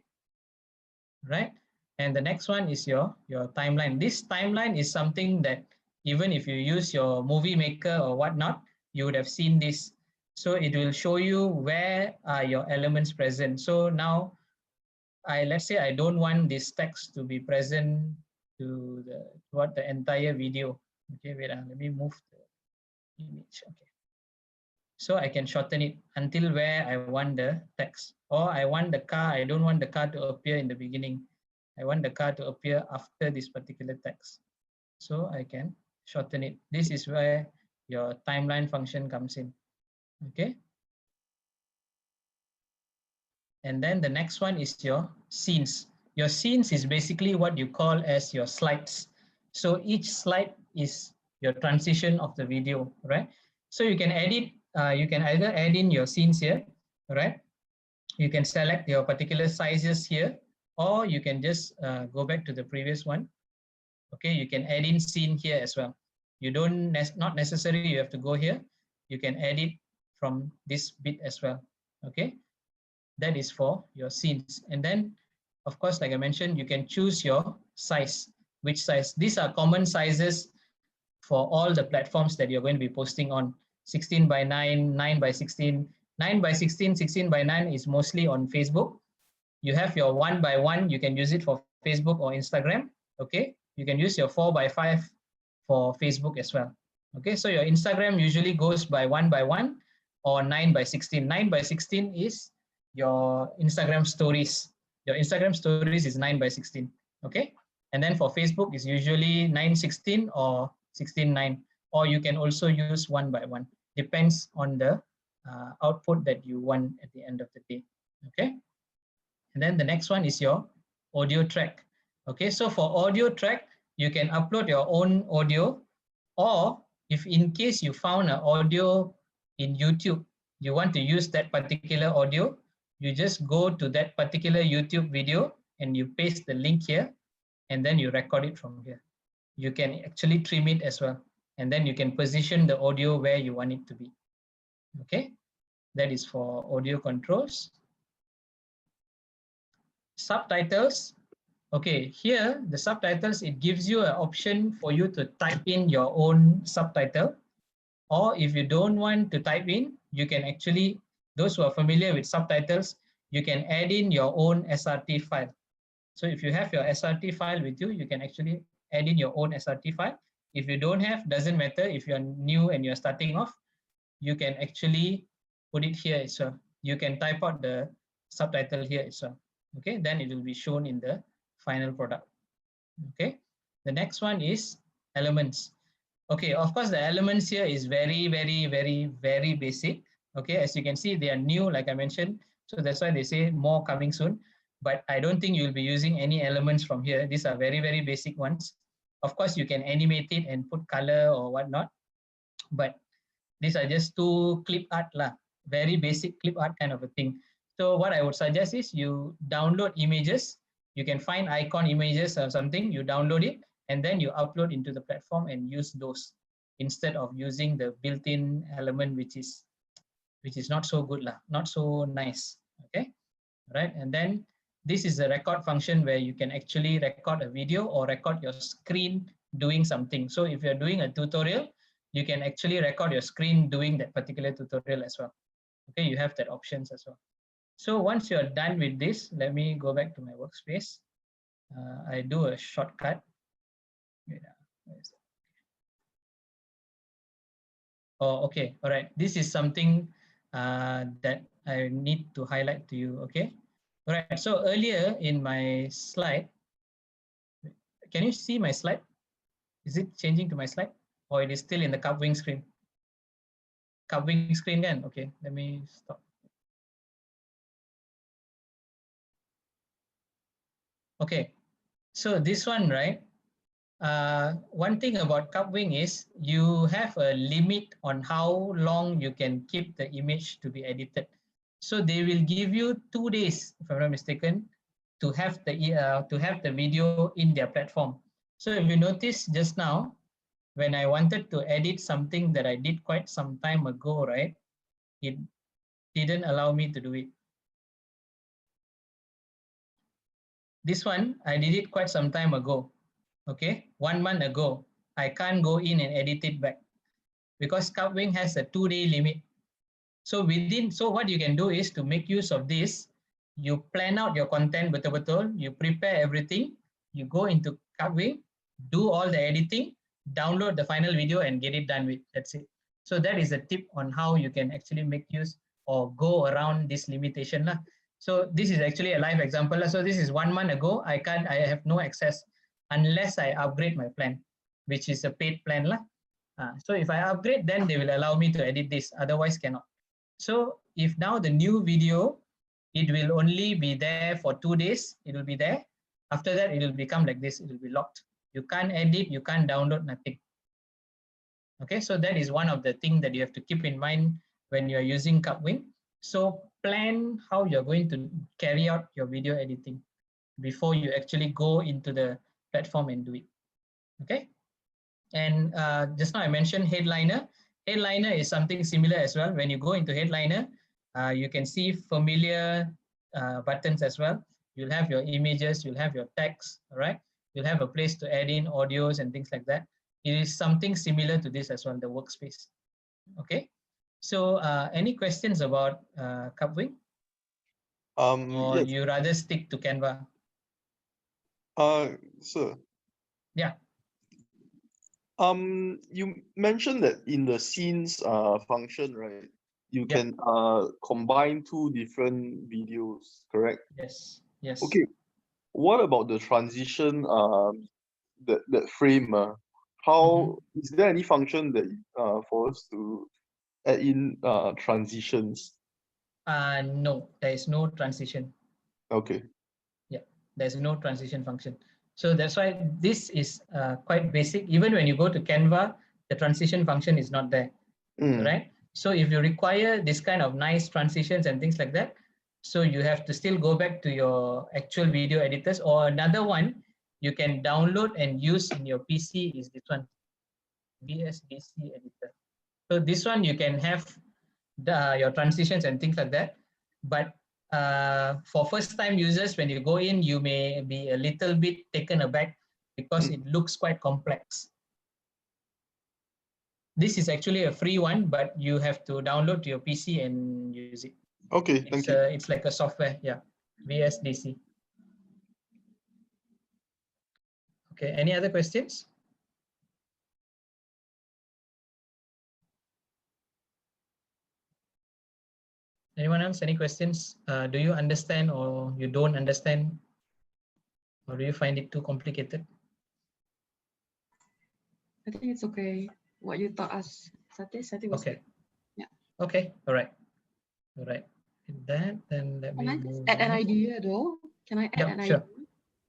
Right? And the next one is your timeline. This timeline is something that even if you use your movie maker or whatnot, you would have seen this. So it will show you where are your elements present. So now, let's say I don't want this text to be present throughout the entire video. Okay, wait, let me move the image. Okay, so I can shorten it until where I want the text, or I want the car. I don't want the car to appear in the beginning. I want the car to appear after this particular text. So I can shorten it. This is where your timeline function comes in. Okay. And then the next one is your scenes. Your scenes is basically what you call as your slides. So each slide is your transition of the video, right? So you can edit, you can either add in your scenes here, right? You can select your particular sizes here, or you can just go back to the previous one. Okay, you can add in scene here as well. You don't, not necessarily you have to go here. You can edit from this bit as well, okay? That is for your scenes. And then, of course, like I mentioned, you can choose your size, which size. These are common sizes for all the platforms that you're going to be posting on. 16:9, 9:16. 9:16, 16:9 is mostly on Facebook. You have your 1x1, you can use it for Facebook or Instagram. Okay, you can use your 4x5 for Facebook as well. Okay, so your Instagram usually goes by 1x1 or 9x16. 9x16 is your Instagram stories. Your Instagram stories is 9x16. Okay, and then for Facebook is usually 9:16 or 16:9, or you can also use 1x1. Depends on the output that you want at the end of the day. Okay, and then the next one is your audio track. Okay, so for audio track, you can upload your own audio, or if in case you found an audio in YouTube, you want to use that particular audio, you just go to that particular YouTube video and you paste the link here, and then you record it from here. You can actually trim it as well, and then you can position the audio where you want it to be. Okay, that is for audio controls. Subtitles. Okay, here the subtitles, it gives you an option for you to type in your own subtitle, or if you don't want to type in, you can actually, those who are familiar with subtitles, you can add in your own SRT file. So if you have your SRT file with you, you can actually add in your own SRT file. If you don't have, doesn't matter. If you're new and you're starting off, you can actually put it here as well. You can type out the subtitle here as well. Okay, then it will be shown in the final product. Okay, the next one is elements. Okay, of course, the elements here is very basic. Okay, as you can see, they are new, like I mentioned. So that's why they say more coming soon. But I don't think you'll be using any elements from here. These are very basic ones. Of course, you can animate it and put color or whatnot. But these are just two clip art lah, very basic clip art kind of a thing. So what I would suggest is you download images. You can find icon images or something, you download it, and then you upload into the platform and use those instead of using the built-in element, which is not so good lah, not so nice. Okay, right? And then this is a record function where you can actually record a video or record your screen doing something. So if you're doing a tutorial, you can actually record your screen doing that particular tutorial as well. Okay, you have that options as well. So once you're done with this, let me go back to my workspace. I do a shortcut. Oh, okay, all right. This is something that I need to highlight to you, okay? All right, so earlier in my slide, can you see my slide? Is it changing to my slide? Or it is still in the Cupwing screen? Cupwing screen again, okay, let me stop. Okay, so this one, right? One thing about Cupwing is you have a limit on how long you can keep the image to be edited. So they will give you 2 days, if I'm not mistaken, to have the video in their platform. So if you notice just now, when I wanted to edit something that I did quite some time ago, right? It didn't allow me to do it. This one, I did it quite some time ago. Okay, 1 month ago. I can't go in and edit it back because Cupwing has a 2-day limit. So what you can do is to make use of this, you plan out your content betul-betul, you prepare everything, you go into Cupwing, do all the editing, download the final video and get it done with. That's it. So that is a tip on how you can actually make use or go around this limitation lah. So this is actually a live example. So this is 1 month ago. I have no access unless I upgrade my plan, which is a paid plan lah. So if I upgrade, then they will allow me to edit this. Otherwise, cannot. So if now the new video, it will only be there for 2 days. It will be there. After that, it will become like this. It will be locked. You can't edit. You can't download nothing. Okay, so that is one of the things that you have to keep in mind when you're using Cupwing. So plan how you're going to carry out your video editing before you actually go into the platform and do it. Okay, and just now I mentioned Headliner. Headliner is something similar as well. When you go into Headliner, you can see familiar buttons as well. You'll have your images, you'll have your text, all right? You'll have a place to add in audios and things like that. It is something similar to this as well, the workspace. Okay, so any questions about Cupwing? Or Yes. you rather stick to Canva? Sir. Yeah. You mentioned that in the scenes function, right? You can combine two different videos, correct? Yes. Yes. Okay. What about the transition that frame? How is there any function that for us to add in transitions? No, there is no transition. Okay. Yeah, there's no transition function. So that's why this is quite basic. Even when you go to Canva, the transition function is not there, right? So if you require this kind of nice transitions and things like that, so you have to still go back to your actual video editors, or another one you can download and use in your PC is this one, VSDC editor. So this one you can have your transitions and things like that. But for first-time users, when you go in, you may be a little bit taken aback because it looks quite complex. This is actually a free one, but you have to download to your PC and use it. Okay, thank you. It's like a software, yeah, VSDC. Okay, any other questions? Anyone else? Any questions? Do you understand or you don't understand? Or do you find it too complicated? I think it's okay. What you taught us, Satish, I think was okay. Good. Yeah. Okay. All right. All right. With that, then let me just add an idea though? Can I add an idea?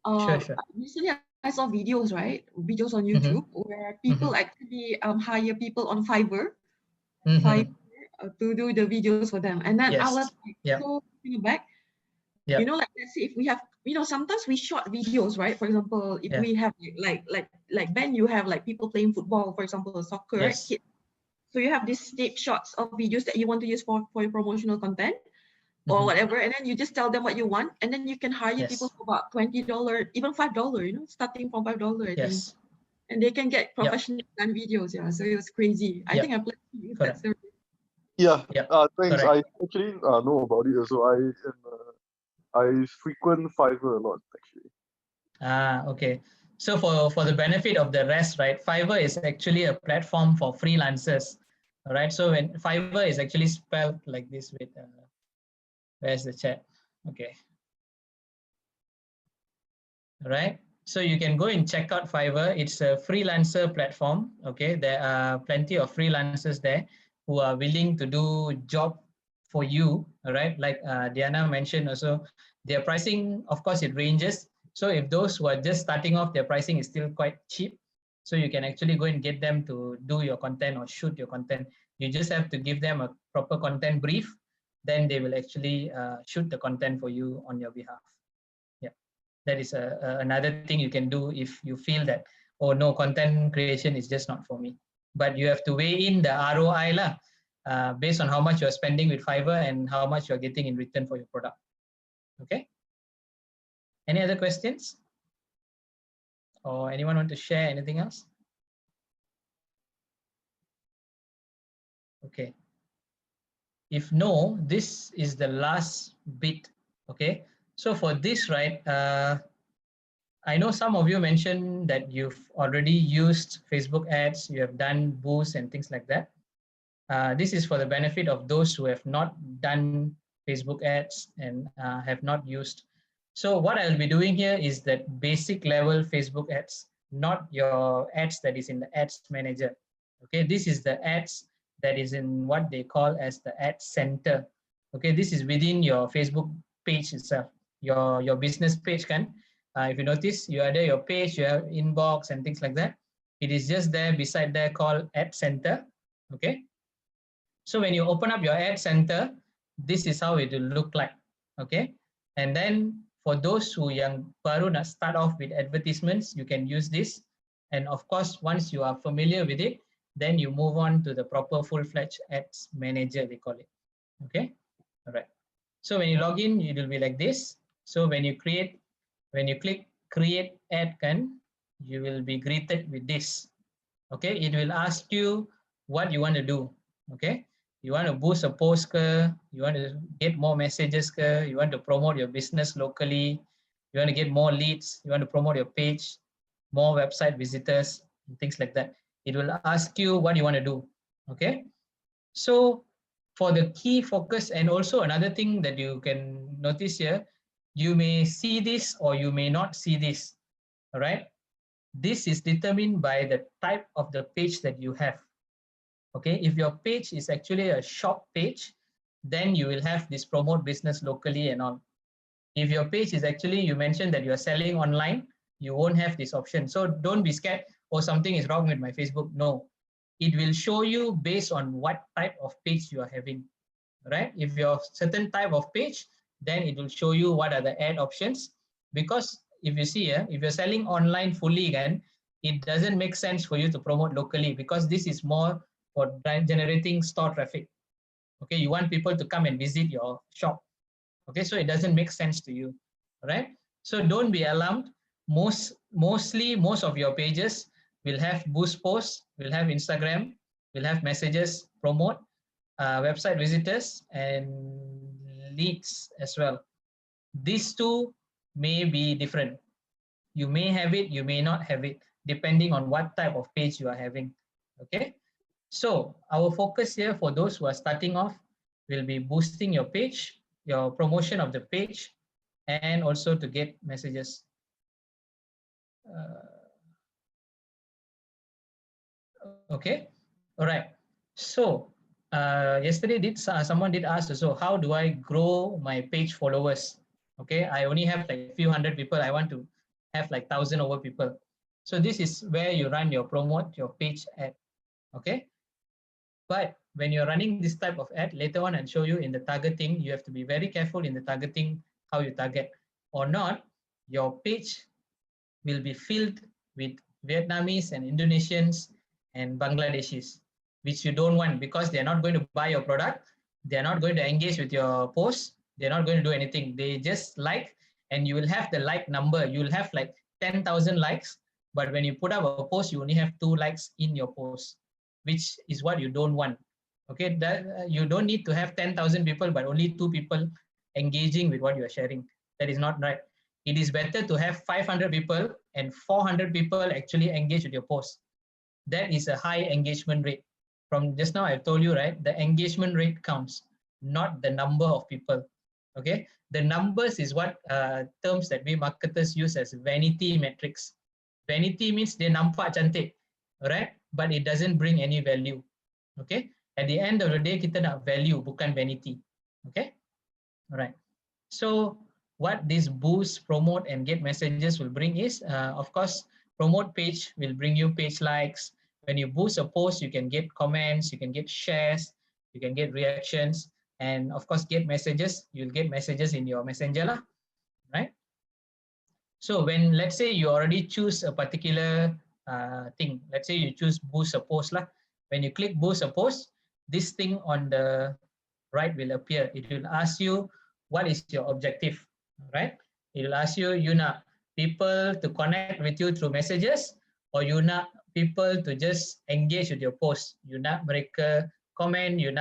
Sure. Recently, I saw videos, right? Videos on YouTube where people actually hire people on Fiverr, to do the videos for them. And then I was like, so thinking back, you know, like let's say if we have, you know, sometimes we short videos, right? For example, if we have like Ben, you have like people playing football, for example, soccer, right? Kids. So you have these snapshots of videos that you want to use for your promotional content or whatever, and then you just tell them what you want, and then you can hire people for about $20, even $5, you know, starting from $5, I think. And they can get professional done videos, so it was crazy. I think I plan to use that service. Yeah, thanks. I actually know about it also. I frequent Fiverr a lot actually. Okay. So for the benefit of the rest, right? Fiverr is actually a platform for freelancers, all right? So when Fiverr is actually spelled like this with, where's the chat? Okay. All right. So you can go and check out Fiverr. It's a freelancer platform. Okay. There are plenty of freelancers there who are willing to do job for you. All right. Like Diana mentioned also, their pricing, of course, it ranges. So if those who are just starting off, their pricing is still quite cheap. So you can actually go and get them to do your content or shoot your content. You just have to give them a proper content brief. Then they will actually shoot the content for you on your behalf. Yeah, that is another thing you can do if you feel that, oh no, content creation is just not for me. But you have to weigh in the ROI based on how much you're spending with Fiverr and how much you're getting in return for your product. Okay. Any other questions? Or anyone want to share anything else? Okay. If no, this is the last bit. Okay. So for this, right, I know some of you mentioned that you've already used Facebook ads, you have done boosts and things like that. This is for the benefit of those who have not done Facebook ads and have not used. So what I'll be doing here is that basic level Facebook ads, not your ads that is in the ads manager. Okay, this is the ads that is in what they call as the ad center. Okay, this is within your Facebook page itself, your business page can. If you notice, you are there, your page, you have inbox and things like that. It is just there beside there called ad center. Okay. So when you open up your ad center, this is how it will look like. Okay. And then for those who yang baru nak start off with advertisements, you can use this. And of course, once you are familiar with it, then you move on to the proper full-fledged ads manager, they call it. Okay. All right. So when you log in, it will be like this. So when you click create ad can, you will be greeted with this. Okay. It will ask you what you want to do. Okay. you want to boost a post ke, you want to get more messages ke, you want to promote your business locally, you want to get more leads, you want to promote your page, more website visitors, and things like that. It will ask you what you want to do. Okay. So for the key focus, and also another thing that you can notice here, you may see this or you may not see this. All right. This is determined by the type of the page that you have. Okay, if your page is actually a shop page, then you will have this promote business locally and all. If your page is actually, you mentioned that you are selling online, you won't have this option. So don't be scared, oh, something is wrong with my Facebook. No, it will show you based on what type of page you are having, right? If you're certain type of page, then it will show you what are the ad options. Because if you see here, if you're selling online fully again, it doesn't make sense for you to promote locally, because this is more for generating store traffic. Okay, you want people to come and visit your shop. Okay, so it doesn't make sense to you, right? So don't be alarmed. Most of your pages will have boost posts, will have Instagram, will have messages, promote, website visitors, and leads as well. These two may be different. You may have it, you may not have it, depending on what type of page you are having. Okay, so our focus here for those who are starting off will be boosting your page, your promotion of the page, and also to get messages. Okay, all right. So yesterday someone did ask also, how do I grow my page followers? Okay, I only have like a few hundred people. I want to have like 1,000 over people. So this is where you run your promote your page ad. Okay, but when you're running this type of ad, later on I'll show you in the targeting, you have to be very careful in the targeting, how you target. Or not, your page will be filled with Vietnamese and Indonesians and Bangladeshis, which you don't want, because they're not going to buy your product, they're not going to engage with your post, they're not going to do anything. They just like, and you will have the like number, you will have like 10,000 likes, but when you put up a post, you only have 2 likes in your post, which is what you don't want. Okay, that you don't need to have 10,000 people, but only 2 people engaging with what you are sharing. That is not right. It is better to have 500 people and 400 people actually engage with your post. That is a high engagement rate. From just now, I told you, right? The engagement rate counts, not the number of people. Okay, the numbers is what terms that we marketers use as vanity metrics. Vanity means they nampak cantik, right? But it doesn't bring any value. Okay, at the end of the day, kita nak value, bukan vanity. Okay, all right. So what this boost, promote, and get messages will bring is, of course, promote page will bring you page likes. When you boost a post, you can get comments, you can get shares, you can get reactions, and of course, get messages. You'll get messages in your messenger lah, right? So when, let's say you already choose a particular thing, let's say you choose boost a post lah. When you click boost a post, this thing on the right will appear. It will ask you, what is your objective, right? It will ask you, you nak people to connect with you through messages, or you nak people to just engage with your post. You nak mereka comment, you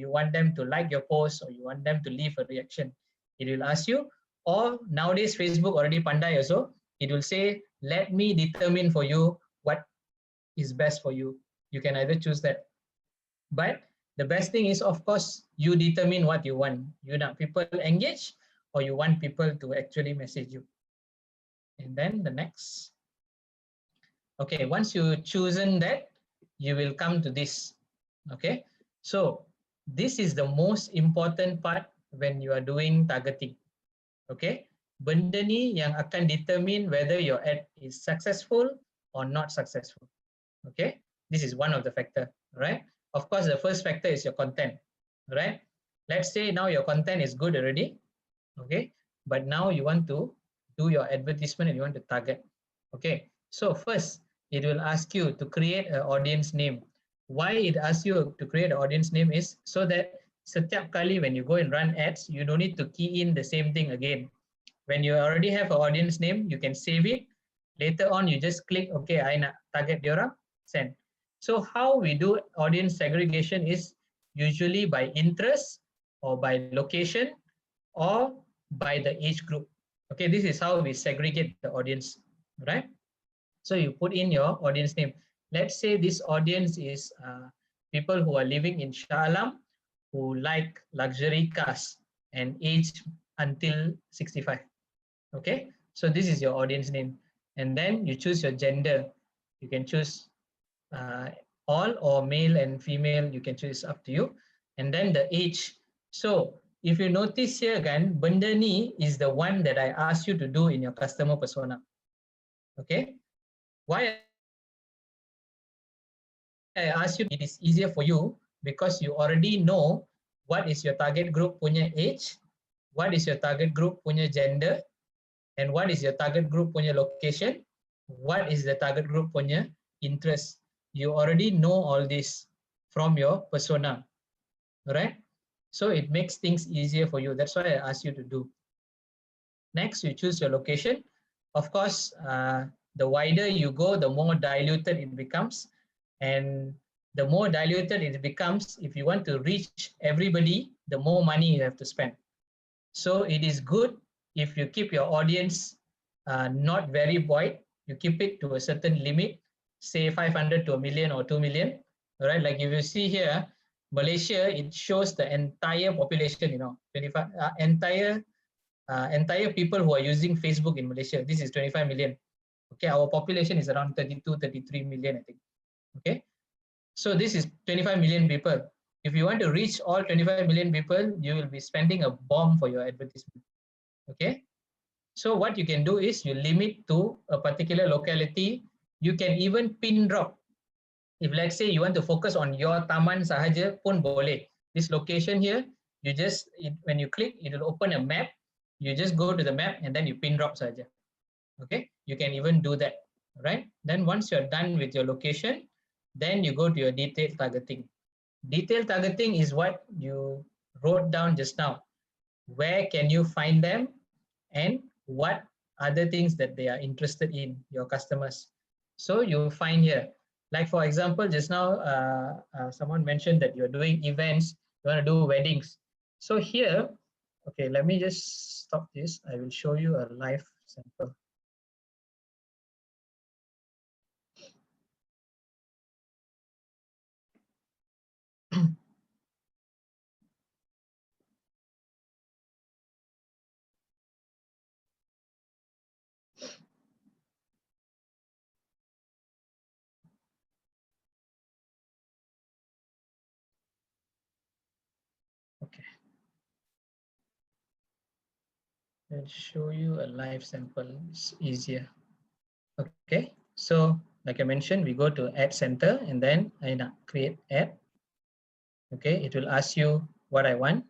want them to like your post, or you want them to leave a reaction. It will ask you, or nowadays Facebook already pandai also, it will say, let me determine for you what is best for you. You can either choose that. But the best thing is, of course, you determine what you want. You want people engage, or you want people to actually message you. And then the next. Okay, once you've chosen that, you will come to this. Okay, so this is the most important part when you are doing targeting. Okay, benda ni yang akan determine whether your ad is successful or not successful. Okay, this is one of the factor, right? Of course, the first factor is your content, right? Let's say now your content is good already, okay? But now you want to do your advertisement and you want to target, okay? So first, it will ask you to create an audience name. Why it asks you to create an audience name is so that setiap kali when you go and run ads, you don't need to key in the same thing again. When you already have an audience name, you can save it. Later on, you just click, okay, I nak target diorang, send. So how we do audience segregation is usually by interest or by location or by the age group. Okay, this is how we segregate the audience, right? So you put in your audience name. Let's say this audience is people who are living in Shah Alam who like luxury cars and age until 65. Okay, so this is your audience name. And then you choose your gender. You can choose all or male and female, you can choose, up to you. And then the age. So if you notice here again, benda ni is the one that I asked you to do in your customer persona. Okay, why I asked you, it is easier for you because you already know what is your target group punya age, what is your target group punya gender, and what is your target group punya location, what is the target group punya interest. You already know all this from your persona, right? So it makes things easier for you. That's why I asked you to do. Next, you choose your location. Of course, the wider you go, the more diluted it becomes. And the more diluted it becomes, if you want to reach everybody, the more money you have to spend. So it is good if you keep your audience not very wide, you keep it to a certain limit, say 500 to 1 million or 2 million. All right, like if you see here, Malaysia, it shows the entire population, you know, 25 entire people who are using Facebook in Malaysia. This is 25 million. Okay, our population is around 32, 33 million, I think. Okay, so this is 25 million people. If you want to reach all 25 million people, you will be spending a bomb for your advertisement. Okay, so what you can do is you limit to a particular locality. You can even pin drop. If let's say you want to focus on your taman sahaja pun boleh. This location here, you just, when you click, it will open a map. You just go to the map and then you pin drop sahaja. Okay, you can even do that, right? Then once you're done with your location, then you go to your detailed targeting. Detailed targeting is what you wrote down just now. Where can you find them and what other things that they are interested in, your customers. So you find here, like for example, just now someone mentioned that you're doing events, you want to do weddings. So here, okay, let me just stop this. I will show you a live sample. Okay. I'll show you a live sample. It's easier. Okay. So like I mentioned, we go to Ad Center and then I create ad. Okay. It will ask you what I want.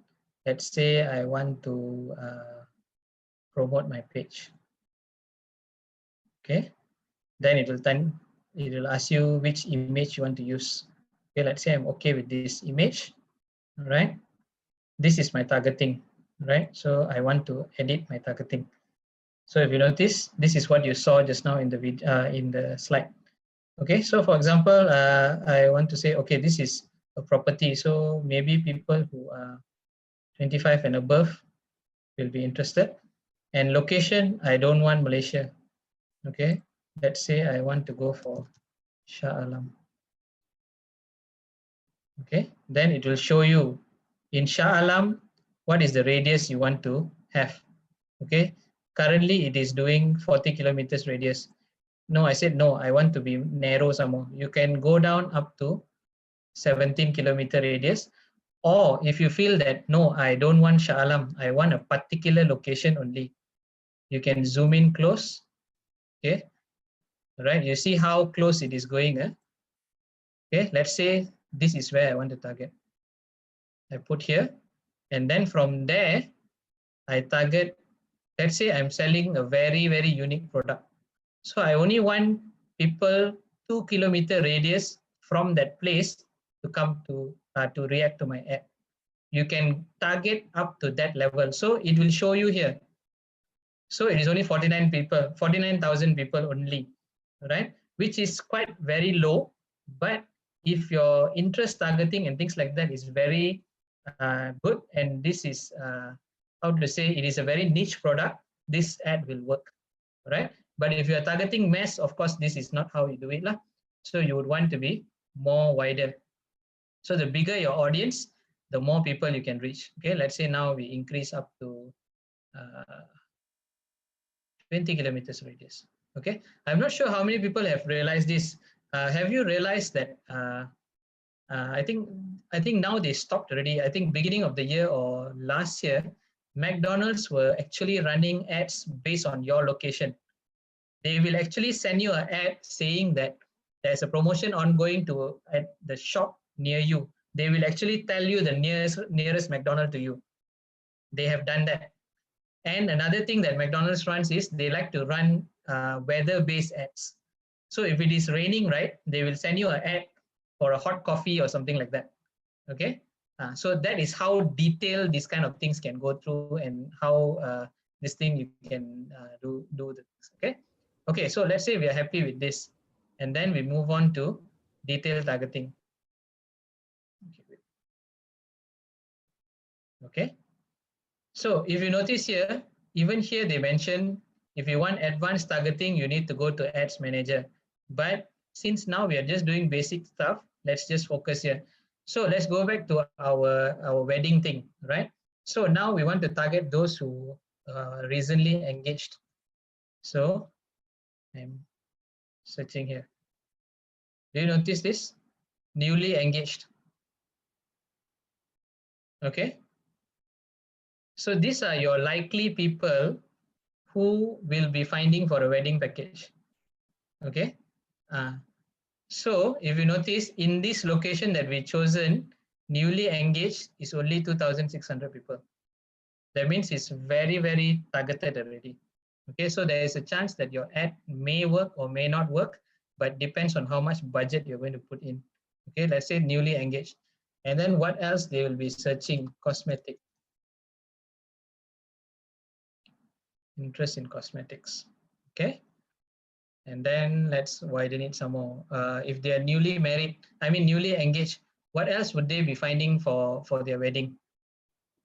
Let's say I want to promote my page. Okay. Then it will ask you which image you want to use. Okay. Let's say I'm okay with this image. All right. This is my targeting, right? So I want to edit my targeting. So if you notice, this is what you saw just now in the video, in the slide. Okay, so for example, I want to say, okay, this is a property. So maybe people who are 25 and above will be interested. And location, I don't want Malaysia. Okay, let's say I want to go for Shah Alam. Okay, then it will show you in Shah Alam, what is the radius you want to have? Okay, currently it is doing 40 kilometers radius. No, I said no, I want to be narrow some more. You can go down up to 17 kilometer radius. Or if you feel that, no, I don't want Shah Alam, I want a particular location only. You can zoom in close. Okay, right, you see how close it is going. Okay, let's say this is where I want to target. I put here, and then from there, I target, let's say I'm selling a very, very unique product. So I only want people 2 kilometer radius from that place to come to react to my ad. You can target up to that level. So it will show you here. So it is only 49,000 people only, right? Which is quite very low, but if your interest targeting and things like that is very good, and this is how to say, it is a very niche product, this ad will work, right? But if you are targeting mass, of course, this is not how you do it lah. So you would want to be more wider. So the bigger your audience, the more people you can reach. Okay, let's say now we increase up to 20 kilometers radius. Okay, I'm not sure how many people have realized this. Have you realized that I think now they stopped already. I think beginning of the year or last year, McDonald's were actually running ads based on your location. They will actually send you an ad saying that there's a promotion ongoing at the shop near you. They will actually tell you the nearest McDonald's to you. They have done that. And another thing that McDonald's runs is they like to run weather-based ads. So if it is raining, right, they will send you an ad for a hot coffee or something like that. Okay, so that is how detailed these kind of things can go through, and how this thing you can do this. Okay, okay. So let's say we are happy with this, and then we move on to detailed targeting. Okay. So if you notice here, even here they mention if you want advanced targeting, you need to go to Ads Manager. But since now we are just doing basic stuff, let's just focus here. So let's go back to our wedding thing, right? So now we want to target those who recently engaged. So I'm searching here. Do you notice this? Newly engaged. Okay. So these are your likely people who will be finding for a wedding package. Okay. So if you notice, in this location that we chosen, newly engaged is only 2,600 people. That means it's very, very targeted already. Okay, so there is a chance that your ad may work or may not work, but depends on how much budget you're going to put in. Okay, let's say newly engaged. And then what else they will be searching? Cosmetic. Interest in cosmetics. Okay. And then let's widen it some more. If they are newly married, newly engaged, what else would they be finding for their wedding?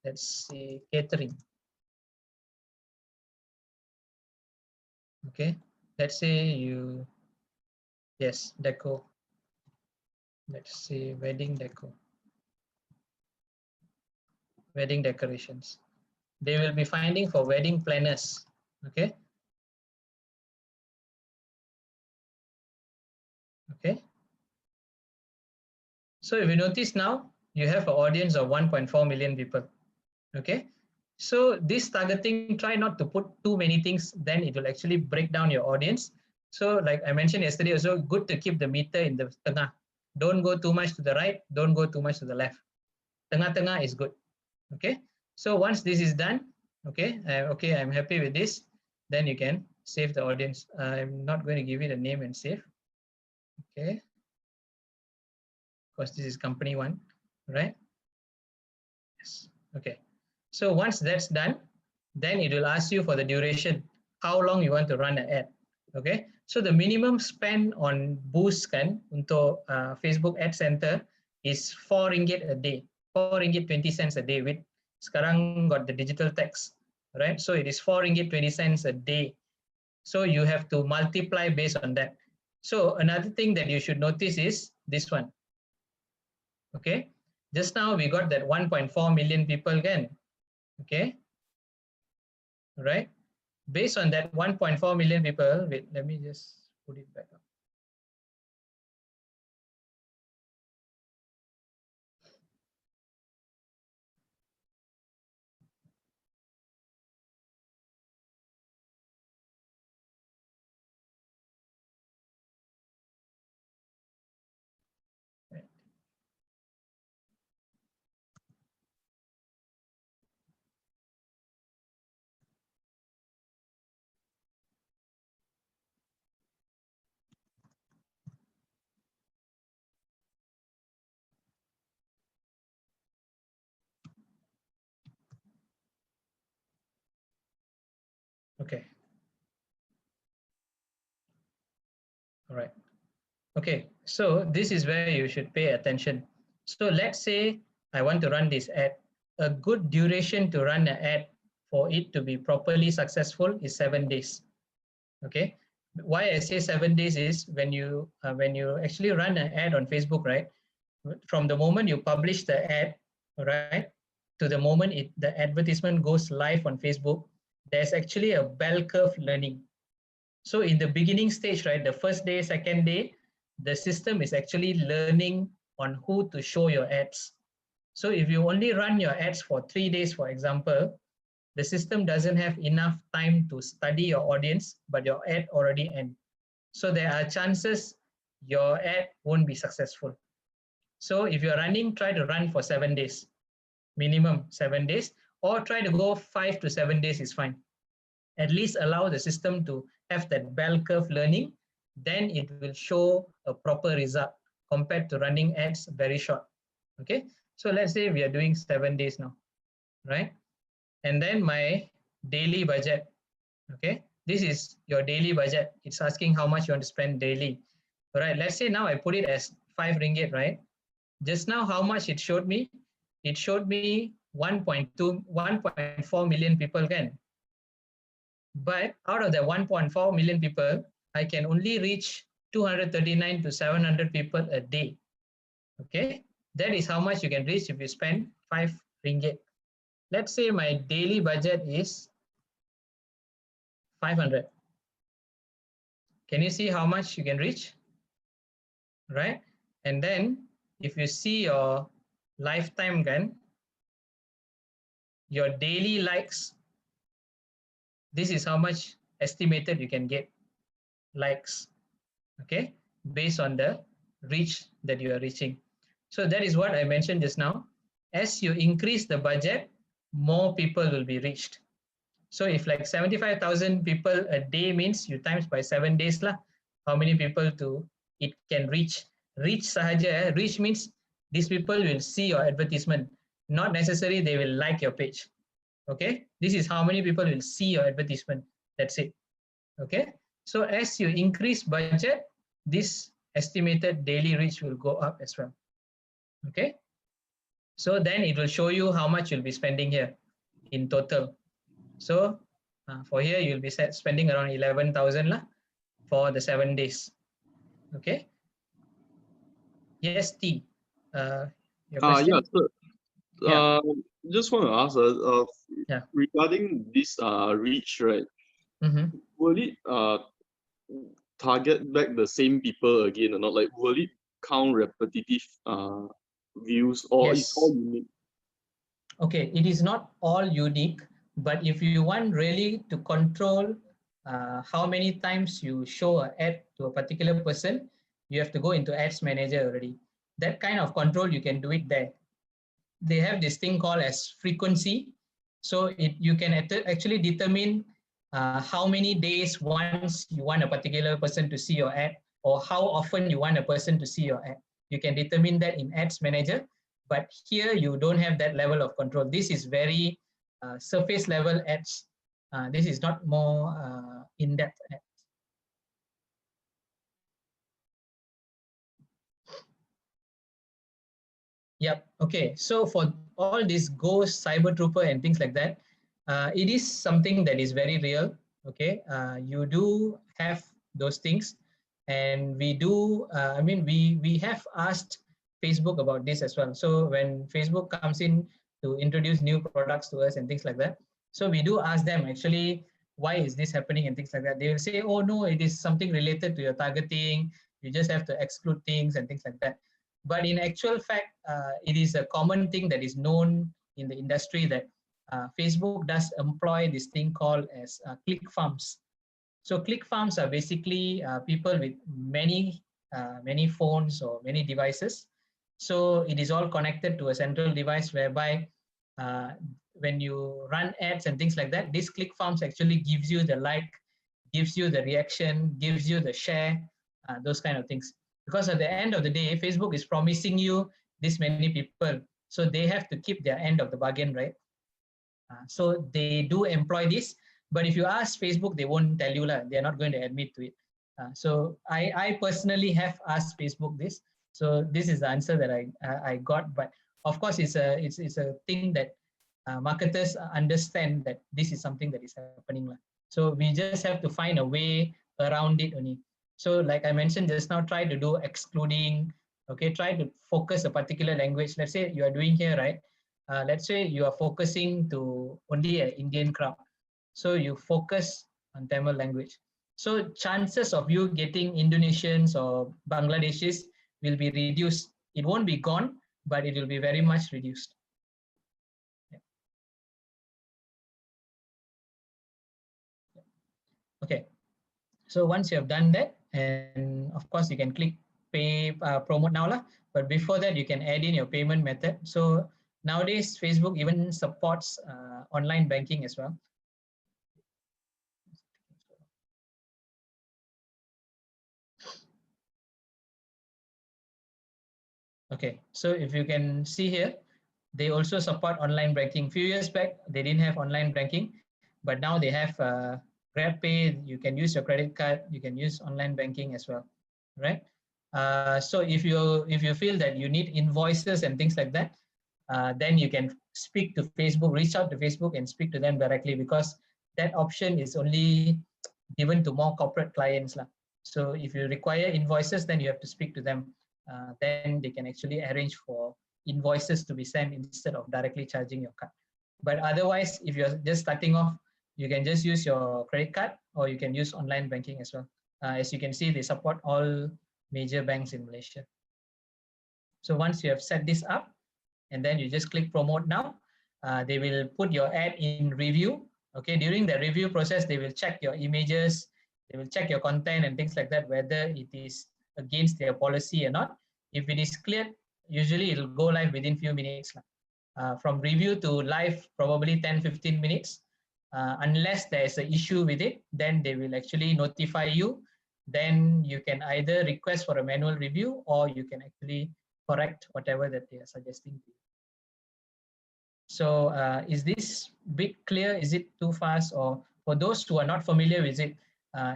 Let's see, catering. Okay, let's say yes, deco. Let's see, wedding deco. Wedding decorations. They will be finding for wedding planners. Okay. Okay. So if you notice now, you have an audience of 1.4 million people. Okay. So this targeting, try not to put too many things, then it will actually break down your audience. So like I mentioned yesterday, also good to keep the meter in the tengah. Don't go too much to the right, don't go too much to the left. Tengah-tengah is good. Okay. So once this is done, okay, I'm happy with this, then you can save the audience. I'm not going to give it a name and save. Okay. Because this is company one, right? Yes. Okay. So once that's done, then it will ask you for the duration, how long you want to run an ad. Okay. So the minimum spend on boost kan untuk Facebook Ad Center is 4 ringgit a day, 4 ringgit 20 cents a day. With sekarang got the digital text, right? So it is 4 ringgit 20 cents a day. So you have to multiply based on that. So another thing that you should notice is this one. Okay, just now we got that 1.4 million people again. Okay, right? Based on that 1.4 million people, wait, let me just put it back up. Okay. All right. Okay. So this is where you should pay attention. So let's say I want to run this ad. A good duration to run an ad for it to be properly successful is 7 days. Okay. Why I say 7 days is when you actually run an ad on Facebook, right? From the moment you publish the ad, right, to the moment the advertisement goes live on Facebook, there's actually a bell curve learning. So in the beginning stage, right, the first day, second day, the system is actually learning on who to show your ads. So if you only run your ads for 3 days, for example, the system doesn't have enough time to study your audience, but your ad already ends. So there are chances your ad won't be successful. So if you're running, try to run for 7 days, minimum 7 days, or try to go 5 to 7 days is fine. At least allow the system to have that bell curve learning, then it will show a proper result compared to running ads very short. Okay, so let's say we are doing 7 days now, right? And then my daily budget. Okay, this is your daily budget. It's asking how much you want to spend daily. All right, let's say now I put it as 5 ringgit, right? Just now, how much it showed me? It showed me 1.4 million people can. But out of the 1.4 million people, I can only reach 239 to 700 people a day. Okay, that is how much you can reach if you spend 5 ringgit. Let's say my daily budget is 500. Can you see how much you can reach? Right? And then if you see your lifetime gun, your daily likes, this is how much estimated you can get likes, okay, based on the reach that you are reaching. So that is what I mentioned just now. As you increase the budget, more people will be reached. So if like 75,000 people a day means you times by 7 days lah, how many people it can reach. Reach sahaja, reach means these people will see your advertisement, not necessarily they will like your page. Okay, this is how many people will see your advertisement. That's it. Okay, so as you increase budget, this estimated daily reach will go up as well. Okay, so then it will show you how much you'll be spending here in total. So for here, you'll be spending around 11,000 lah for the 7 days. Okay. Yes, T. Your question? Yeah, sir. Just want to ask regarding this reach, right? Will it target back the same people again or not? Like, will it count repetitive views, or Yes. it's all unique? Okay, it is not all unique, but if you want really to control how many times you show an ad to a particular person, you have to go into Ads Manager already. That kind of control, you can do it there. They have this thing called as frequency. So you can actually determine how many days once you want a particular person to see your ad, or how often you want a person to see your ad. You can determine that in Ads Manager, but here you don't have that level of control. This is very surface level ads. This is not more in-depth ads. Yep. Okay. So for all these Ghost, Cyber Trooper, and things like that, it is something that is very real. Okay. You do have those things, and we do. I mean, we have asked Facebook about this as well. So when Facebook comes in to introduce new products to us and things like that, so we do ask them actually, why is this happening and things like that. They will say, oh no, it is something related to your targeting. You just have to exclude things and things like that. But in actual fact, it is a common thing that is known in the industry that Facebook does employ this thing called as click farms. So click farms are basically people with many phones or many devices. So it is all connected to a central device whereby when you run ads and things like that, this click farms actually gives you the like, gives you the reaction, gives you the share, those kind of things. Because at the end of the day, Facebook is promising you this many people. So they have to keep their end of the bargain, right? So they do employ this. But if you ask Facebook, they won't tell you, they're not going to admit to it. So I personally have asked Facebook this. So this is the answer that I got. But of course, it's a thing that marketers understand that this is something that is happening. So we just have to find a way around it only. So like I mentioned just now, try to do excluding. Okay, try to focus a particular language. Let's say you are doing here, right? Let's say you are focusing to only an Indian crowd. So you focus on Tamil language. So chances of you getting Indonesians or Bangladeshis will be reduced. It won't be gone, but it will be very much reduced. Yeah. Okay. So once you have done that, and of course you can click pay promote now lah. But before that, you can add in your payment method. So nowadays, Facebook even supports online banking as well. Okay, so if you can see here, they also support online banking. Few years back, they didn't have online banking, but now they have GrabPay. You can use your credit card. You can use online banking as well, right? So if you feel that you need invoices and things like that, then you can speak to Facebook, reach out to Facebook and speak to them directly, because that option is only given to more corporate clients lah. So if you require invoices, then you have to speak to them. Then they can actually arrange for invoices to be sent instead of directly charging your card. But otherwise, if you're just starting off, you can just use your credit card, or you can use online banking as well. As you can see, they support all major banks in Malaysia. So once you have set this up, and then you just click promote now, they will put your ad in review. Okay, during the review process, they will check your images, they will check your content and things like that, whether it is against their policy or not. If it is cleared, usually it will go live within few minutes. From review to live, probably 10-15 minutes. Unless there is an issue with it, then they will actually notify you. Then you can either request for a manual review, or you can actually correct whatever that they are suggesting to you. So is this bit clear? Is it too fast? Or for those who are not familiar with it,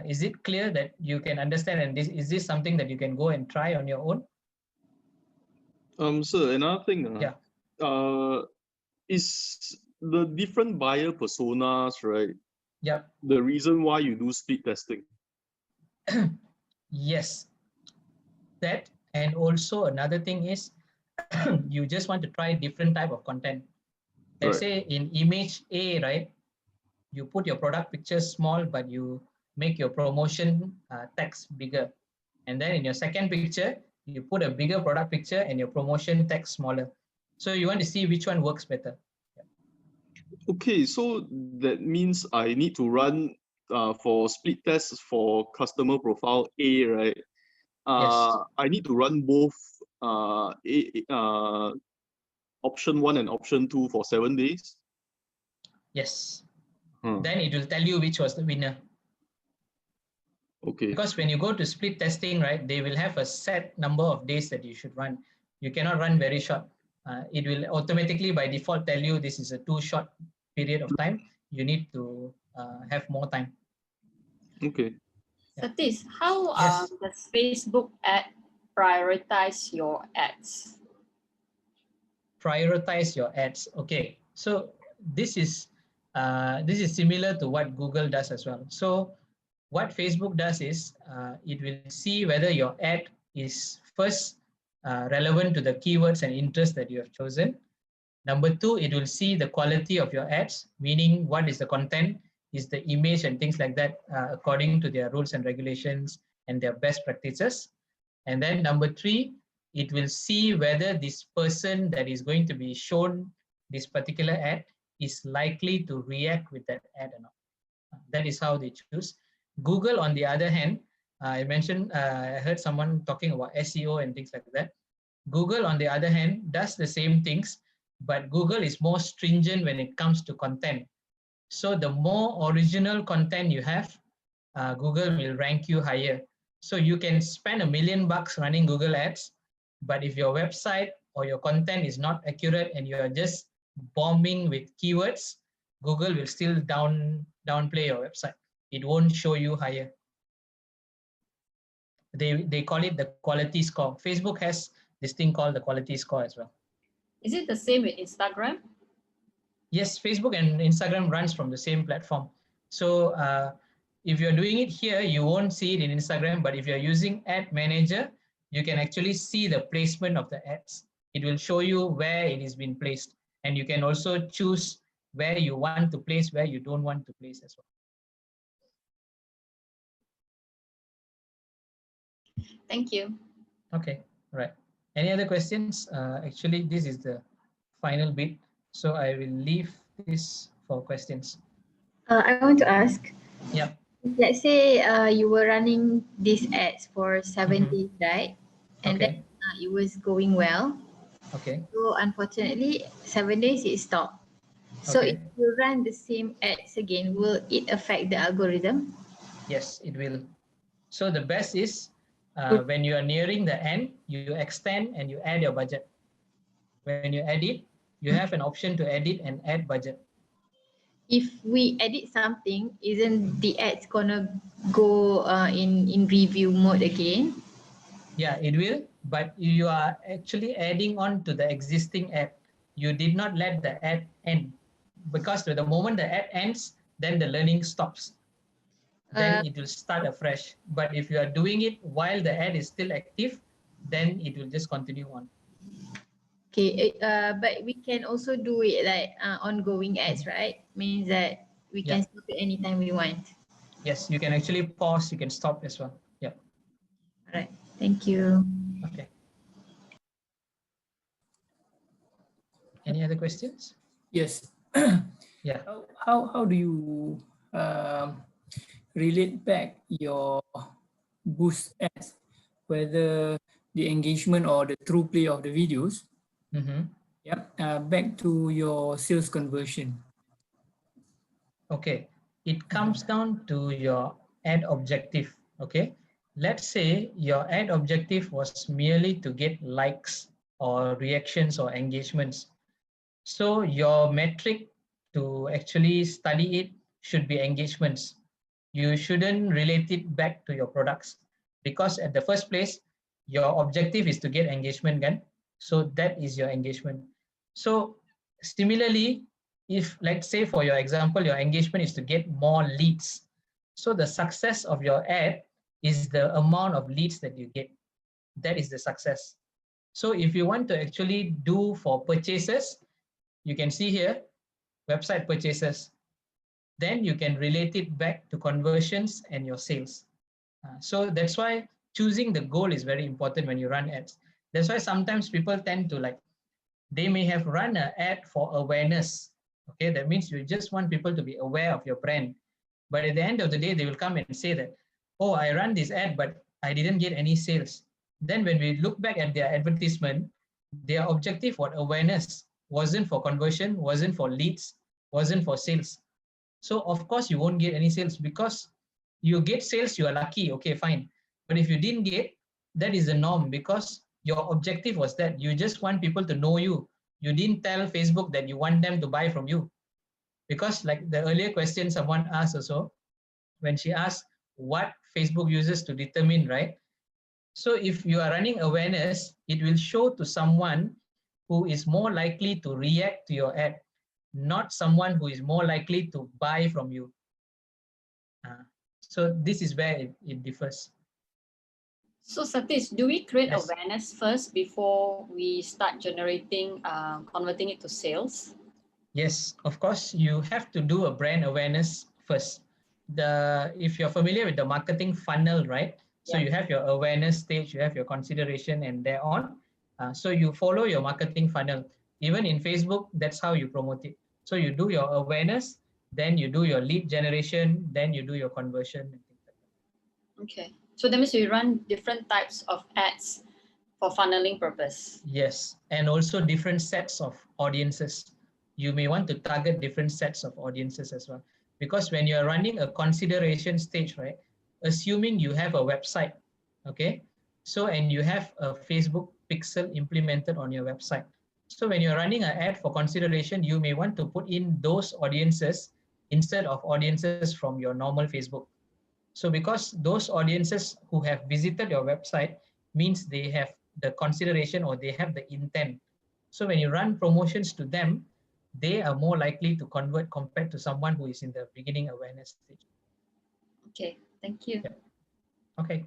is it clear that you can understand, and is this something that you can go and try on your own? So another thing, yeah, is the different buyer personas, right? Yeah. The reason why you do split testing. Yes, that, and also another thing is you just want to try different type of content. Let's say in image A, right? You put your product picture small, but you make your promotion text bigger. And then in your second picture, you put a bigger product picture and your promotion text smaller. So you want to see which one works better. Okay, so that means I need to run for split tests for customer profile A, right? Yes. I need to run both option 1 and option 2 for 7 days. Yes. Then it will tell you which was the winner. Okay. Because when you go to split testing, right, they will have a set number of days that you should run. You cannot run very short. It will automatically by default tell you this is a too short period of time. You need to have more time. Okay. Satish, how does Facebook ad prioritize your ads? Prioritize your ads. Okay, so this is similar to what Google does as well. So what Facebook does is it will see whether your ad is first relevant to the keywords and interests that you have chosen. Number 2, it will see the quality of your ads, meaning what is the content, is the image and things like that according to their rules and regulations and their best practices. And then number 3, it will see whether this person that is going to be shown this particular ad is likely to react with that ad or not. That is how they choose. Google, on the other hand, I heard someone talking about SEO and things like that. Google, on the other hand, does the same things, but Google is more stringent when it comes to content. So the more original content you have, Google will rank you higher. So you can spend $1 million running Google ads, but if your website or your content is not accurate and you are just bombing with keywords, Google will still downplay your website. It won't show you higher. they call it the quality score. Facebook has this thing called the quality score as well. Is it the same with Instagram? Yes, Facebook and Instagram runs from the same platform. So if you're doing it here, you won't see it in Instagram, but if you're using Ad Manager, you can actually see the placement of the ads. It will show you where it is being placed. And you can also choose where you want to place, where you don't want to place as well. Thank you. Okay, right. Any other questions? Actually, this is the final bit. So I will leave this for questions. I want to ask. Yeah. Let's say you were running these ads for 7 days, right? And then it was going well. Okay. So unfortunately, 7 days it stopped. So if you run the same ads again, will it affect the algorithm? Yes, it will. So the best is when you are nearing the end, you extend and you add your budget. When you edit, you have an option to edit and add budget. If we edit something, isn't the ads gonna go in review mode again? Yeah, it will, but you are actually adding on to the existing ad. You did not let the ad end, because the moment the ad ends, then the learning stops. Then it will start afresh. But if you are doing it while the ad is still active, then it will just continue on. Okay, but we can also do it like ongoing ads, right? Means that we can stop it anytime we want. Yes, you can actually pause, you can stop as well. Yeah. All right, thank you. Okay. Any other questions? Yes. Yeah. How do you relate back your boost ads, whether the engagement or the through play of the videos, back to your sales conversion? Okay, it comes down to your ad objective. Okay, let's say your ad objective was merely to get likes or reactions or engagements. So your metric to actually study it should be engagements. You shouldn't relate it back to your products, because at the first place, your objective is to get engagement, kan? So that is your engagement. So similarly, if let's say for your example, your engagement is to get more leads. So the success of your ad is the amount of leads that you get. That is the success. So if you want to actually do for purchases, you can see here, website purchases. Then you can relate it back to conversions and your sales. So that's why choosing the goal is very important when you run ads. That's why sometimes people tend to they may have run an ad for awareness. Okay, that means you just want people to be aware of your brand. But at the end of the day, they will come and say that, oh, I ran this ad, but I didn't get any sales. Then when we look back at their advertisement, their objective for awareness wasn't for conversion, wasn't for leads, wasn't for sales. So of course you won't get any sales, because you get sales, you are lucky, okay, fine. But if you didn't get, that is the norm, because your objective was that you just want people to know you. You didn't tell Facebook that you want them to buy from you. Because like the earlier question someone asked also, when she asked what Facebook uses to determine, right? So if you are running awareness, it will show to someone who is more likely to react to your ad, not someone who is more likely to buy from you. So this is where it differs. So Satish, do we create Yes. awareness first before we start generating, converting it to sales? Yes, of course, you have to do a brand awareness first. If you're familiar with the marketing funnel, right? So you have your awareness stage, you have your consideration, and thereon. So you follow your marketing funnel. Even in Facebook, that's how you promote it. So you do your awareness, then you do your lead generation, then you do your conversion. Okay. So that means we run different types of ads for funneling purpose. Yes, and also different sets of audiences. You may want to target different sets of audiences as well. Because when you're running a consideration stage, right, assuming you have a website, okay, so and you have a Facebook pixel implemented on your website. So when you're running an ad for consideration, you may want to put in those audiences instead of audiences from your normal Facebook. So because those audiences who have visited your website means they have the consideration or they have the intent. So when you run promotions to them, they are more likely to convert compared to someone who is in the beginning awareness stage. Okay, thank you. Yeah. Okay.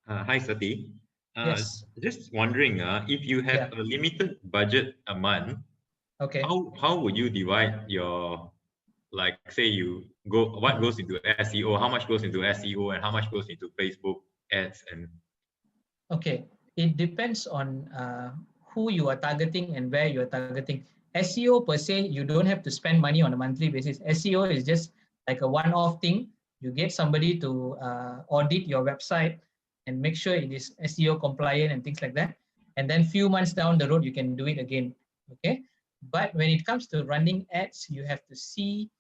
Hi, Sati. Yes. Just wondering, if you have a limited budget a month, okay, how would you divide your, like, say you go, what goes into SEO, how much goes into SEO, and how much goes into Facebook ads? And okay, it depends on who you are targeting and where you are targeting. SEO per se, you don't have to spend money on a monthly basis. SEO is just like a one-off thing. You get somebody to audit your website and make sure it is SEO compliant and things like that. And then few months down the road, you can do it again. Okay. But when it comes to running ads, you have to see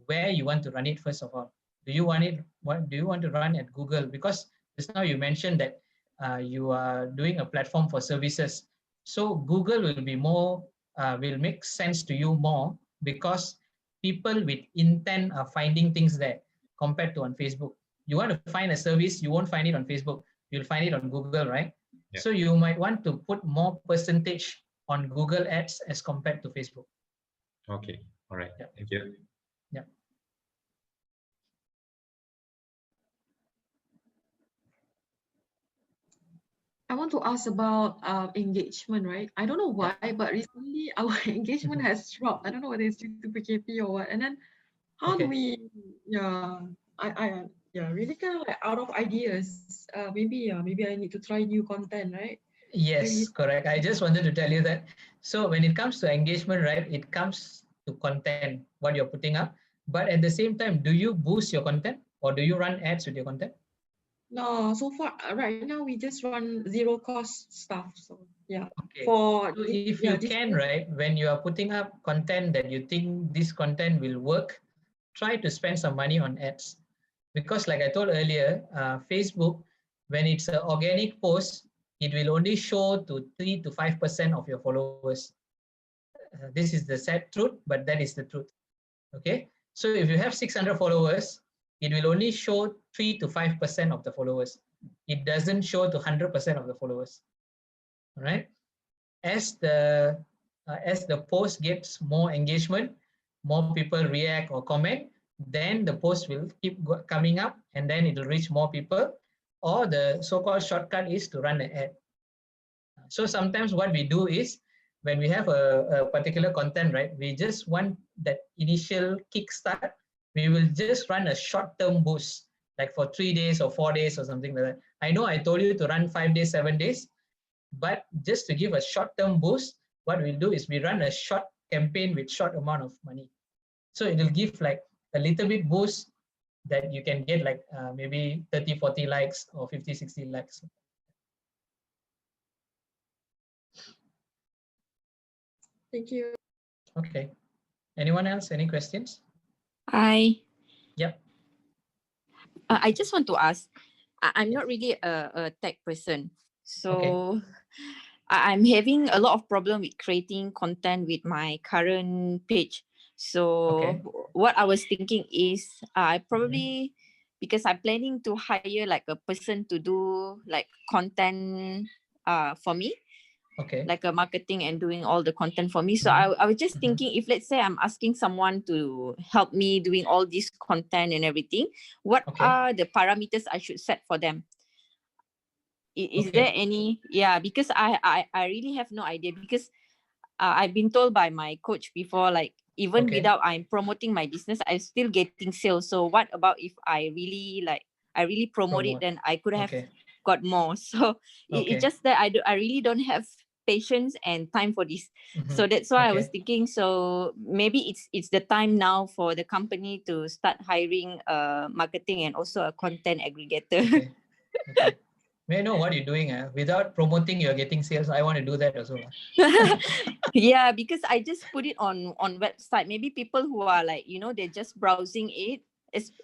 where you want to run it first of all. Do you want to run at Google? Because just now you mentioned that you are doing a platform for services. So Google will be more, will make sense to you more because people with intent are finding things there compared to on Facebook. You want to find a service, you won't find it on Facebook. You'll find it on Google, right? Yeah. So you might want to put more percentage on Google Ads as compared to Facebook. Okay, all right, thank you. Yeah. I want to ask about engagement, right? I don't know why, but recently our engagement has dropped. I don't know whether it's due to PKP or what. And then how do we, really kind of like out of ideas. Maybe I need to try new content, right? Yes, correct. I just wanted to tell you that. So when it comes to engagement, right, it comes to content, what you're putting up. But at the same time, do you boost your content or do you run ads with your content? No, so far right now we just run zero cost stuff. So yeah. Okay. So if you can, right, when you are putting up content that you think this content will work, try to spend some money on ads. Because like I told earlier, Facebook, when it's an organic post, it will only show to 3 to 5% of your followers. This is the sad truth, but that is the truth. Okay. So if you have 600 followers, it will only show 3 to 5% of the followers. It doesn't show to 100% of the followers. All right. As the post gets more engagement, more people react or comment, then the post will keep coming up and then it will reach more people, or the so-called shortcut is to run an ad. So sometimes what we do is when we have a particular content, right, we just want that initial kickstart, we will just run a short-term boost, like for 3 days or 4 days or something like that. I know I told you to run 5 days, 7 days, but just to give a short-term boost, what we'll do is we run a short campaign with short amount of money. So it will give like a little bit boost that you can get like maybe 30, 40 likes or 50, 60 likes. Thank you. Okay. Anyone else? Any questions? Hi. Yep. I just want to ask, I'm not really a tech person. So I'm having a lot of problem with creating content with my current page. So what I was thinking is I probably, because I'm planning to hire like a person to do like content for me. Okay. Like a marketing and doing all the content for me. So I was just thinking, if let's say I'm asking someone to help me doing all this content and everything, what are the parameters I should set for them? Is there any? Yeah, because I really have no idea, because I've been told by my coach before, like even without I'm promoting my business, I'm still getting sales. So what about if I really promote it, then I could have got more. So it's just that I really don't have patience and time for this. So that's why I was thinking, so maybe it's the time now for the company to start hiring marketing and also a content aggregator. May I know what you're doing? Without promoting, you're getting sales. I want to do that also. Yeah, because I just put it on website. Maybe people who are like, they're just browsing it.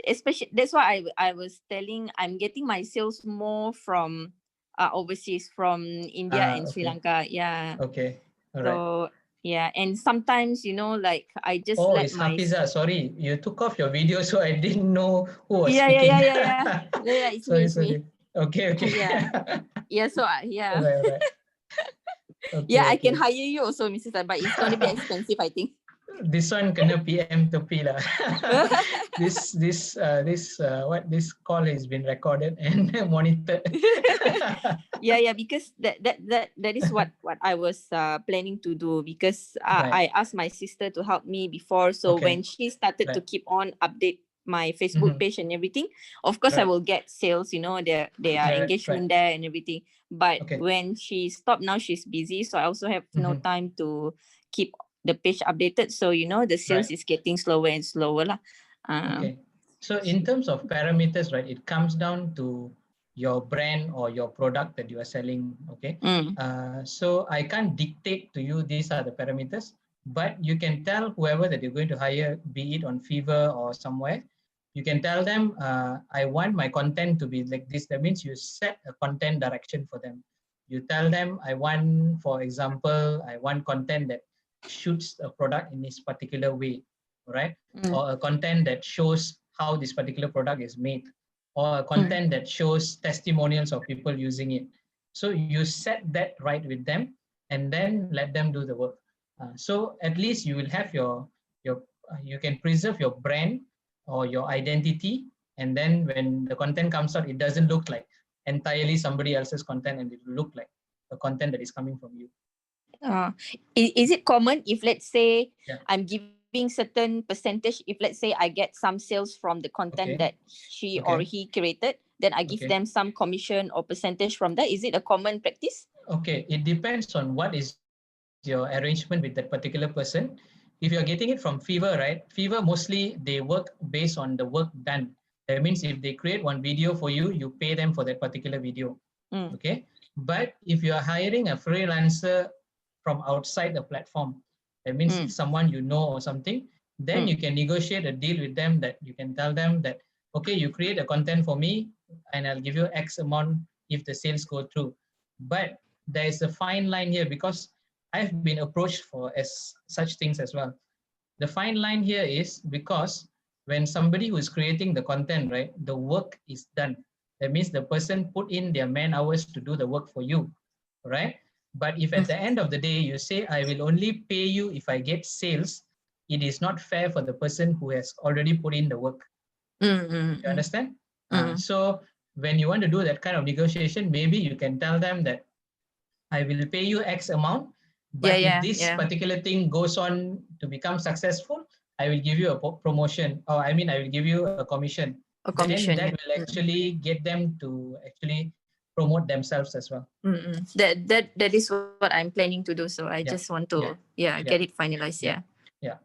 Especially, that's why I was telling, I'm getting my sales more from overseas, from India and Sri Lanka. Yeah. Okay. All so right. Yeah, and sometimes, you know, like I just Oh, let it's my Hafiza. Sorry, you took off your video, so I didn't know who was yeah, speaking. yeah, it's me, Sorry, it's me. sorry. Okay, okay. Yeah, so yeah. Right, right. Okay, Yeah, I can okay. hire you also, Mrs. Tan, but it's going to be expensive, I think. This one kena PM to P lah. This call has been recorded and monitored. Yeah, because that is what I was planning to do, because Right. I asked my sister to help me before, so Okay. when she started to Right. keep on update my Facebook Mhm. page and everything, of course I Right. will get sales, you know, their Right, engagement right. there and everything. But Okay. when she stopped, now she's busy, so I also have no Mhm. time to keep the page updated. So, you know, the sales Right. is getting slower and slower lah. Okay. So in terms of parameters, right, it comes down to your brand or your product that you are selling. Okay. So I can't dictate to you these are the parameters, but you can tell whoever that you're going to hire, be it on Fiverr or somewhere, you can tell them, I want my content to be like this. That means you set a content direction for them. You tell them, I want, for example, I want content that shoots a product in this particular way, right? Or a content that shows how this particular product is made, or a content that shows testimonials of people using it. So you set that right with them, and then let them do the work. So at least you will have you can preserve your brand or your identity, and then when the content comes out, it doesn't look like entirely somebody else's content, and it will look like the content that is coming from you. Is it common if, let's say, Yeah. I'm giving certain percentage, if let's say I get some sales from the content Okay. that she or he created, then I give Okay. them some commission or percentage from that? Is it a common practice? Okay, it depends on what is your arrangement with that particular person. If you're getting it from Fiverr, right? Fiverr mostly they work based on the work done. That means if they create one video for you, you pay them for that particular video. Okay. But if you are hiring a freelancer from outside the platform, that means it's someone you know or something, then you can negotiate a deal with them that you can tell them that, okay, you create a content for me and I'll give you X amount if the sales go through. But there is a fine line here, because I've been approached for such things as well. The fine line here is because when somebody who is creating the content, right, the work is done. That means the person put in their man hours to do the work for you, right? But if at the end of the day you say, I will only pay you if I get sales, it is not fair for the person who has already put in the work. You understand? So when you want to do that kind of negotiation, maybe you can tell them that I will pay you X amount, but if this particular thing goes on to become successful, I will give you a promotion, or I mean, I will give you a commission. Then that will actually get them to actually promote themselves as well. That is what I'm planning to do. So I just want to get it finalized. Yeah.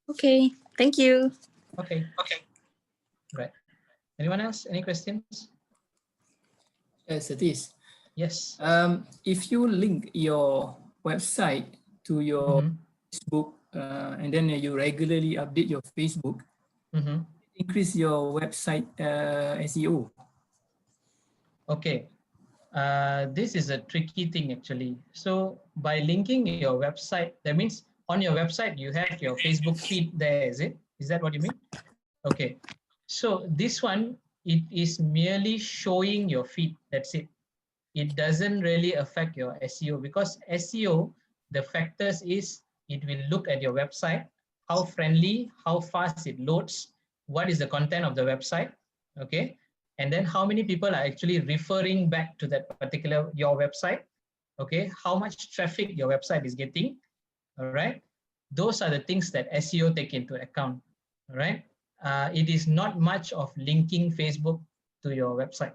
Okay. Thank you. Okay. Right. Anyone else? Any questions? Yes, it is. Yes. If you link your website to your Facebook, and then you regularly update your Facebook, increase your website SEO. Okay. This is a tricky thing actually. So by linking your website, that means on your website you have your Facebook feed there, is it? Is that what you mean? Okay. So this one, it is merely showing your feed. That's it. It doesn't really affect your SEO, because SEO, the factors is it will look at your website, how friendly, how fast it loads, what is the content of the website, okay? And then how many people are actually referring back to that particular, your website, okay? How much traffic your website is getting, all right? Those are the things that SEO take into account, all right? It is not much of linking Facebook to your website.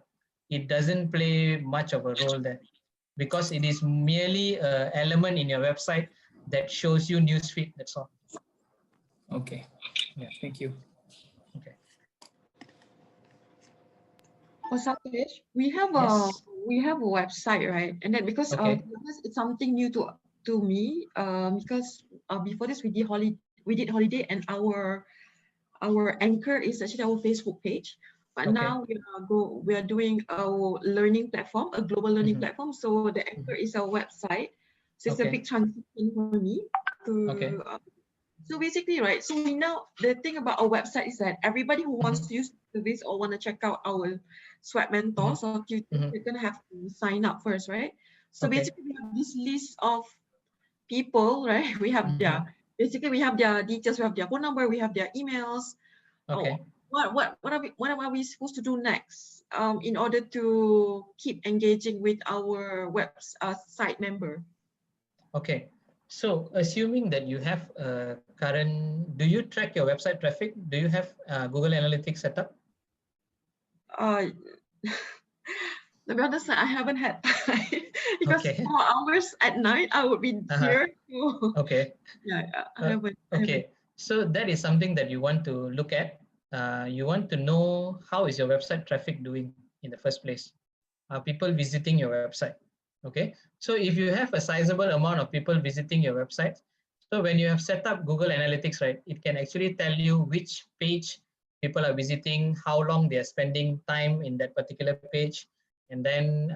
It doesn't play much of a role there, because it is merely an element in your website that shows you newsfeed, that's all. Okay. Yeah, thank you. Okay. For Satesh, we have a website, right? And then because it's something new to me, because before this we did holiday, and our anchor is actually our Facebook page. But now we are doing our learning platform, a global learning platform. So the anchor is our website. So it's a big transition for me. So basically, right, so we now, the thing about our website is that everybody who wants to use the service or want to check out our Sweat Mentors or Qtip, you're going to have to sign up first, right? So basically, we have this list of people, right? We have their, basically we have their details, we have their phone number, we have their emails. What are we supposed to do next in order to keep engaging with our site member? Okay, so assuming that you have a current, do you track your website traffic? Do you have Google Analytics set up? To be honest, I haven't had time because 4 hours at night I would be here. Okay. Yeah, I haven't. Okay, so that is something that you want to look at. You want to know how is your website traffic doing in the first place. Are people visiting your website? Okay, so if you have a sizable amount of people visiting your website, so when you have set up Google Analytics, right, it can actually tell you which page people are visiting, how long they are spending time in that particular page, and then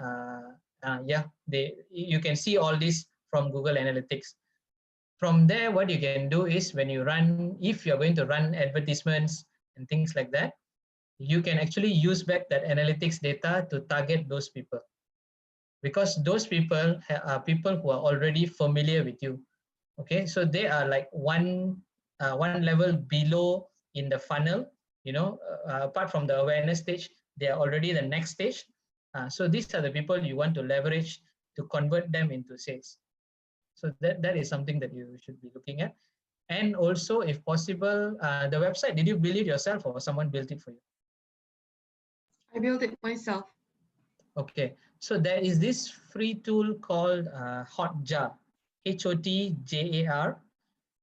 you can see all this from Google Analytics. From there, what you can do is when you run, if you're going to run advertisements and things like that, you can actually use back that analytics data to target those people, because those people are people who are already familiar with you. Okay, so they are like one level below in the funnel, apart from the awareness stage, they are already the next stage. So these are the people you want to leverage to convert them into sales. So that is something that you should be looking at. And also, if possible, the website, did you build it yourself or someone built it for you? I built it myself. Okay, so there is this free tool called Hotjar, Hotjar.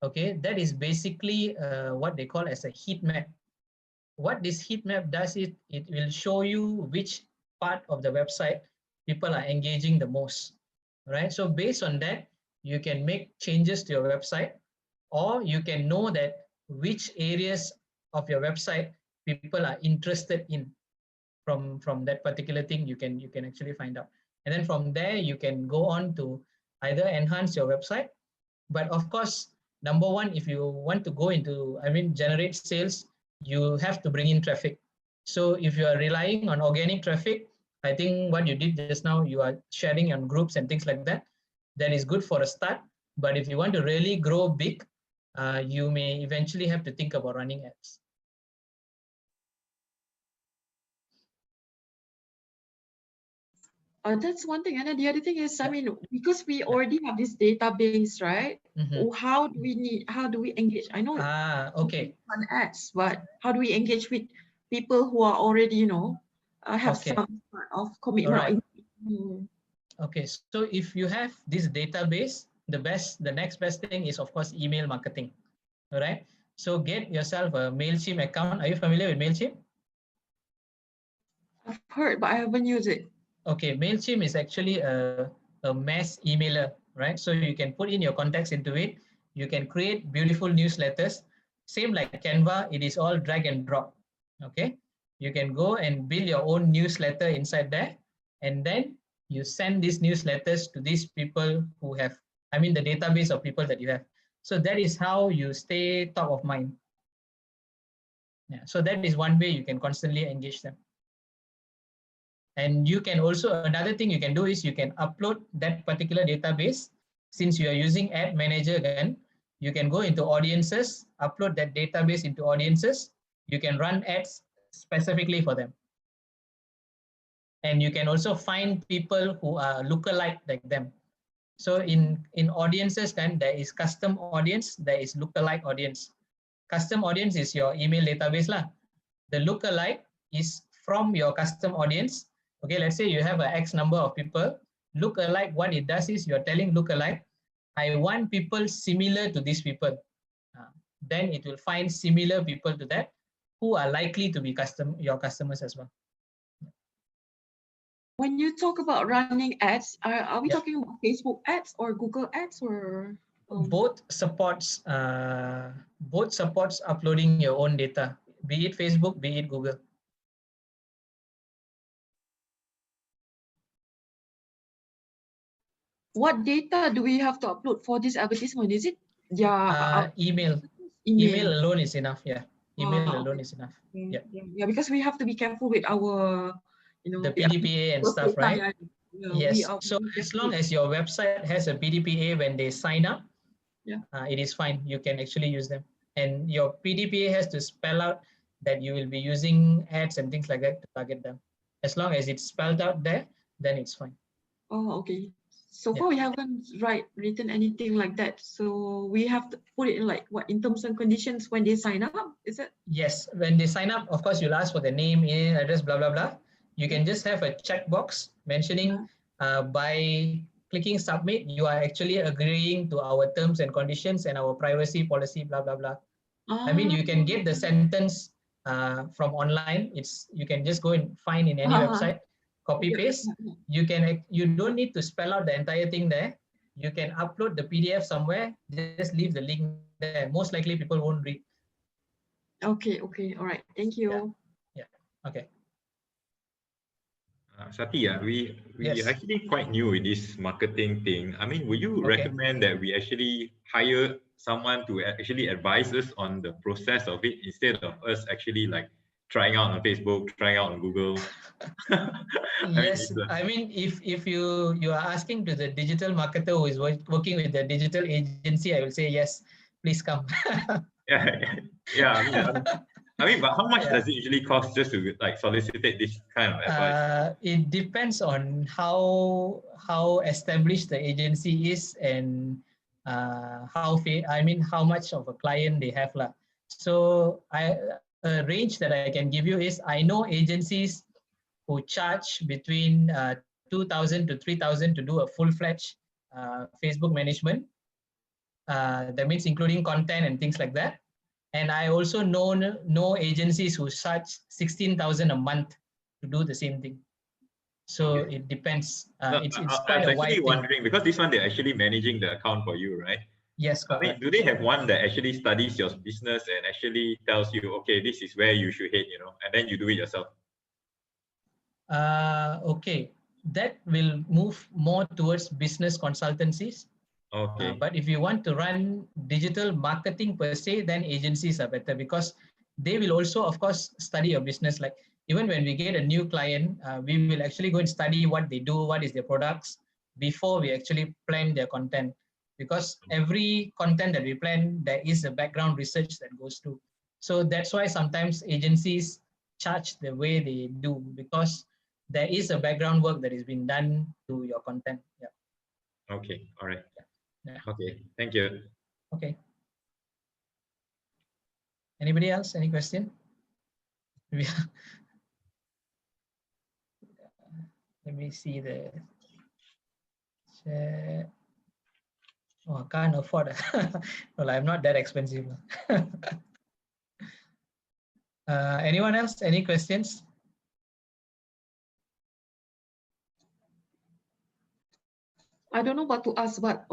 Okay, that is basically what they call as a heat map. What this heat map does is it will show you which part of the website people are engaging the most. Right, so based on that, you can make changes to your website, or you can know that which areas of your website people are interested in. From that particular thing, you can actually find out, and then from there you can go on to either enhance your website. But of course, number one, if you want to go into, generate sales, you have to bring in traffic. So if you are relying on organic traffic, I think what you did just now, you are sharing on groups and things like that. That is good for a start. But if you want to really grow big, you may eventually have to think about running ads. That's one thing. And then the other thing is, because we already have this database, right? How do we engage? I know okay. On ads, but how do we engage with people who are already, have some sort of commitment? Right. Okay, so if you have this database, the next best thing is, of course, email marketing. All right. So get yourself a MailChimp account. Are you familiar with MailChimp? I've heard, but I haven't used it. Okay, MailChimp is actually a mass emailer, right? So you can put in your contacts into it. You can create beautiful newsletters. Same like Canva, it is all drag and drop. Okay, you can go and build your own newsletter inside there, and then you send these newsletters to these people who have, the database of people that you have. So that is how you stay top of mind. Yeah, so that is one way you can constantly engage them. And you can also, another thing you can do is you can upload that particular database. Since you are using Ad Manager again, you can go into audiences, upload that database into audiences. You can run ads specifically for them. And you can also find people who are lookalike like them. So in audiences, then there is custom audience, there is lookalike audience. Custom audience is your email database lah. The lookalike is from your custom audience. Okay, let's say you have an X number of people. Lookalike, what it does is you're telling lookalike, I want people similar to these people. Then it will find similar people to that who are likely to be your customers as well. When you talk about running ads, are we talking about Facebook ads or Google ads or? Both supports uploading your own data, be it Facebook, be it Google. What data do we have to upload for this advertisement? Is it Email. Email alone is enough. Yeah, email alone is enough. Yeah. Yeah, because we have to be careful with our, the PDPA and stuff, right? Yes. So as long as your website has a PDPA when they sign up, it is fine. You can actually use them. And your PDPA has to spell out that you will be using ads and things like that to target them. As long as it's spelled out there, then it's fine. Oh, okay. So far we haven't written anything like that. So we have to put it in like what, in terms and conditions when they sign up, is it? Yes, when they sign up, of course, you'll ask for the name, email address, blah, blah, blah. You can just have a checkbox mentioning by clicking submit, you are actually agreeing to our terms and conditions and our privacy policy, blah, blah, blah. I mean, you can get the sentence from online. You can just go and find in any website, copy paste. You don't need to spell out the entire thing there. You can upload the PDF somewhere, just leave the link there. Most likely people won't read. Okay, all right. Thank you. Yeah. Okay. Sati, we are actually quite new with this marketing thing. I mean, would you recommend that we actually hire someone to actually advise us on the process of it instead of us actually like trying out on Facebook, trying out on Google? Yes, I mean, if you are asking to the digital marketer who is working with the digital agency, I will say yes, please come. I mean, but how much does it usually cost just to like solicit this kind of advice? It depends on how established the agency is and how much of a client they have lah. So a range that I can give you is, I know agencies who charge between 2,000 to 3,000 to do a full-fledged Facebook management. That means including content and things like that. And I also know agencies who charge 16,000 a month to do the same thing. So it depends. It's quite a wide thing. I was actually wondering, because this one, they're actually managing the account for you, right? Yes, correct. I mean, do they have one that actually studies your business and actually tells you, okay, this is where you should hit, and then you do it yourself? Okay, that will move more towards business consultancies. Okay. But if you want to run digital marketing per se, then agencies are better because they will also, of course, study your business. Like even when we get a new client, we will actually go and study what they do, what is their products before we actually plan their content. Because every content that we plan, there is a background research that goes to. So that's why sometimes agencies charge the way they do because there is a background work that is being done to your content. Yeah. Okay. All right. Yeah. Okay, thank you. Okay. Anybody else? Any question? Let me see the chat. Oh, I can't afford. Well, I'm not that expensive. Anyone else? Any questions? I don't know what to ask, but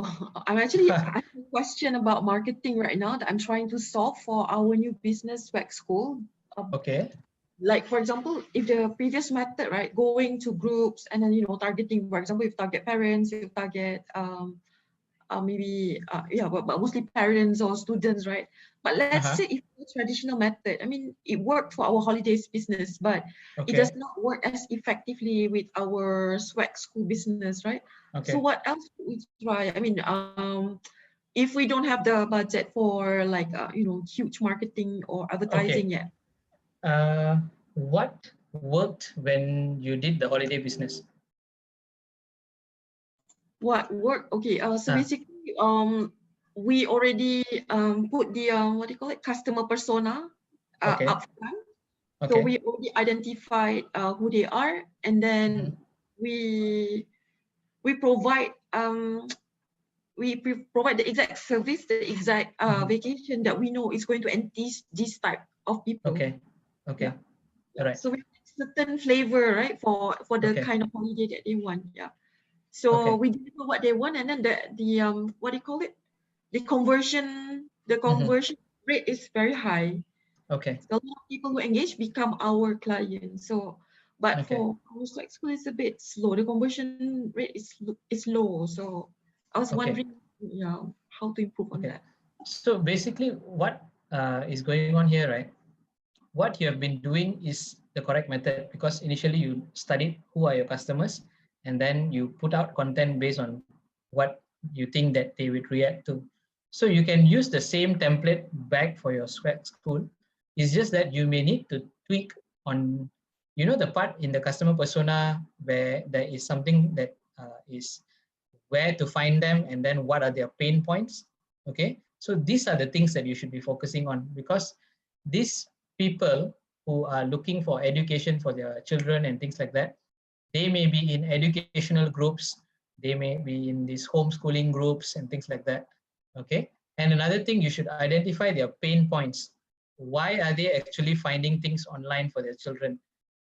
I'm actually asking a question about marketing right now that I'm trying to solve for our new business swag school. Okay. Like for example, if the previous method, right, going to groups and then targeting, for example, if target parents, if target but mostly parents or students, right? But let's say if the traditional method, I mean, it worked for our holidays business, but it does not work as effectively with our swag school business, right? Okay. So what else could we try? I mean, if we don't have the budget for like huge marketing or advertising yet. What worked when you did the holiday business? What worked? Okay, so basically, we already put the what do you call it, customer persona up front. So we already identified who they are, and then we provide the exact service, the exact vacation that we know is going to entice this type of people. Okay. Okay. Yeah. All right. So we have certain flavor, right, for the kind of holiday that they want. Yeah. So we deliver what they want, and then the what do you call it? The conversion rate is very high. Okay. So a lot of people who engage become our clients. So, but for our swag school, it's a bit slow. The conversion rate is low. So I was wondering, how to improve on that. So basically what is going on here, right? What you have been doing is the correct method, because initially you studied who are your customers, and then you put out content based on what you think that they would react to. So you can use the same template back for your school. It's just that you may need to tweak on, you know, the part in the customer persona where there is something that is where to find them, and then what are their pain points. Okay, so these are the things that you should be focusing on, because these people who are looking for education for their children and things like that, they may be in educational groups, they may be in these homeschooling groups and things like that. Okay, and another thing, you should identify their pain points. Why are they actually finding things online for their children?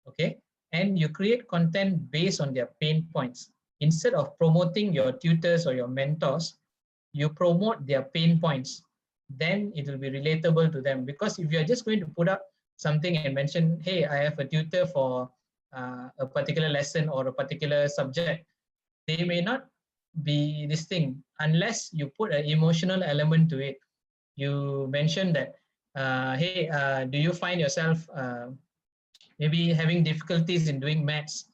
Okay, and you create content based on their pain points. Instead of promoting your tutors or your mentors, you promote their pain points. Then it will be relatable to them. Because if you're just going to put up something and mention, hey, I have a tutor for a particular lesson or a particular subject, they may not be this thing unless you put an emotional element to it. You mentioned that, hey, do you find yourself maybe having difficulties in doing maths,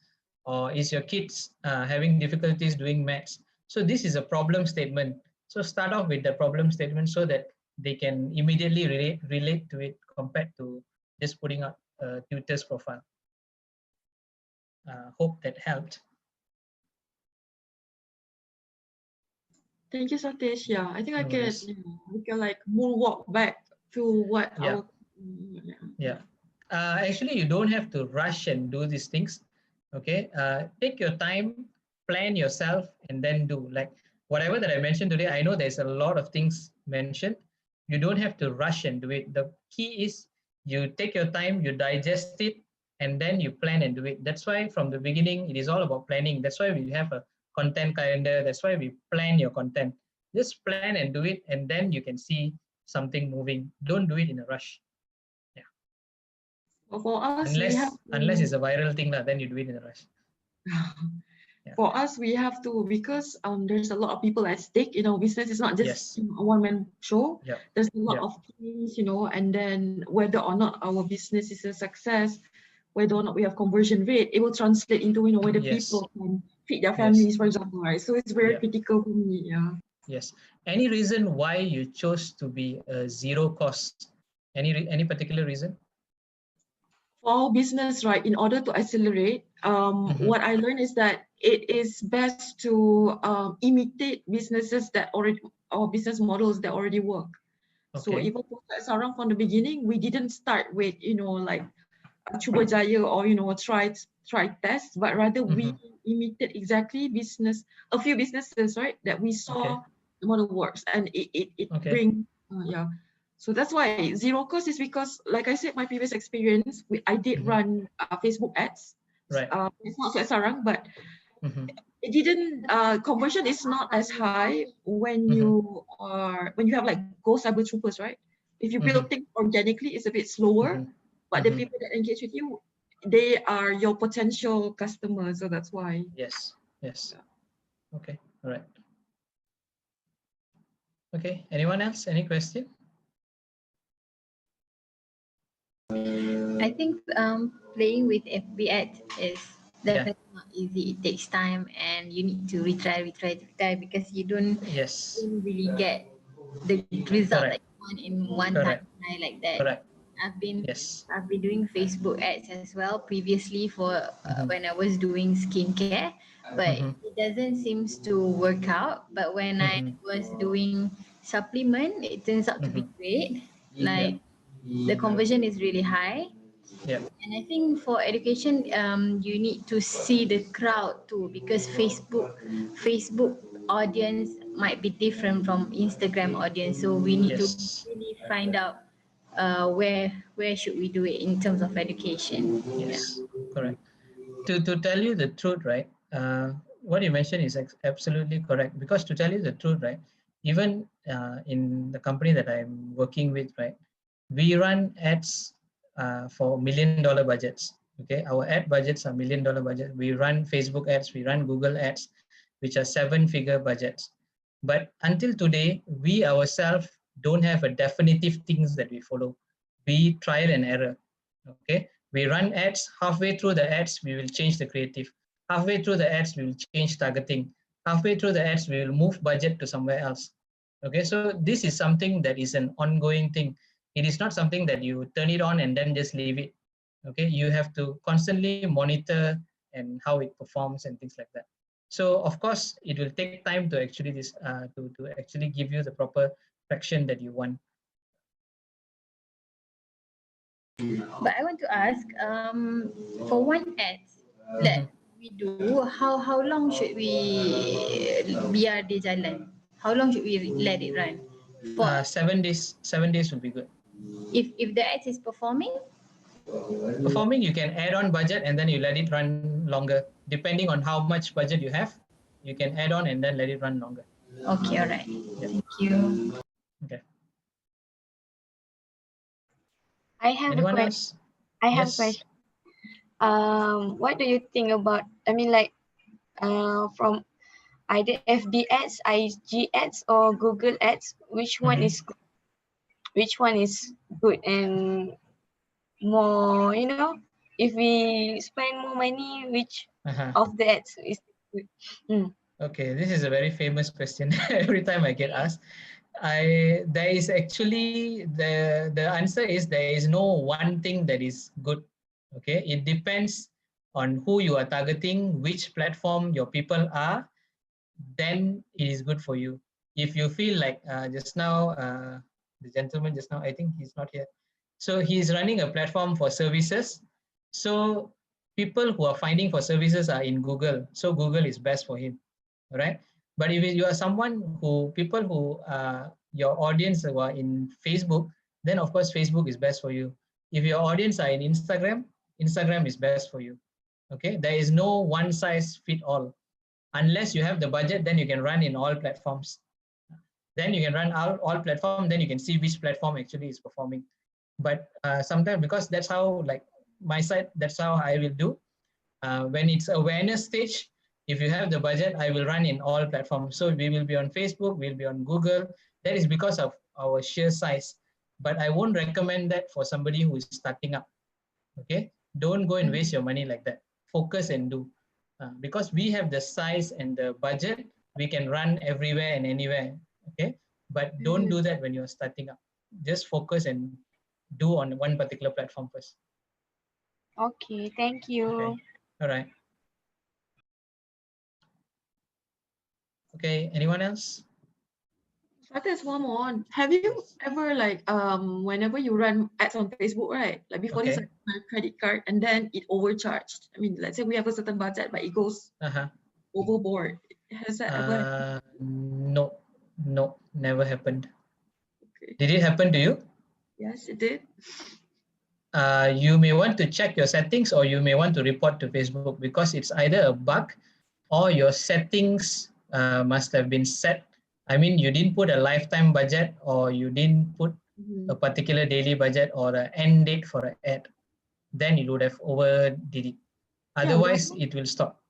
or is your kids having difficulties doing maths? So this is a problem statement. So start off with the problem statement so that they can immediately relate to it compared to just putting up a tutor's profile. Hope that helped. Thank you, Satish. Yeah, I think I can, we can like moonwalk back to what our. Yeah. Actually, you don't have to rush and do these things. Okay. Take your time, plan yourself, and then do. Like whatever that I mentioned today, I know there's a lot of things mentioned. You don't have to rush and do it. The key is you take your time, you digest it, and then you plan and do it. That's why from the beginning, it is all about planning. That's why we have a content calendar. That's why we plan your content. Just plan and do it, and then you can see something moving. Don't do it in a rush. Yeah. Well, for us, unless it's a viral thing, then you do it in a rush. For us, we have to, because there's a lot of people at stake in our business. It's not just a one-man show. There's a lot of things, and then whether or not our business is a success, whether or not we have conversion rate, it will translate into, whether people can feed their families, for example, right? So it's very critical for me, Yes. Any reason why you chose to be a zero cost? Any particular reason? For our business, right, in order to accelerate, what I learned is that it is best to imitate businesses that already, or business models that already work. So even for Sarang from the beginning, we didn't start with, like Cuba Jaya or, try test, but rather we imitate exactly a few businesses, right, that we saw the model works, and it brings, So that's why zero cost is because, like I said, my previous experience, I did run Facebook ads. Right. It's not Sarang, but it didn't. Conversion is not as high when you have like Go Cyber Troopers, right? If you build things organically, it's a bit slower. But the people that engage with you, they are your potential customers. So that's why. Yes. Yes. Okay. All right. Okay. Anyone else? Any question? I think playing with FB ads is definitely not easy. It takes time, and you need to retry because you don't really get the result that you want in one time like that. Correct. I've been doing Facebook ads as well previously for when I was doing skincare, but it doesn't seem to work out. But when I was doing supplement, it turns out to be great. Like the conversion is really high. And I think for education, you need to see the crowd too, because Facebook audience might be different from Instagram audience. So we need to really find out where should we do it in terms of education. Yes, correct. To tell you the truth, right? What you mentioned is absolutely correct, because to tell you the truth, right? Even in the company that I'm working with, right, we run ads for $1 million budgets. Okay, our ad budgets are $1 million budget. We run Facebook ads, we run Google ads, which are 7-figure budgets. But until today, we ourselves don't have a definitive things that we follow. We trial and error. Okay, we run ads. Halfway through the ads, we will change the creative. Halfway through the ads, we will change targeting. Halfway through the ads, we will move budget to somewhere else. Okay, so this is something that is an ongoing thing. It is not something that you turn it on and then just leave it. Okay, you have to constantly monitor and how it performs and things like that. So of course, it will take time to actually to actually give you the proper traction that you want. But I want to ask, for one ad that we do, how long should we biar dia jalan? How long should we let it run? For 7 days. 7 days will be good. If the ad is performing. Performing, you can add on budget and then you let it run longer. Depending on how much budget you have, you can add on and then let it run longer. Okay, all right. Thank you. Okay. I have Anyone a else? question. I have Yes. a question. What do you think about, I mean, like, from either FB ads, IG ads, or Google ads, which one is good? Which one is good and more, you know, if we spend more money, which of the ads is good? Okay, this is a very famous question. Every time I get asked, there is actually the answer is there is no one thing that is good. Okay, it depends on who you are targeting, which platform your people are, then it is good for you. If you feel like just now, the gentleman just now, I think he's not here. So he's running a platform for services. So people who are finding for services are in Google. So Google is best for him, right? But if you are someone who, people who, your audience who are in Facebook, then of course Facebook is best for you. If your audience are in Instagram, Instagram is best for you. Okay, there is no one size fit all. Unless you have the budget, then you can run in all platforms. Then you can run all platforms, then you can see which platform actually is performing. But sometimes, because that's how, like my side, that's how I will do. When it's awareness stage, if you have the budget, I will run in all platforms. So we will be on Facebook, we'll be on Google. That is because of our sheer size. But I won't recommend that for somebody who is starting up. Okay, don't go and waste your money like that. Focus and do. Because we have the size and the budget, we can run everywhere and anywhere. Okay, but don't do that when you're starting up. Just focus and do on one particular platform first. Okay, thank you. Okay. All right. Okay, anyone else? So there's one more. Have you ever, like, whenever you run ads on Facebook, right? Like before this, like, my credit card, and then it overcharged. I mean, let's say we have a certain budget, but it goes overboard. Has that ever happened? No, never happened. Okay. Did it happen to you? Yes, it did. You may want to check your settings, or you may want to report to Facebook, because it's either a bug or your settings must have been set. I mean, you didn't put a lifetime budget, or you didn't put a particular daily budget or an end date for an ad. Then it would have overdid it. Otherwise, it will stop.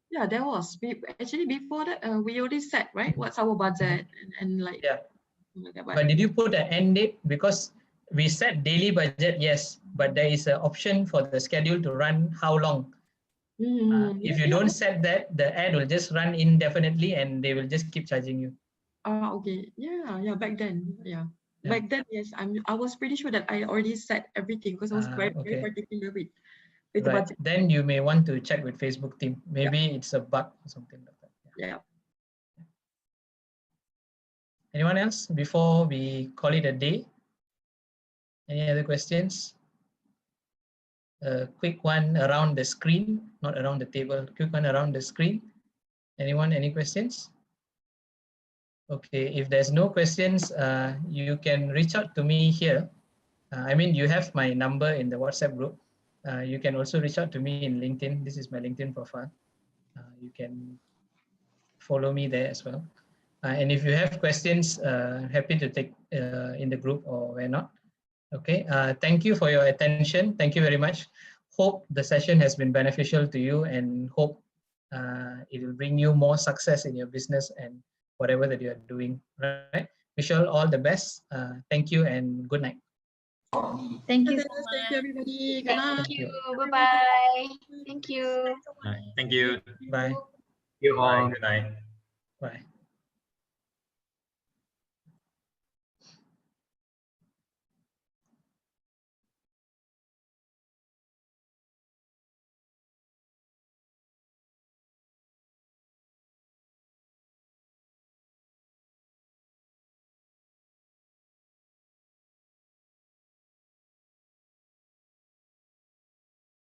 Yeah, there was. Actually, before that, we already set, right? What's our budget and like. Yeah. But did you put an end date? Because we set daily budget, yes, but there is an option for the schedule to run how long. If you don't set that, the ad will just run indefinitely and they will just keep charging you. Okay. Yeah. Back then, back then, yes. I was pretty sure that I already set everything, because I was very particular with the budget. Then you may want to check with Facebook team. Maybe it's a bug or something like that. Yeah. Anyone else before we call it a day? Any other questions? A quick one around the screen, not around the table. Quick one around the screen. Anyone? Any questions? Okay, if there's no questions, you can reach out to me here. I mean, you have my number in the WhatsApp group. You can also reach out to me in LinkedIn. This is my LinkedIn profile. You can follow me there as well. And if you have questions, happy to take in the group or where not. Okay, thank you for your attention. Thank you very much. Hope the session has been beneficial to you, and hope it will bring you more success in your business and whatever that you are doing, right? wish you all the best. Thank you and good night. Thank you. Thank you, everybody. Good night. Thank you. Bye-bye. Thank you. Thank you. Bye. Bye. Good night. Bye.